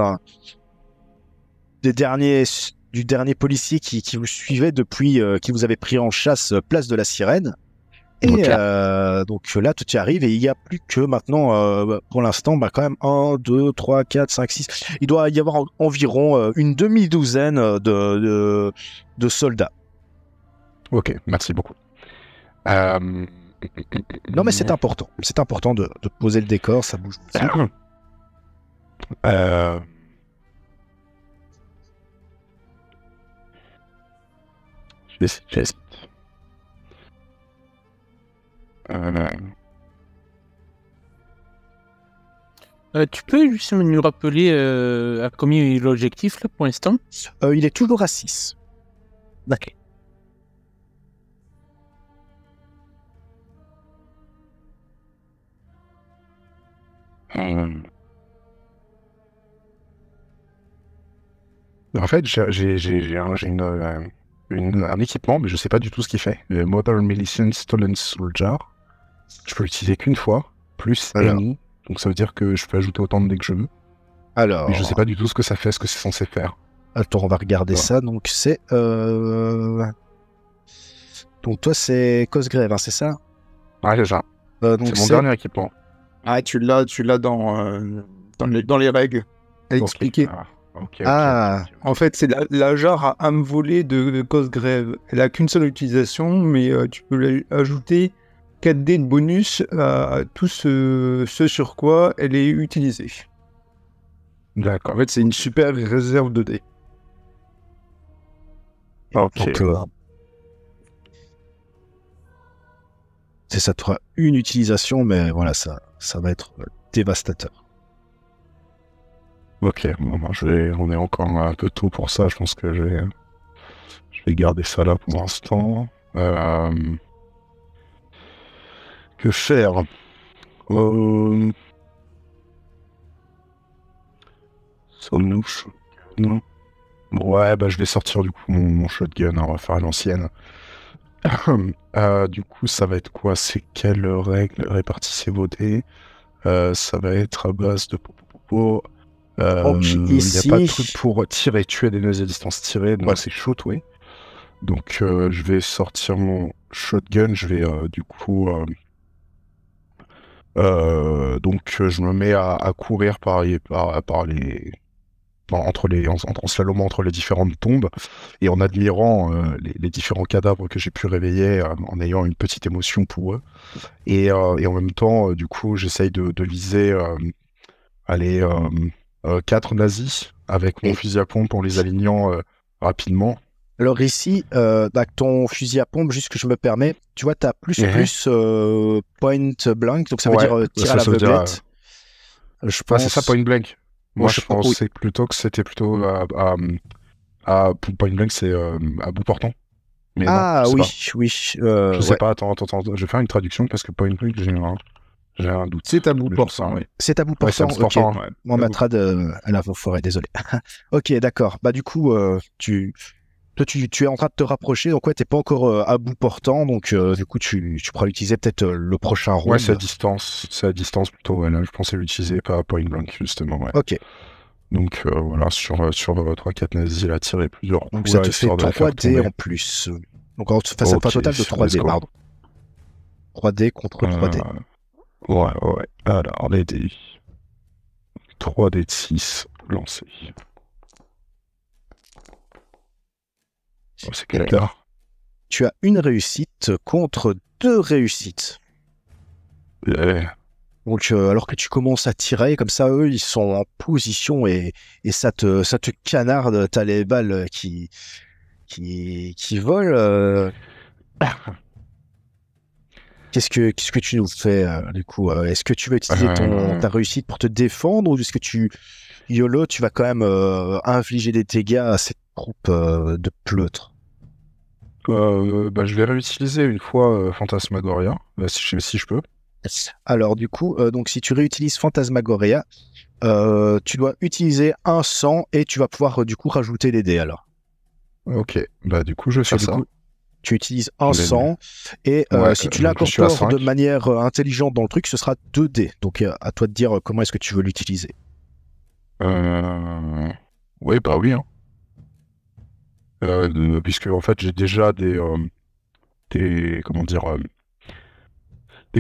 du dernier policier qui vous suivait depuis, qui vous avait pris en chasse place de la Sirène. Et donc là, tout y arrive, et il n'y a plus que maintenant, pour l'instant, quand même 1, 2, 3, 4, 5, 6. Il doit y avoir environ une demi-douzaine de soldats. Ok, merci beaucoup. Non, mais c'est important. C'est important de poser le décor, ça bouge. J'hésite. Tu peux juste nous rappeler à combien est l'objectif là pour l'instant? Il est toujours à 6. D'accord. En fait, j'ai un équipement, mais je sais pas du tout ce qu'il fait. Le Mother Millicent Stolen Soldier. Je peux l'utiliser qu'une fois, plus any. Donc ça veut dire que je peux ajouter autant de dés que je veux. Alors... Mais je sais pas du tout ce que ça fait, ce que c'est censé faire. Attends, on va regarder ça. Donc c'est... Donc toi c'est Cosgrave, hein, c'est ça? Ouais, c'est ça. C'est mon dernier équipement. Ah, tu l'as dans les règles. Expliqué. Okay, en fait, c'est la jarre à âme volée de Cosgrave. Elle a qu'une seule utilisation, mais tu peux ajouter 4 dés de bonus à tout ce sur quoi elle est utilisée. D'accord. En fait, c'est une super réserve de dés. Ok. Donc, c'est ça, tu auras une utilisation, mais voilà, ça va être dévastateur. Ok, bon, on est encore un peu tôt pour ça. Je pense que je vais garder ça là pour l'instant. Que faire? Sommes-nous? Non. Ouais, bah je vais sortir du coup mon shotgun, on va faire à l'ancienne. Du coup, ça va être quoi? C'est quelle règle? Répartissez vos dés. Ça va être à base de popo. Il n'y a pas de truc pour tirer, tuer des nausées à distance tirée, donc c'est chaud, oui. Donc je vais sortir mon shotgun, je vais du coup... donc je me mets à courir en slalomant entre les différentes tombes et en admirant les différents cadavres que j'ai pu réveiller en ayant une petite émotion pour eux. Et en même temps, du coup, j'essaye de viser 4 nazis avec mon fusil à pompe en les alignant rapidement. Alors ici, avec ton fusil à pompe, juste que je me permets, tu vois, tu as plus point blank, donc ça veut dire tir à l'aveuglette. Je pense... c'est ça, point blank. Moi, je pensais plutôt que c'était plutôt à point blank, c'est à bout portant. Mais non, oui. Je sais pas, attends, je vais faire une traduction parce que point blank, j'ai un doute. C'est à bout portant, oui. C'est à bout portant, ok. Moi, ma trad, elle a vos forêts, désolé. Ok, d'accord. Bah, du coup, tu es en train de te rapprocher, donc ouais, t'es pas encore à bout portant, donc du coup, tu pourras l'utiliser peut-être le prochain round. Ouais, c'est à distance plutôt, ouais, là, je pensais l'utiliser pas à point blank, justement, ouais. Ok. Donc voilà, sur 3-4 nazis, il a tiré plusieurs coups. Donc ça te fait 3D en plus. Donc ça fait un total de 3D, pardon. 3D contre 3D. Ouais. Alors, les dés. 3D de 6 lancés. C'est quel quart? Tu as une réussite contre 2 réussites. Donc, alors que tu commences à tirer, comme ça, eux, ils sont en position et ça te canarde. T'as les balles qui volent. Qu'est-ce que tu nous fais, du coup? Est-ce que tu vas utiliser ta réussite pour te défendre ou est-ce que tu vas quand même infliger des dégâts à cette troupe de pleutres? Je vais réutiliser une fois Phantasmagoria, si je peux. Alors du coup, donc si tu réutilises Phantasmagoria, tu dois utiliser un sang et tu vas pouvoir du coup rajouter des dés alors. Ok, bah du coup je fais ça. Tu utilises un sang et si tu l'incorpores de manière intelligente dans le truc, ce sera 2 dés. Donc à toi de dire comment est-ce que tu veux l'utiliser. Oui, bah oui. Hein. Puisque en fait j'ai déjà des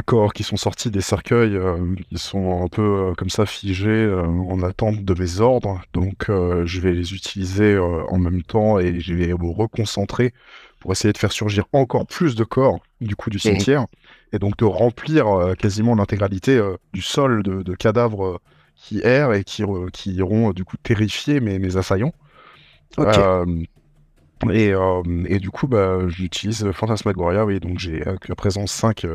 corps qui sont sortis des cercueils, qui sont un peu comme ça figés en attente de mes ordres. Donc je vais les utiliser en même temps et je vais me reconcentrer pour essayer de faire surgir encore plus de corps du coup du cimetière et donc de remplir quasiment l'intégralité du sol de cadavres qui errent et qui iront du coup terrifier mes assaillants. Ok. Et du coup, j'utilise Phantasmagoria, oui, donc j'ai à présent 5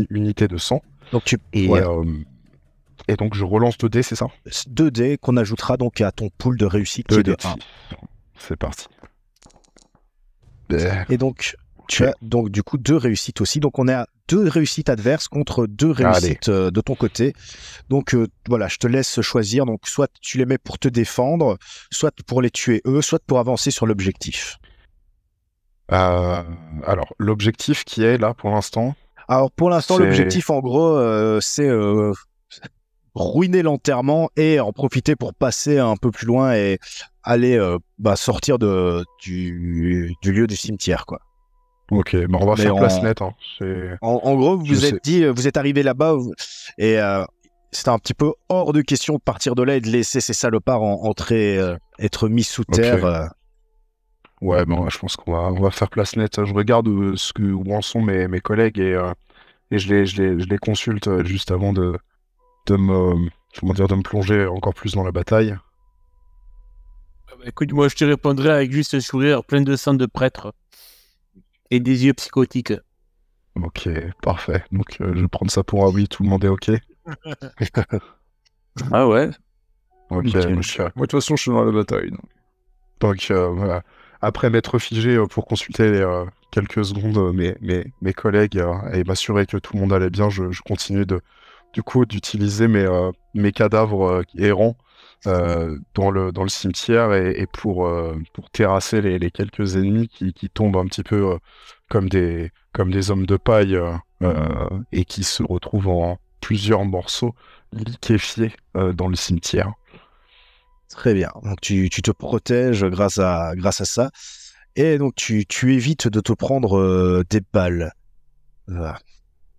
unités de sang. Donc et donc je relance 2 dés, c'est ça? 2 dés qu'on ajoutera donc à ton pool de réussite qui est de 1. C'est parti. Et donc, tu as donc du coup 2 réussites aussi. Donc on est à 2 réussites adverses contre 2 réussites de ton côté. Donc voilà, je te laisse choisir. Donc soit tu les mets pour te défendre, soit pour les tuer eux, soit pour avancer sur l'objectif. Alors l'objectif qui est là pour l'instant. Alors pour l'instant, l'objectif en gros, c'est ruiner l'enterrement et en profiter pour passer un peu plus loin et aller sortir du lieu du cimetière, quoi. Ok, on va faire place nette. Hein. En gros, vous êtes arrivé là-bas et c'était un petit peu hors de question de partir de là et de laisser ces salopards entrer, être mis sous terre. Ouais, je pense qu'on va faire place nette. Je regarde où en sont mes collègues et je les consulte juste avant de me plonger encore plus dans la bataille. Écoute, moi je te répondrai avec juste un sourire plein de sang de prêtre et des yeux psychotiques. Ok, parfait. Donc je vais prendre ça pour un oui, tout le monde est ok. Ah ouais. Ok, moi de toute façon je suis dans la bataille. Donc voilà. Après m'être figé pour consulter quelques secondes mes collègues et m'assurer que tout le monde allait bien, je continue d'utiliser mes cadavres errants dans le cimetière et pour terrasser les quelques ennemis qui tombent un petit peu comme des hommes de paille et qui se retrouvent en plusieurs morceaux liquéfiés dans le cimetière. Très bien. Donc tu te protèges grâce à ça. Et donc tu évites de te prendre des balles. Voilà.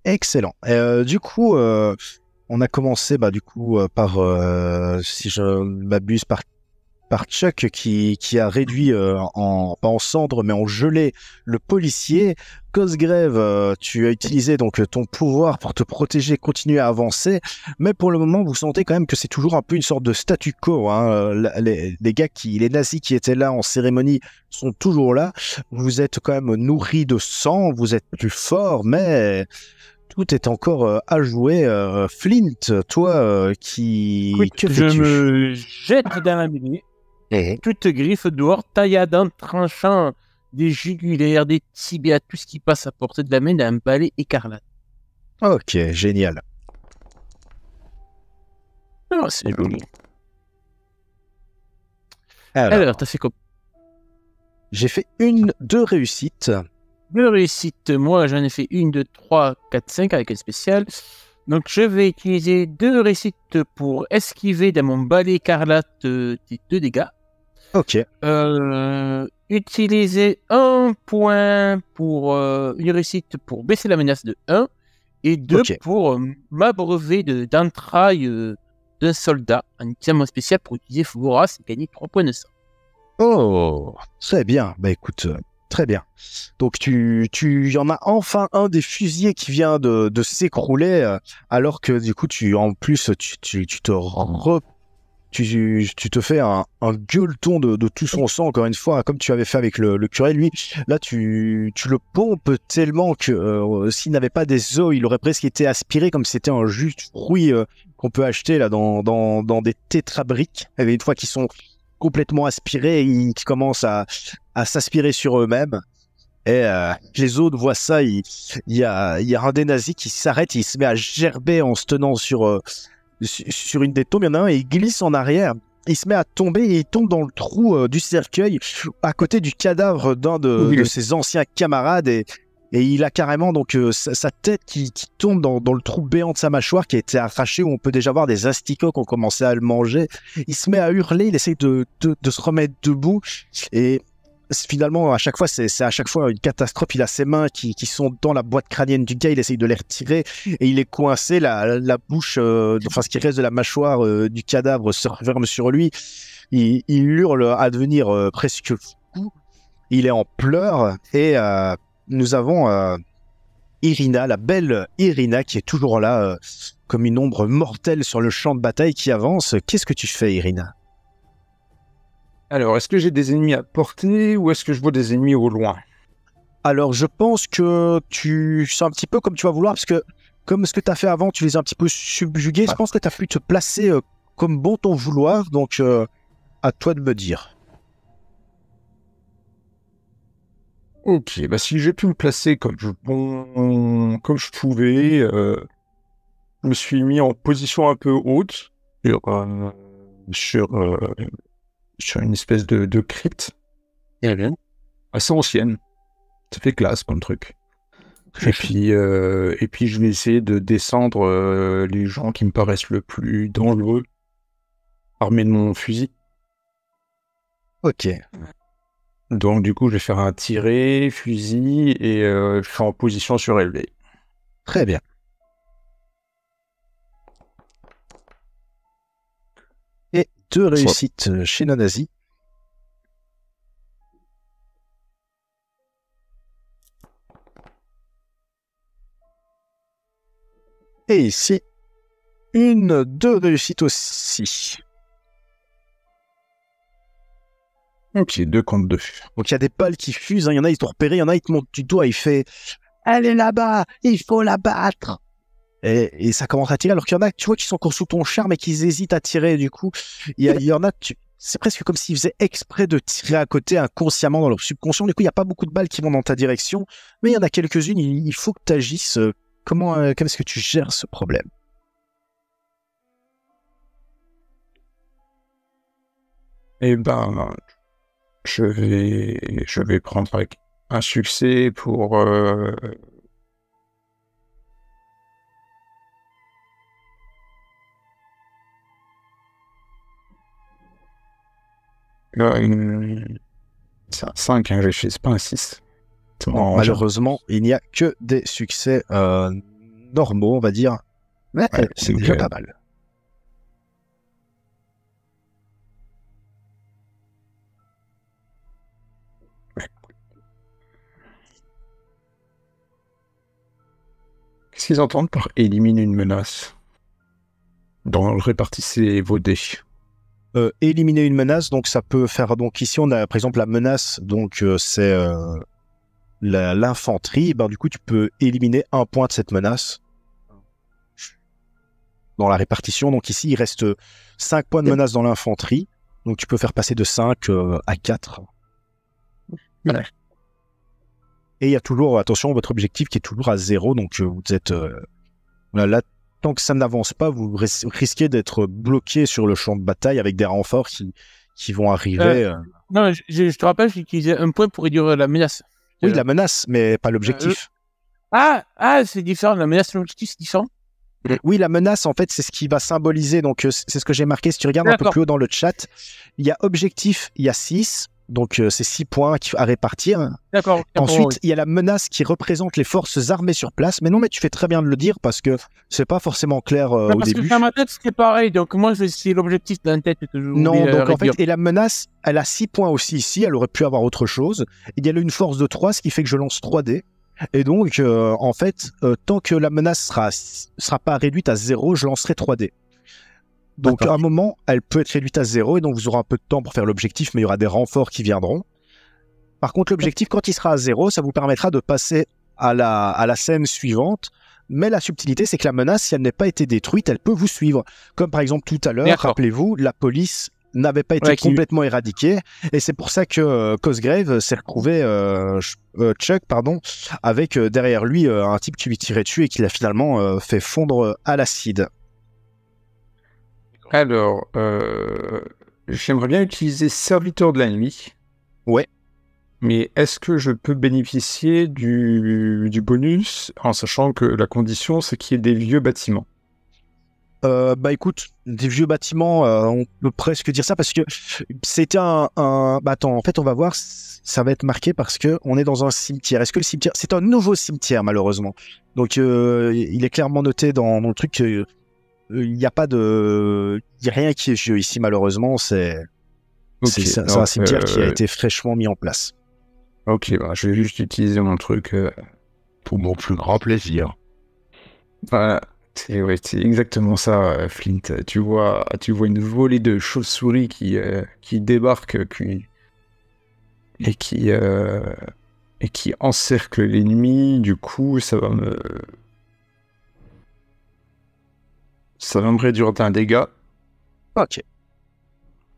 Excellent. Du coup, on a commencé par, si je m'abuse, par Chuck qui a réduit pas en cendres mais en gelée le policier. Cosgrave, tu as utilisé donc ton pouvoir pour te protéger, continuer à avancer, mais pour le moment vous sentez quand même que c'est toujours un peu une sorte de statu quo, hein. Les nazis qui étaient là en cérémonie sont toujours là. Vous êtes quand même nourris de sang, vous êtes plus fort, mais tout est encore à jouer. Flint, toi, Écoute, que fais-tu? Je me jette dans la mêlée. Toute griffe dehors, tailladant, tranchant des jugulaires, des tibias, tout ce qui passe à portée de la main d'un balai écarlate. Ok, génial. Oh, c'est joli. Alors, t'as fait quoi? J'ai fait 2 réussites. 2 réussites, moi j'en ai fait 1, 2, 3, 4, 5 avec un spécial. Donc je vais utiliser 2 réussites pour esquiver dans mon balai écarlate des 2 dégâts. Ok. Utiliser 1 point pour une réussite pour baisser la menace de 1 et 2 pour m'abreuver d'entrailles d'un soldat en utilisant mon spécial pour utiliser Vorace et gagner 3 points de sang. Oh, très bien. Bah écoute, très bien. Donc tu y en as enfin un des fusillés qui vient de s'écrouler, alors que du coup tu te fais un gueuleton de tout son sang, encore une fois, comme tu avais fait avec le curé. Lui, là, tu le pompes tellement que s'il n'avait pas des os, il aurait presque été aspiré comme si c'était un jus de fruits qu'on peut acheter là dans des tétrabriques. Et une fois qu'ils sont complètement aspirés, ils commencent à s'aspirer sur eux-mêmes. Et les autres voient ça, il y a un des nazis qui s'arrête, il se met à gerber en se tenant sur une des tombes. Il y en a un et il glisse en arrière, il se met à tomber et il tombe dans le trou du cercueil à côté du cadavre d'un de ses anciens camarades et il a carrément donc sa tête qui tombe dans le trou béant de sa mâchoire qui a été arraché, où on peut déjà voir des asticots qui ont commencé à le manger. Il se met à hurler, il essaie de se remettre debout et finalement à chaque fois c'est à chaque fois une catastrophe. Il a ses mains qui sont dans la boîte crânienne du gars, il essaye de les retirer et il est coincé, la bouche enfin ce qui reste de la mâchoire du cadavre se referme sur lui. Il hurle à devenir presque fou, il est en pleurs et nous avons Irina, la belle Irina qui est toujours là comme une ombre mortelle sur le champ de bataille qui avance. Qu'est-ce que tu fais, Irina? Alors, est-ce que j'ai des ennemis à portée ou est-ce que je vois des ennemis au loin? Alors, je pense que c'est un petit peu comme tu vas vouloir, parce que comme ce que tu as fait avant, tu les as un petit peu subjugués. Je pense que tu as pu te placer comme bon ton vouloir, donc à toi de me dire. Ok, bah si j'ai pu me placer comme je pouvais, je me suis mis en position un peu haute sur une espèce de crypte assez ancienne. Ça fait classe comme truc. Et puis je vais essayer de descendre les gens qui me paraissent le plus dangereux, armés de mon fusil. Ok. Donc du coup je vais faire un tiré, fusil et je suis en position surélevée. Très bien. Et 2 réussites chez nos nazis. Et ici, 2 réussites aussi. Ok, 2 contre 2. Donc il y a des balles qui fusent, hein. Il y en a, ils t'ont repéré, il y en a, ils te montent du doigt, il fait « Elle est là-bas, il faut la battre !» Et ça commence à tirer, alors qu'il y en a, tu vois, qui sont encore sous ton char, mais qui hésitent à tirer, du coup. Il y en a, c'est presque comme s'ils faisaient exprès de tirer à côté inconsciemment dans leur subconscient. Du coup, il n'y a pas beaucoup de balles qui vont dans ta direction, mais il y en a quelques-unes, il faut que tu agisses. Comment est-ce que tu gères ce problème? Eh ben, je vais prendre un succès pour... C'est un 5, hein, c'est pas un 6. Non, malheureusement, il n'y a que des succès normaux, on va dire. Mais c'est déjà pas mal. Qu'est-ce qu'ils entendent par éliminer une menace? Répartissez vos dés. Éliminer une menace, donc ça peut faire... Donc ici, on a par exemple la menace, donc c'est l'infanterie. Ben, du coup, tu peux éliminer un point de cette menace dans la répartition. Donc ici, il reste 5 points de menace dans l'infanterie. Donc tu peux faire passer de 5 à 4. Voilà. Et il y a toujours, attention, votre objectif qui est toujours à 0. Donc vous êtes... là, tant que ça n'avance pas, vous risquez d'être bloqué sur le champ de bataille avec des renforts qui vont arriver. Non, je te rappelle, j'ai utilisé un point pour réduire la menace. Oui, la menace, mais pas l'objectif. C'est différent. La menace et l'objectif, c'est différent. Oui, la menace, en fait, c'est ce qui va symboliser. Donc, c'est ce que j'ai marqué. Si tu regardes un peu plus haut dans le chat, il y a objectif, il y a 6. Donc, c'est 6 points à répartir. D'accord. Ensuite, il y a la menace qui représente les forces armées sur place. Mais non, mais tu fais très bien de le dire parce que c'est pas forcément clair au début. Parce que dans ma tête, c'était pareil. Donc, moi, c'est l'objectif dans la tête. Non, donc en fait, et la menace, elle a 6 points aussi ici. Elle aurait pu avoir autre chose. Il y a une force de 3, ce qui fait que je lance 3 dés. Et donc, en fait, tant que la menace sera pas réduite à 0, je lancerai 3 dés. Donc, à un moment, elle peut être réduite à 0, et donc vous aurez un peu de temps pour faire l'objectif, mais il y aura des renforts qui viendront. Par contre, l'objectif, quand il sera à 0, ça vous permettra de passer à la scène suivante. Mais la subtilité, c'est que la menace, si elle n'a pas été détruite, elle peut vous suivre. Comme par exemple tout à l'heure, rappelez-vous, la police n'avait pas été complètement éradiquée, et c'est pour ça que Cosgrave s'est retrouvé, Chuck, avec derrière lui un type qui lui tirait dessus et qui l'a finalement fait fondre à l'acide. Alors, j'aimerais bien utiliser Serviteur de la nuit. Ouais. Mais est-ce que je peux bénéficier du bonus en sachant que la condition, c'est qu'il y ait des vieux bâtiments? Écoute, des vieux bâtiments, on peut presque dire ça parce que c'était attends, en fait, on va voir, ça va être marqué parce que on est dans un cimetière. Est-ce que le cimetière... C'est un nouveau cimetière, malheureusement. Donc, il est clairement noté dans le truc que il n'y a pas de... Il n'y a rien qui est vieux ici, malheureusement. C'est un cimetière qui a été fraîchement mis en place. Ok, je vais juste utiliser mon truc pour mon plus grand plaisir. Voilà. C'est exactement ça, Flint. Tu vois une volée de chauves-souris qui débarque et qui encercle l'ennemi. Du coup, ça va me réduire d'un dégât. Ok.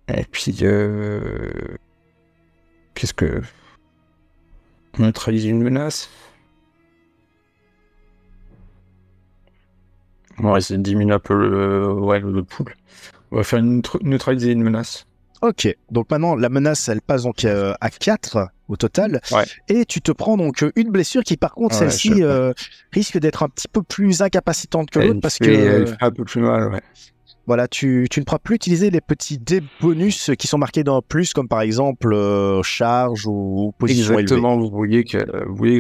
Et puis, qu'est-ce que... Neutraliser une menace. On va essayer de diminuer un peu le pool. On va faire neutraliser une menace. Ok, donc maintenant la menace elle passe donc à 4 au total. Ouais. Et tu te prends donc une blessure qui par contre celle-ci risque d'être un petit peu plus incapacitante que l'autre parce que... Elle fait un peu plus mal, ouais. Voilà, tu ne pourras plus utiliser les petits dés bonus qui sont marqués dans plus, comme par exemple charge ou position Exactement, élevée. vous voyez que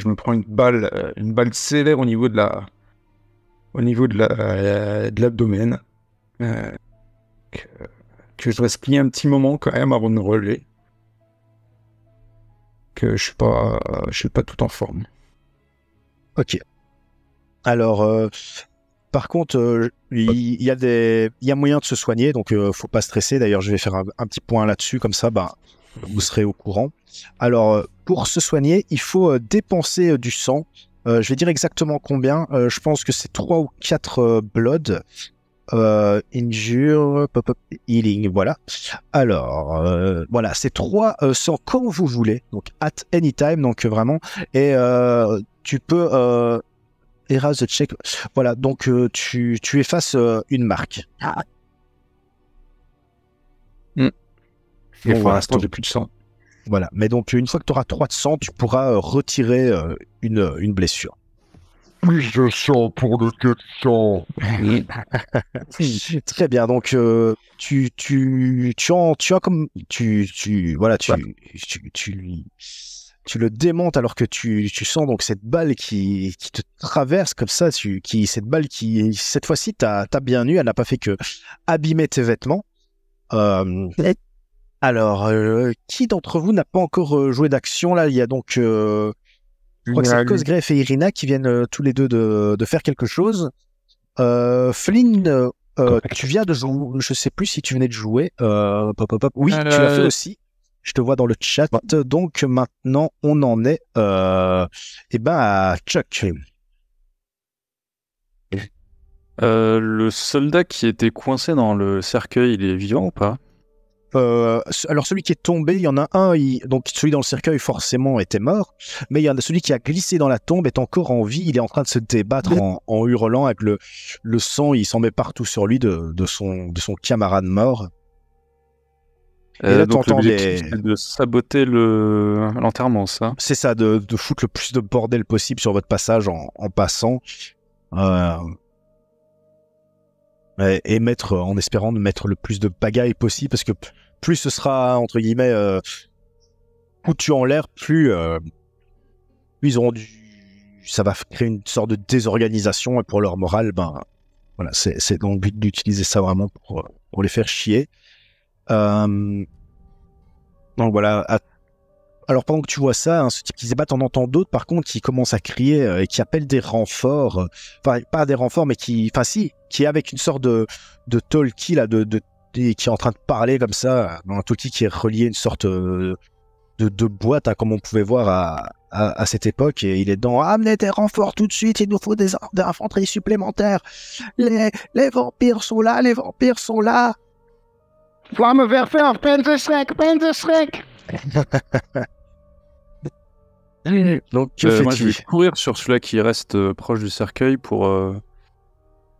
je me prends une balle sévère au niveau de l'abdomen, que je dois se plier un petit moment quand même avant de me relever, que je suis pas tout en forme. Ok. Alors, par contre, il y a moyen de se soigner, donc faut pas stresser. D'ailleurs, je vais faire un petit point là-dessus, comme ça, vous serez au courant. Alors, pour se soigner, il faut dépenser du sang. Je vais dire exactement combien. Je pense que c'est 3 ou 4 blood. Injure, healing, voilà. Alors, voilà, c'est 3 sang quand vous voulez. Donc, at any time, donc vraiment. Et tu peux... erase the check. Voilà, donc tu effaces une marque. Et pour l'instant, j'ai plus de sang. Voilà. Mais donc, une fois que tu auras 3 de sang, tu pourras retirer une blessure. Plus de sang pour le queue de sang. Très bien. Donc, tu le démontes alors que tu sens donc cette balle qui te traverse comme ça. Cette balle qui, cette fois-ci, t'as bien eu. Elle n'a pas fait que abîmer tes vêtements. Alors, qui d'entre vous n'a pas encore joué d'action là? Il y a donc, je crois que c'est Cosgrave et Irina qui viennent tous les deux de faire quelque chose. Flynn, tu viens de jouer. Je sais plus si tu venais de jouer. Oui, tu l'as fait aussi. Je te vois dans le chat. Donc maintenant, on en est à Chuck. Le soldat qui était coincé dans le cercueil, il est vivant ou pas? Alors celui qui est tombé, il y en a un, donc celui dans le cercueil forcément était mort, mais il y en a celui qui a glissé dans la tombe est encore en vie, il est en train de se débattre en hurlant avec le sang, il s'en met partout sur lui de son camarade mort. Et là, donc l'objectif, c'est de saboter l'enterrement, ça. C'est ça, de foutre le plus de bordel possible sur votre passage en passant. Et en espérant de mettre le plus de pagaille possible, parce que plus ce sera, entre guillemets, foutu en l'air, plus ils auront ça va créer une sorte de désorganisation, et pour leur morale, voilà, c'est dans le but d'utiliser ça vraiment pour les faire chier. Donc voilà. Alors pendant que tu vois ça, ce type qui se battent, on entend d'autres par contre qui commencent à crier et qui appellent des renforts. Enfin, pas des renforts, mais qui est avec une sorte de talkie là, qui est en train de parler comme ça, un talkie qui est relié à une sorte de boîte, comme on pouvait voir à cette époque, et il est dedans. Amenez des renforts tout de suite, il nous faut des infanteries supplémentaires. Les vampires sont là, les vampires sont là. Flamme verfer, pen de Shrek. Donc, moi, je vais courir sur celui-là qui reste proche du cercueil pour... ouais,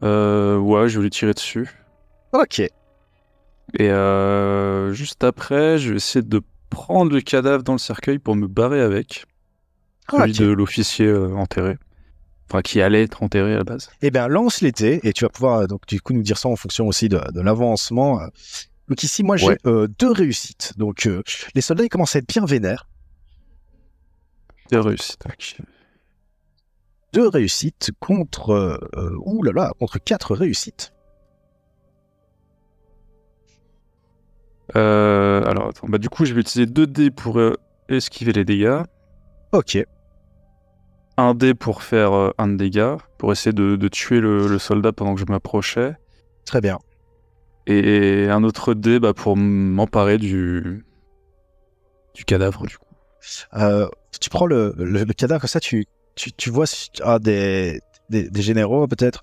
je vais lui tirer dessus. Ok. Et juste après, je vais essayer de prendre le cadavre dans le cercueil pour me barrer avec. Celui de l'officier enterré. Enfin, qui allait être enterré à la base. Eh bien, lance les dés, et tu vas pouvoir donc du coup nous dire ça en fonction aussi de l'avancement. Donc ici, moi, j'ai 2 réussites. Donc, les soldats, ils commencent à être bien vénères. 2 réussites, ok. 2 réussites contre... contre 4 réussites. Alors, attends. Du coup, je vais utiliser 2 dés pour esquiver les dégâts. Ok. 1 dé pour faire 1 de dégâts, pour essayer de tuer le soldat pendant que je m'approchais. Très bien. Et un autre dé pour m'emparer du cadavre, du coup. Tu prends le cadavre comme ça, tu vois des généraux peut-être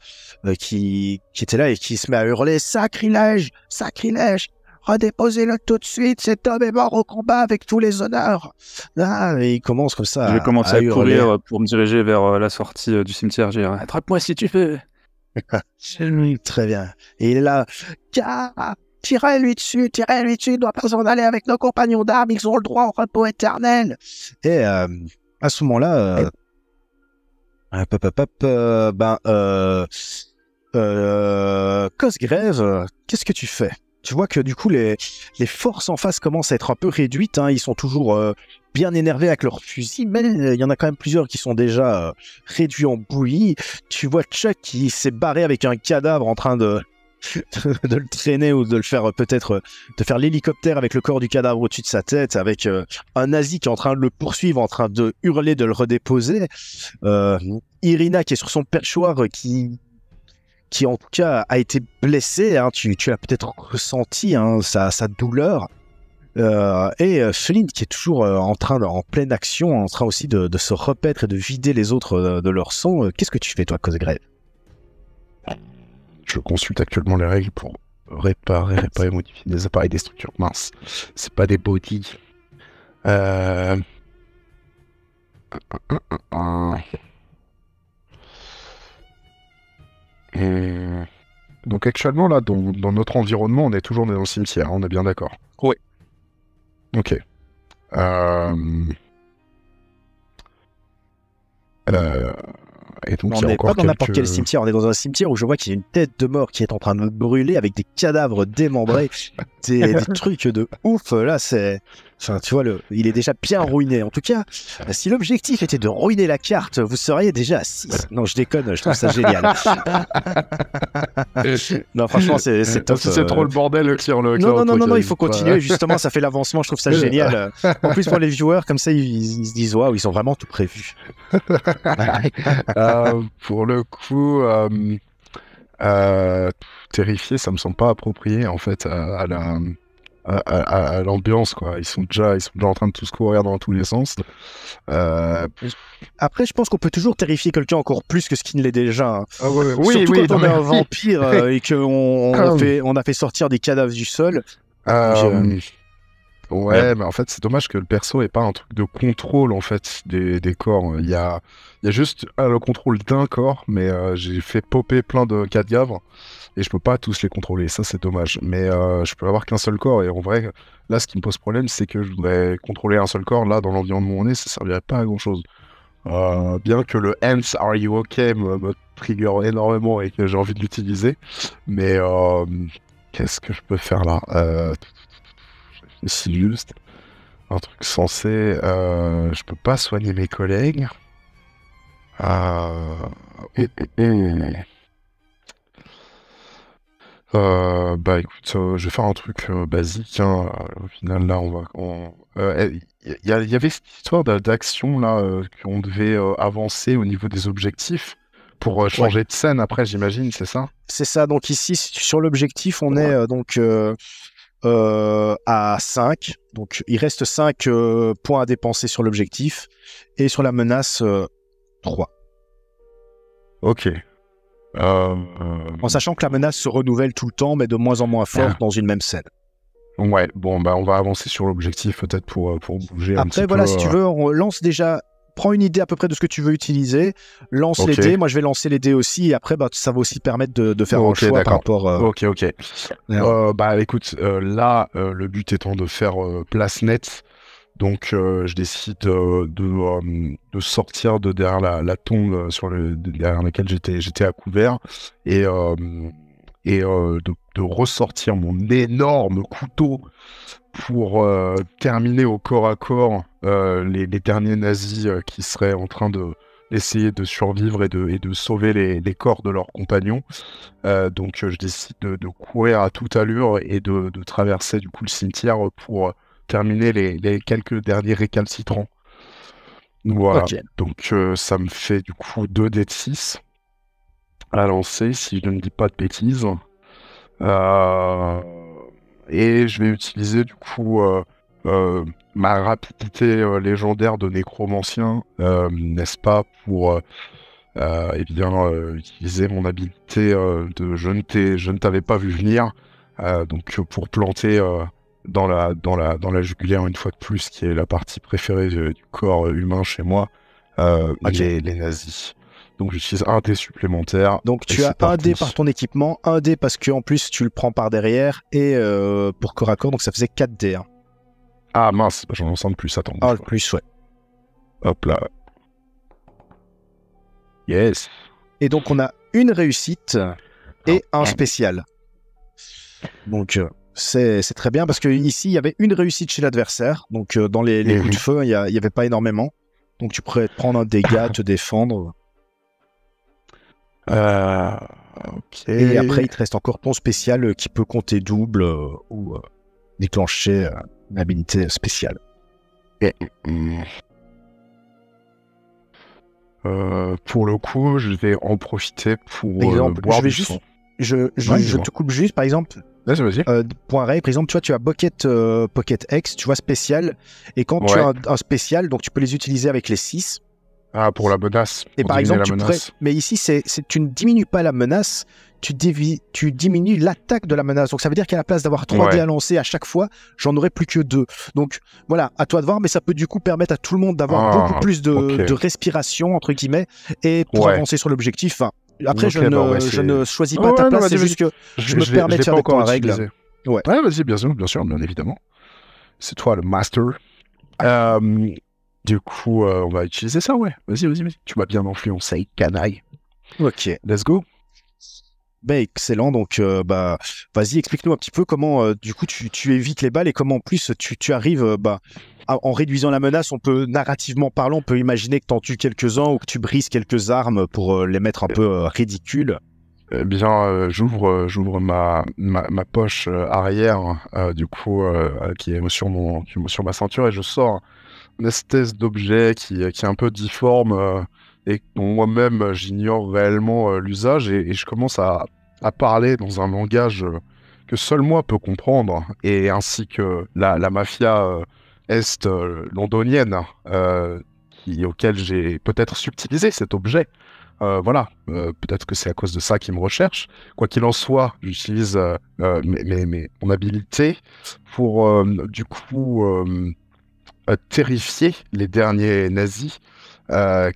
qui étaient là et qui se met à hurler sacrilège, sacrilège, redéposez-le tout de suite, cet homme est mort au combat avec tous les honneurs. Et il commence comme ça. Je vais commencer à courir pour me diriger vers la sortie du cimetière. J'ai dit, attrape-moi si tu veux. Très bien. Et il est là. Tirez-lui dessus, il doit pas s'en aller avec nos compagnons d'armes, ils ont le droit au repos éternel. Et à ce moment-là, Cosgrave, qu'est-ce que tu fais? Tu vois que du coup les forces en face commencent à être un peu réduites, ils sont toujours bien énervés avec leurs fusils, mais il y en a quand même plusieurs qui sont déjà réduits en bouillie. Tu vois Chuck qui s'est barré avec un cadavre en train de le traîner ou de le faire peut-être de faire l'hélicoptère avec le corps du cadavre au-dessus de sa tête, avec un nazi qui est en train de le poursuivre, en train de hurler, de le redéposer. Irina qui est sur son perchoir qui en tout cas a été blessée, tu as peut-être ressenti sa douleur. Et Flynn qui est toujours en pleine action, en train aussi de se repaître et de vider les autres de leur sang. Qu'est-ce que tu fais toi, Cosgrave? Je consulte actuellement les règles pour réparer, modifier des appareils, des structures minces. C'est pas des body. Donc actuellement, là, dans notre environnement, on est toujours dans le cimetière, on est bien d'accord? Oui. Ok. Et donc, on n'est pas dans n'importe quel cimetière, on est dans un cimetière où je vois qu'il y a une tête de mort qui est en train de brûler avec des cadavres démembrés, des trucs de ouf. Là, c'est... Enfin, tu vois, il est déjà bien ruiné. En tout cas, si l'objectif était de ruiner la carte, vous seriez déjà à 6. Non, je déconne, je trouve ça génial. Non, franchement, c'est top. C'est trop le bordel, Non, il faut continuer. Justement, ça fait l'avancement, je trouve ça génial. En plus, pour les viewers, comme ça, ils se disent, waouh, ils ont vraiment tout prévu. Pour le coup, terrifié, ça me semble pas approprié, en fait, à l'ambiance, quoi. Ils sont déjà en train de tous courir dans tous les sens. Après, je pense qu'on peut toujours terrifier quelqu'un encore plus que ce qui ne l'est déjà. Hein. Ah ouais, surtout quand on est un vampire et qu'on a fait sortir des cadavres du sol. Ouais, mais en fait, c'est dommage que le perso ait pas un truc de contrôle, en fait, des corps. Il y a juste le contrôle d'un corps, mais j'ai fait popper plein de cadavres et je peux pas tous les contrôler. Ça, c'est dommage. Mais je peux avoir qu'un seul corps, et en vrai, là, ce qui me pose problème, c'est que je voudrais contrôler un seul corps. Là, dans l'environnement où on est, ça servirait pas à grand chose. Bien que le Hence Are You OK me trigger énormément et que j'ai envie de l'utiliser, mais qu'est-ce que je peux faire là? C'est juste un truc censé. Je peux pas soigner mes collègues. Bah écoute, je vais faire un truc basique. Hein. Au final, là, il y avait cette histoire d'action là qu'on devait avancer au niveau des objectifs pour changer de scène. Après, j'imagine, c'est ça? C'est ça. Donc ici, sur l'objectif, on est donc à 5. Donc il reste 5 points à dépenser sur l'objectif. Et sur la menace, 3. Ok. En sachant que la menace se renouvelle tout le temps, mais de moins en moins forte dans une même scène. Ouais, bon, bah on va avancer sur l'objectif peut-être pour bouger un petit peu. Après, voilà, si tu veux, on lance déjà... Prends une idée à peu près de ce que tu veux utiliser, lance les dés, moi je vais lancer les dés aussi, et après bah, ça va aussi permettre de faire un choix par rapport... Ok. Bah écoute, là, le but étant de faire place nette, donc je décide de sortir de derrière la tombe derrière laquelle j'étais à couvert, et de ressortir mon énorme couteau pour terminer au corps à corps les derniers nazis qui seraient en train d'essayer de survivre et de sauver les corps de leurs compagnons. Donc je décide de courir à toute allure et de traverser du coup le cimetière pour terminer les quelques derniers récalcitrants. Voilà. Okay. Donc ça me fait du coup 2 dés de 6 à lancer, si je ne dis pas de bêtises. Et je vais utiliser du coup ma rapidité légendaire de nécromancien, n'est-ce pas, pour utiliser mon habilité de je ne t'avais pas vu venir, donc pour planter dans la jugulaire une fois de plus, qui est la partie préférée du corps humain chez moi, les nazis. Donc j'utilise un dé supplémentaire. Donc tu as un dé par ton équipement, un dé parce que en plus tu le prends par derrière, et pour corps à corps, donc ça faisait 4 dés. Hein. Ah mince, j'en lance un de plus, attends. Ah, le plus, ouais. Hop là. Yes. Et donc on a une réussite et un spécial. Donc c'est très bien, parce que ici il y avait une réussite chez l'adversaire, donc dans les coups de feu il y avait pas énormément, donc tu pourrais prendre un dégât, te défendre. Ok. Et après il te reste encore ton spécial qui peut compter double ou déclencher une habilité spéciale. Pour le coup, je vais en profiter pour boire du sang. Je te coupe juste, par exemple. Vas-y. Point Ray, par exemple, tu vois, tu as Pocket X, tu vois, spécial, et quand tu as un spécial, donc tu peux les utiliser avec les 6. Ah, pour la menace. Et par exemple, mais ici, tu ne diminues pas la menace, tu diminues l'attaque de la menace. Donc ça veut dire qu'à la place d'avoir 3 dés à lancer à chaque fois, j'en aurai plus que 2. Donc voilà, à toi de voir, mais ça peut du coup permettre à tout le monde d'avoir beaucoup plus de respiration, entre guillemets, et pour avancer sur l'objectif. Enfin, après, je ne choisis pas ta place, c'est juste que je me permets de faire des points à règle. Ouais, vas-y, bien sûr, bien évidemment. c'est toi le master. Du coup, on va utiliser ça, ouais. Vas-y. Tu m'as bien influencé, canaille. Ok. Let's go. Bah, excellent, donc vas-y, explique-nous un petit peu comment du coup tu évites les balles et comment en plus tu arrives en réduisant la menace. On peut, narrativement parlant, on peut imaginer que t'en tues quelques-uns ou que tu brises quelques armes pour les mettre un peu ridicules. J'ouvre ma poche arrière, du coup, qui est sur ma ceinture, et je sors une espèce d'objet qui est un peu difforme et dont moi-même j'ignore réellement l'usage, et je commence à parler dans un langage que seul moi peux comprendre, et ainsi que la mafia est-londonienne auquel j'ai peut-être subtilisé cet objet. Peut-être que c'est à cause de ça qu'ils me recherchent. Quoi qu'il en soit, j'utilise mon habilité pour du coup terrifier les derniers nazis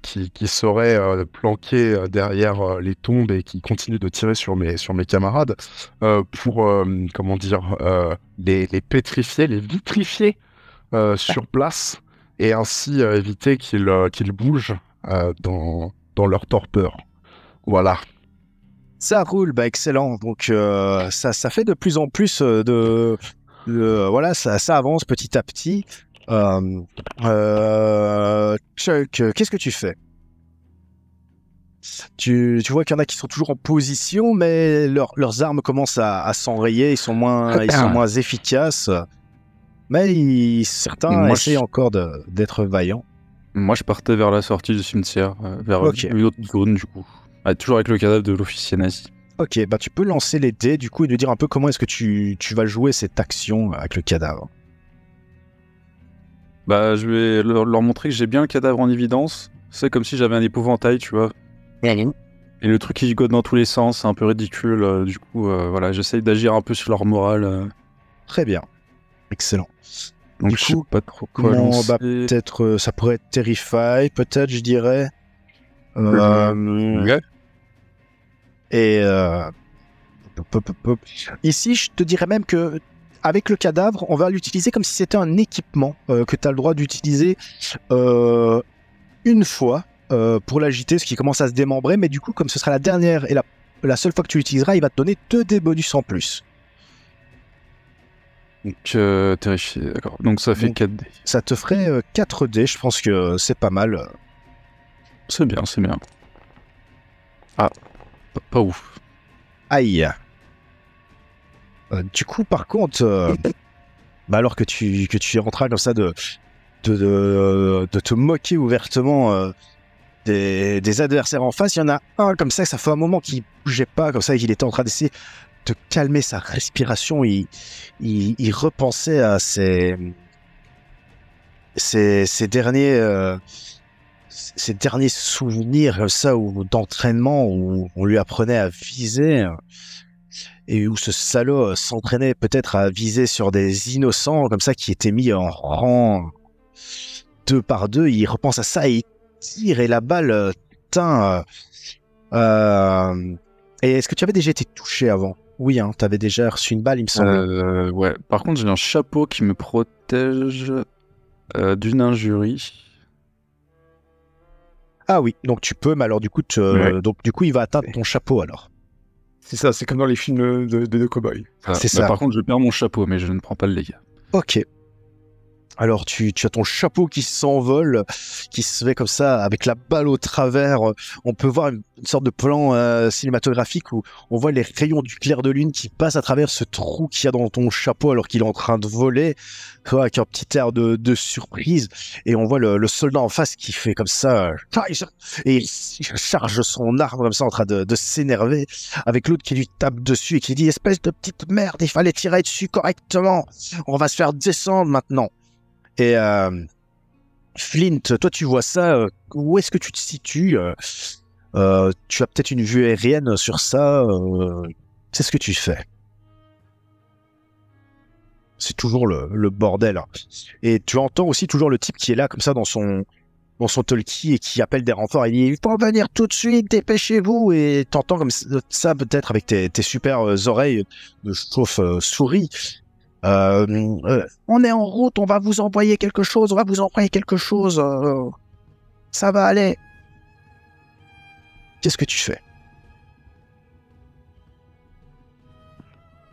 qui seraient planqués derrière les tombes et qui continuent de tirer sur mes camarades pour les pétrifier, les vitrifier sur place, et ainsi éviter qu'ils bougent dans leur torpeur. Voilà. Ça roule, excellent. Donc ça fait de plus en plus voilà, ça avance petit à petit. Chuck, qu'est-ce que tu fais? Tu vois qu'il y en a qui sont toujours en position, mais leurs armes commencent à s'enrayer, ils sont moins efficaces. Mais certains essayent encore d'être vaillants. Moi, je partais vers la sortie du cimetière, vers une autre zone, du coup. Toujours avec le cadavre de l'officier nazi. Ok, tu peux lancer les dés, du coup, et nous dire un peu comment est-ce que tu vas jouer cette action avec le cadavre. Je vais leur montrer que j'ai bien le cadavre en évidence. C'est comme si j'avais un épouvantail, tu vois. Et le truc qui gigote dans tous les sens, c'est un peu ridicule. Du coup, voilà, j'essaye d'agir un peu sur leur morale. Très bien. Excellent. Donc, du coup, sais pas trop quoi lancer. Peut-être, ça pourrait être Terrify, peut-être, je dirais. Et ici, je te dirais même que avec le cadavre, on va l'utiliser comme si c'était un équipement que tu as le droit d'utiliser une fois pour l'agiter, ce qui commence à se démembrer. Mais du coup, comme ce sera la dernière et la seule fois que tu l'utiliseras, il va te donner 2 dés bonus en plus. Donc, terrifié, d'accord. Donc, ça fait 4 dés. Ça te ferait 4 dés, je pense que c'est pas mal. C'est bien. Ah, pas ouf. Aïe. Du coup, par contre, alors que tu es en train comme ça de te moquer ouvertement des adversaires en face, il y en a un comme ça fait un moment qu'il bougeait pas, comme ça, qu'il était en train d'essayer de calmer sa respiration. Il repensait à ces derniers souvenirs comme ça, d'entraînement où on lui apprenait à viser, et où ce salaud s'entraînait peut-être à viser sur des innocents comme ça qui étaient mis en rang 2 par 2. Il repense à ça et il tire, et la balle teint. Et est-ce que tu avais déjà été touché avant? Oui, tu avais déjà reçu une balle, il me semble. Ouais. Par contre, j'ai un chapeau qui me protège d'une injurie. Ah oui, donc tu peux, mais alors du coup, donc du coup, il va atteindre ton chapeau alors. C'est ça, c'est comme dans les films de cow-boy. C'est ça. Par contre, je perds mon chapeau, mais je ne prends pas le dégât. Ok. Alors tu as ton chapeau qui s'envole, qui se fait comme ça avec la balle au travers. On peut voir une sorte de plan cinématographique où on voit les rayons du clair de lune qui passent à travers ce trou qu'il y a dans ton chapeau alors qu'il est en train de voler, avec un petit air de surprise. Et on voit le soldat en face qui fait comme ça, et il charge son arme comme ça en train de s'énerver, avec l'autre qui lui tape dessus et qui dit: espèce de petite merde, il fallait tirer dessus correctement, on va se faire descendre maintenant. Et Flint, toi tu vois ça, où est-ce que tu te situes? Tu as peut-être une vue aérienne sur ça, c'est ce que tu fais. C'est toujours le bordel. Et tu entends aussi toujours le type qui est là comme ça dans son talkie et qui appelle des renforts. Il dit: il faut venir tout de suite, dépêchez-vous. Et t'entends comme ça peut-être avec tes super oreilles de chauve-souris. On est en route, on va vous envoyer quelque chose, ça va aller. Qu'est-ce que tu fais?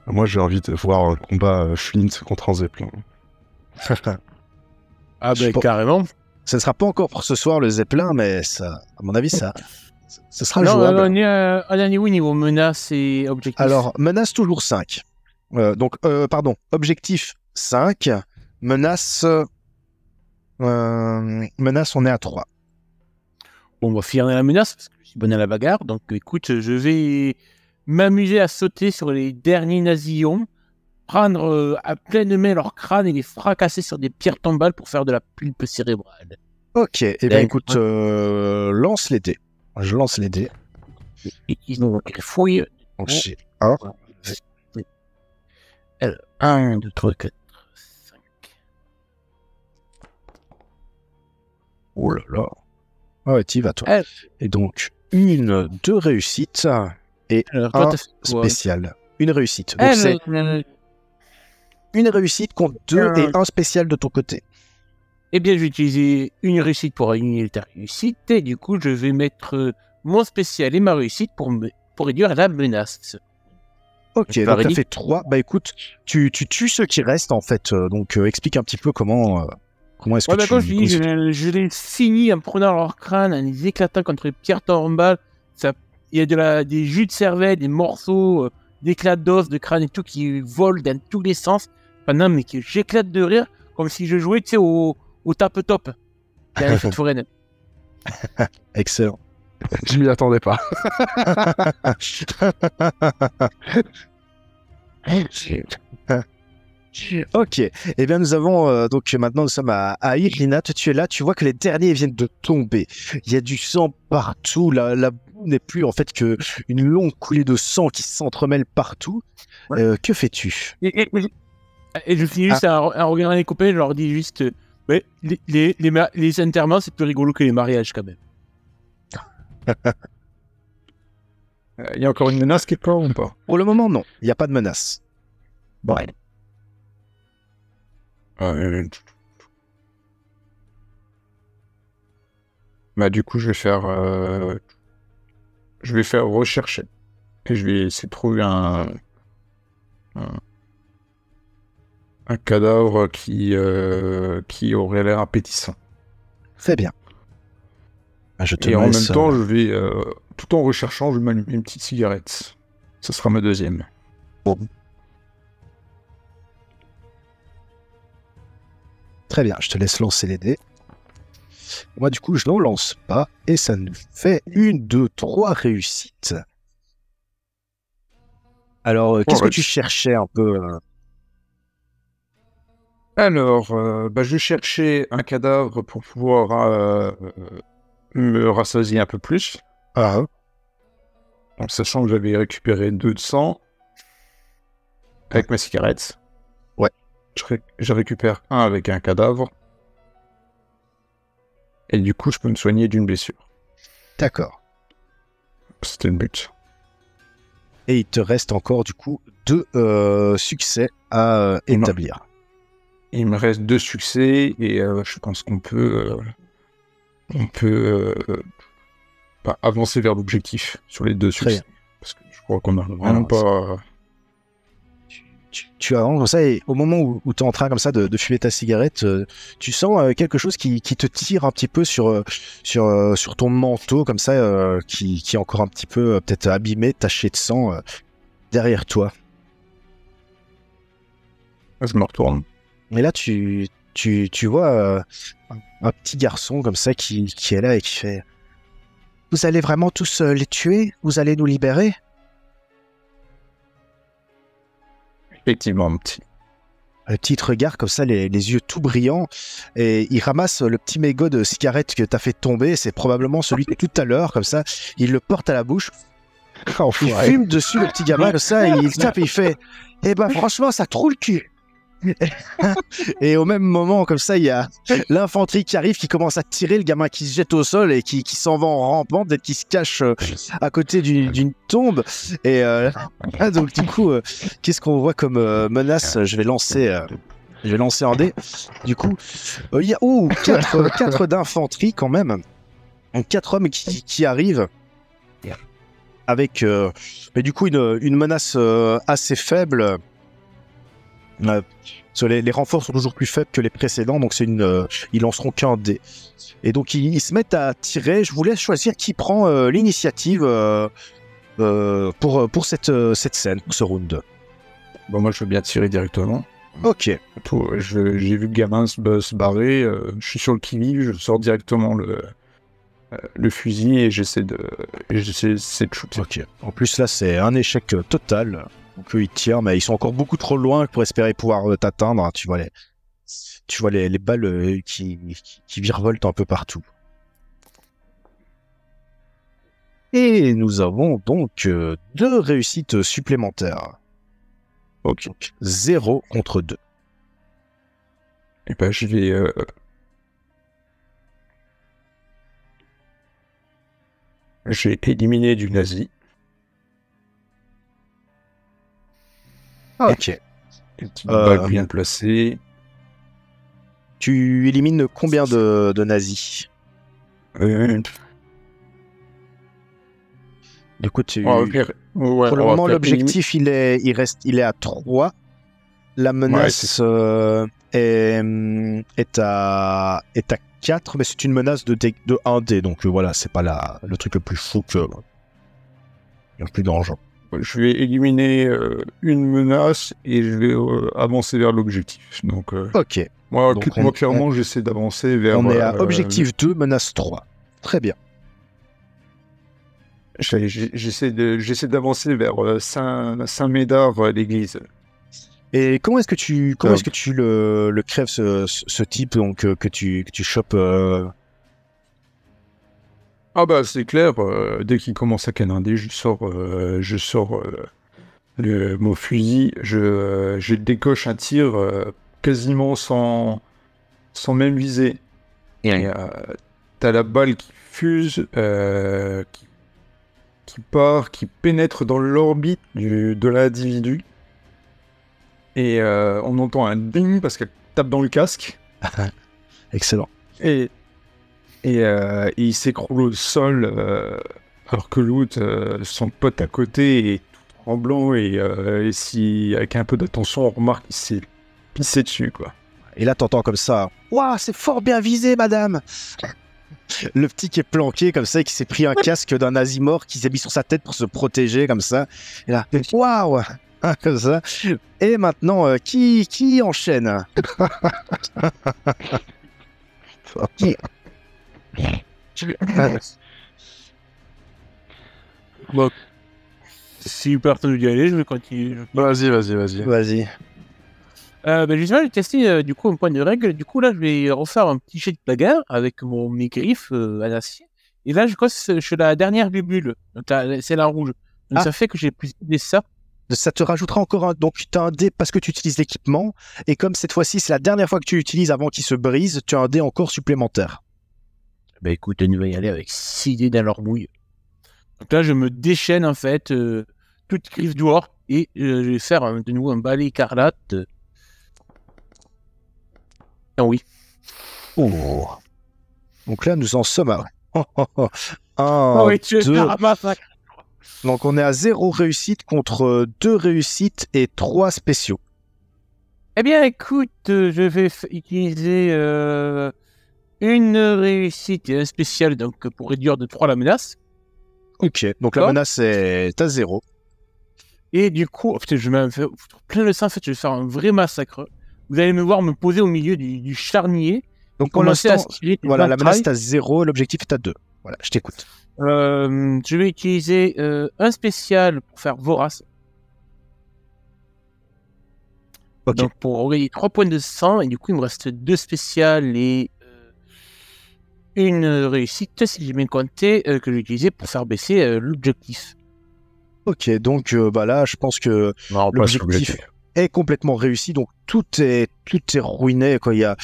Moi, j'ai envie de voir un combat Flint contre un Zeppelin. Ah ben carrément. Ça ne sera pas encore pour ce soir le Zeppelin, mais ça, à mon avis, ça sera jouable. On est à niveau menace et objectif. Alors, menace toujours 5. Objectif 5. Menace, menace, on est à 3. Bon, on va finir la menace parce que je suis bon à la bagarre. Donc, écoute, je vais m'amuser à sauter sur les derniers nasillons, prendre à pleine main leur crâne et les fracasser sur des pierres tombales pour faire de la pulpe cérébrale. Ok, et bien écoute, lance les dés. Je lance les dés. Et ils ont les fouilles. Donc j'ai 1. 1, 2, 3, 4, 5. Oh là là. Ah ouais, t'y vas toi. Et donc, 2 réussites et alors, un spécial. Une réussite. Donc c'est une réussite contre 2 et un spécial de ton côté. Eh bien, je vais utiliser une réussite pour annuler ta réussite, et du coup, je vais mettre mon spécial et ma réussite pour réduire la menace. Ok, donc t'as fait 3. Bah écoute, tu tues ceux qui restent, en fait. Donc, explique un petit peu comment est-ce que quand je les finis en prenant leur crâne, en les éclatant contre les pierres tombales. Il y a des jus de cervelle, des morceaux d'éclats d'os, de crâne et tout qui volent dans tous les sens. Pendant mais que j'éclate de rire, comme si je jouais, tu sais, au tape-top. Dans les fêtes foraines. Excellent. Je m'y attendais pas. Ok, eh bien nous avons donc maintenant nous sommes à Irina, tu es là, tu vois que les derniers viennent de tomber. Il y a du sang partout, la boue n'est plus en fait que une longue coulée de sang qui s'entremêle partout. Ouais. Que fais-tu? Et je finis juste en regardant les copains, je leur dis juste les enterrements c'est plus rigolo que les mariages quand même. Il y a encore une menace quelque part ou pas? Pour le moment non, il n'y a pas de menace. Bon. Bah du coup je vais faire rechercher et je vais essayer de trouver un cadavre qui aurait l'air appétissant. Très bien. Et en même temps je vais tout en recherchant je vais m'allumer une petite cigarette. Ce sera ma deuxième. Bon. Très bien, je te laisse lancer les dés. Moi, du coup, je n'en lance pas. Et ça nous fait 1, 2, 3 réussites. Alors, qu'est-ce que tu cherchais un peu Alors, je cherchais un cadavre pour pouvoir me rassasier un peu plus. Ah. En sachant que j'avais récupéré 2 de sang avec ma cigarette. Ouais. Je récupère un avec un cadavre. Et du coup, je peux me soigner d'une blessure. D'accord. C'était le but. Et il te reste encore, du coup, 2 succès à établir. Il me reste 2 succès et je pense qu'on peut... avancer vers l'objectif sur les 2 succès. Parce que je crois qu'on n'a vraiment pas... Tu avances comme ça et au moment où tu es en train comme ça de fumer ta cigarette, tu sens quelque chose qui te tire un petit peu sur ton manteau comme ça, qui est encore un petit peu peut-être abîmé, taché de sang derrière toi. Je me retourne. Et là tu vois un petit garçon comme ça qui est là et qui fait: vous allez vraiment tous les tuer? Vous allez nous libérer? Effectivement, un petit. Le petit regard comme ça, les yeux tout brillants, et il ramasse le petit mégot de cigarette que t'as fait tomber. C'est probablement celui de tout à l'heure, comme ça. Il le porte à la bouche. Il fume dessus le petit gamin comme ça, et il tape et il fait: eh ben franchement, ça trouve le cul. Et au même moment, comme ça, il y a l'infanterie qui arrive, qui commence à tirer, le gamin qui se jette au sol et qui s'en va en rampant, peut-être qui se cache à côté d'une tombe. Et donc du coup, qu'est-ce qu'on voit comme menace? Je vais lancer un dé. Du coup, il y a 4 d'infanterie quand même. Donc 4 hommes qui arrivent. Avec mais du coup une menace assez faible. Les renforts sont toujours plus faibles que les précédents, donc ils lanceront qu'un dé. Et donc ils se mettent à tirer. Je vous laisse choisir qui prend l'initiative pour cette scène, pour ce round 2. Bon, moi je veux bien tirer directement. Ok. J'ai vu le gamin se barrer, je suis sur le qui-vive, je sors directement le fusil et j'essaie de shooter. Ok. En plus là c'est un échec total. Donc eux ils tirent mais ils sont encore beaucoup trop loin pour espérer pouvoir t'atteindre. Tu vois les balles qui virevoltent un peu partout. Et nous avons donc 2 réussites supplémentaires. Ok. 0 contre 2. Et ben je vais j'ai éliminé du nazi. Ok. Une petite balle bien placée. Tu élimines combien de nazis? Du coup, pour le moment, l'objectif, il est à 3. La menace est à 4, mais c'est une menace de 1D, donc voilà, c'est pas le truc le plus fou le plus dangereux. Je vais éliminer une menace et je vais avancer vers l'objectif. Donc, ok. Moi, clairement, j'essaie d'avancer vers... On est à objectif 2, menace 3. Très bien. J'essaie d'avancer vers Saint-Médard, l'église. Et comment est-ce que tu le crèves ce type donc que tu chopes Ah bah c'est clair, dès qu'il commence à canander, je sors mon fusil, je décoche un tir quasiment sans même viser. Et t'as la balle qui fuse, qui part, qui pénètre dans l'orbite de l'individu. Et on entend un ding parce qu'elle tape dans le casque. Excellent. Et il s'écroule au sol alors que l'autre, son pote à côté, est tout tremblant et si avec un peu d'attention on remarque qu'il s'est pissé dessus quoi. Et là t'entends comme ça, waouh c'est fort bien visé madame. Le petit qui est planqué comme ça et qui s'est pris un casque d'un nazi mort qui s'est mis sur sa tête pour se protéger comme ça. Et là waouh comme ça. Et maintenant qui enchaîne? Bon, si personne veut y aller, je vais continuer. Vas-y. Justement, j'ai testé du coup un point de règle. Du coup, là, je vais refaire un petit jet de bagarre avec mes griffes à l'acier. Et là, je crois que je suis la dernière bulle. C'est la rouge. Donc ça fait que j'ai plus de ça. Ça te rajoutera encore un. Donc, tu as un dé parce que tu utilises l'équipement. Et comme cette fois-ci, c'est la dernière fois que tu l'utilises avant qu'il se brise, tu as un dé encore supplémentaire. Bah écoute, on va y aller avec 6 dés dans leur mouille. Donc là, je me déchaîne en fait, toute griffe dehors. Et je vais faire de nouveau un balai écarlate. Ah oui. Oh. Donc là, nous en sommes à 2. Donc on est à 0 réussite contre 2 réussites et 3 spéciaux. Eh bien, écoute, je vais utiliser une réussite et un spécial donc, pour réduire de 3 la menace. Ok, donc la menace est à 0. Et du coup, je vais faire plein de sang, en fait, je vais faire un vrai massacre. Vous allez me voir me poser au milieu du charnier. Donc pour l'instant, voilà, la menace est à 0, l'objectif est à 2. Voilà, je t'écoute. Je vais utiliser un spécial pour faire vorace. Okay. Donc pour envoyer 3 points de sang, et du coup il me reste 2 spéciales et une réussite, si j'ai bien compté, que j'ai utilisé pour faire baisser l'objectif. Ok, donc là je pense que l'objectif est complètement réussi. Donc tout est ruiné. Quoi. Il y a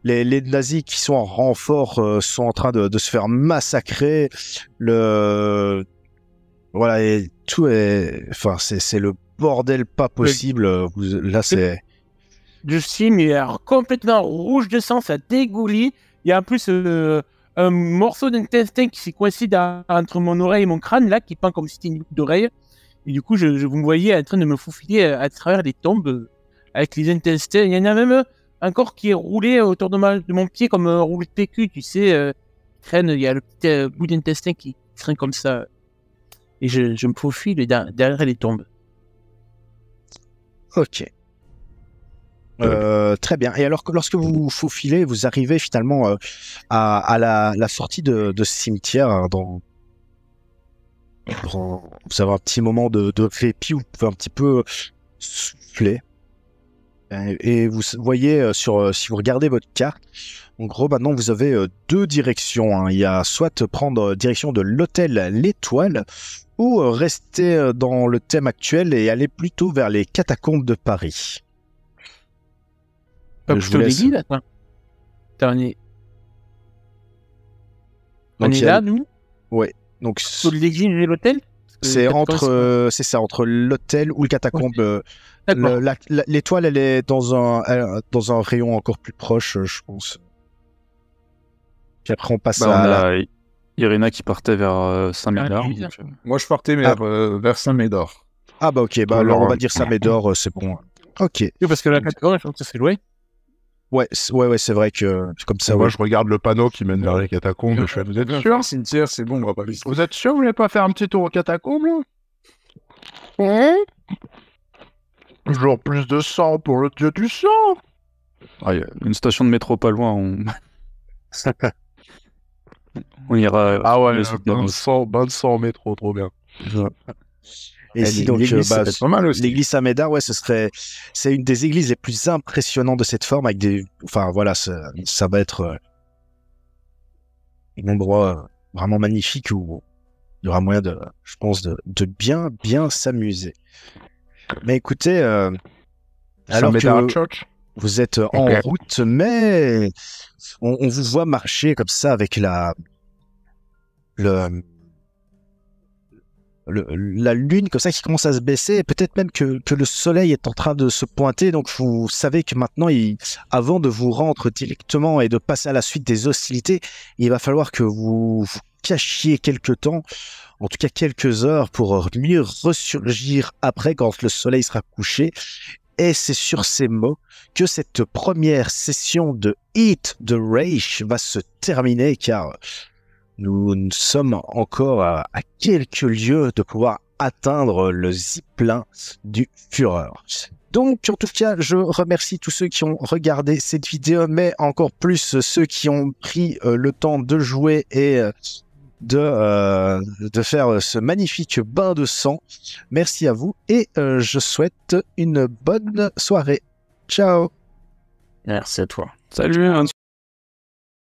les nazis qui sont en renfort sont en train de se faire massacrer. Voilà, et tout est... Enfin, c'est le bordel pas possible. Là, c'est... Je sais, mais alors, complètement rouge de sang, ça dégouline. Il y a en plus un morceau d'intestin qui s'est coincé entre mon oreille et mon crâne, là, qui pend comme si c'était une boucle d'oreille. Et du coup, vous me voyez en train de me faufiler à travers les tombes avec les intestins. Il y en a même un corps qui est roulé autour de mon pied comme un rouleau de PQ, tu sais. Il y a le petit bout d'intestin qui traîne comme ça. Et je me faufile derrière les tombes. Ok. Très bien. Et alors, lorsque vous vous faufilez, vous arrivez finalement à la sortie de ce cimetière. Vous avez un petit moment de répit où vous pouvez un petit peu souffler. Et vous voyez, si vous regardez votre carte, en gros, maintenant, vous avez deux directions. Hein. Il y a soit prendre direction de l'hôtel L'Étoile, ou rester dans le thème actuel et aller plutôt vers les catacombes de Paris. Pas plutôt l'église, là, toi. On est là, nous? Ouais. Donc, sur l'église et l'hôtel? C'est ça, entre l'hôtel ou le catacombe. L'étoile, elle est dans un rayon encore plus proche, je pense. Puis après, on passe à... Irina qui partait vers Saint-Médard. Moi, je partais vers Saint-Médard. Ah bah ok, alors on va dire Saint-Médard, c'est bon. Ok. Oui, parce que la catacombe, je pense que c'est loin. Ouais, c'est vrai que comme ça. Moi, je regarde le panneau qui mène vers les catacombes. Je fais, vous êtes sûr? Cimetière, c'est bon, on va pas visiter. Vous êtes sûr, vous voulez pas faire un petit tour aux catacombes, là? Toujours plus de sang pour le dieu du sang. Ah, y a une station de métro pas loin. On ira. Ah ouais, bain de sang au métro, trop bien. Et si donc l'église Saint-Médard, ouais, c'est une des églises les plus impressionnantes de cette forme, avec enfin voilà, ça va être un endroit vraiment magnifique où il y aura moyen je pense, de bien s'amuser. Mais écoutez, alors que vous êtes en route, mais on vous voit marcher comme ça avec la lune comme ça qui commence à se baisser, et peut-être même que le soleil est en train de se pointer, donc vous savez que maintenant, avant de vous rendre directement et de passer à la suite des hostilités, il va falloir que vous cachiez quelque temps, en tout cas quelques heures, pour mieux ressurgir après quand le soleil sera couché. Et c'est sur ces mots que cette première session de Eat the Rage va se terminer, car nous sommes encore à quelques lieues de pouvoir atteindre le ziplin du Führer. Donc, en tout cas, je remercie tous ceux qui ont regardé cette vidéo, mais encore plus ceux qui ont pris le temps de jouer et de faire ce magnifique bain de sang. Merci à vous et je souhaite une bonne soirée. Ciao. Merci à toi. Salut.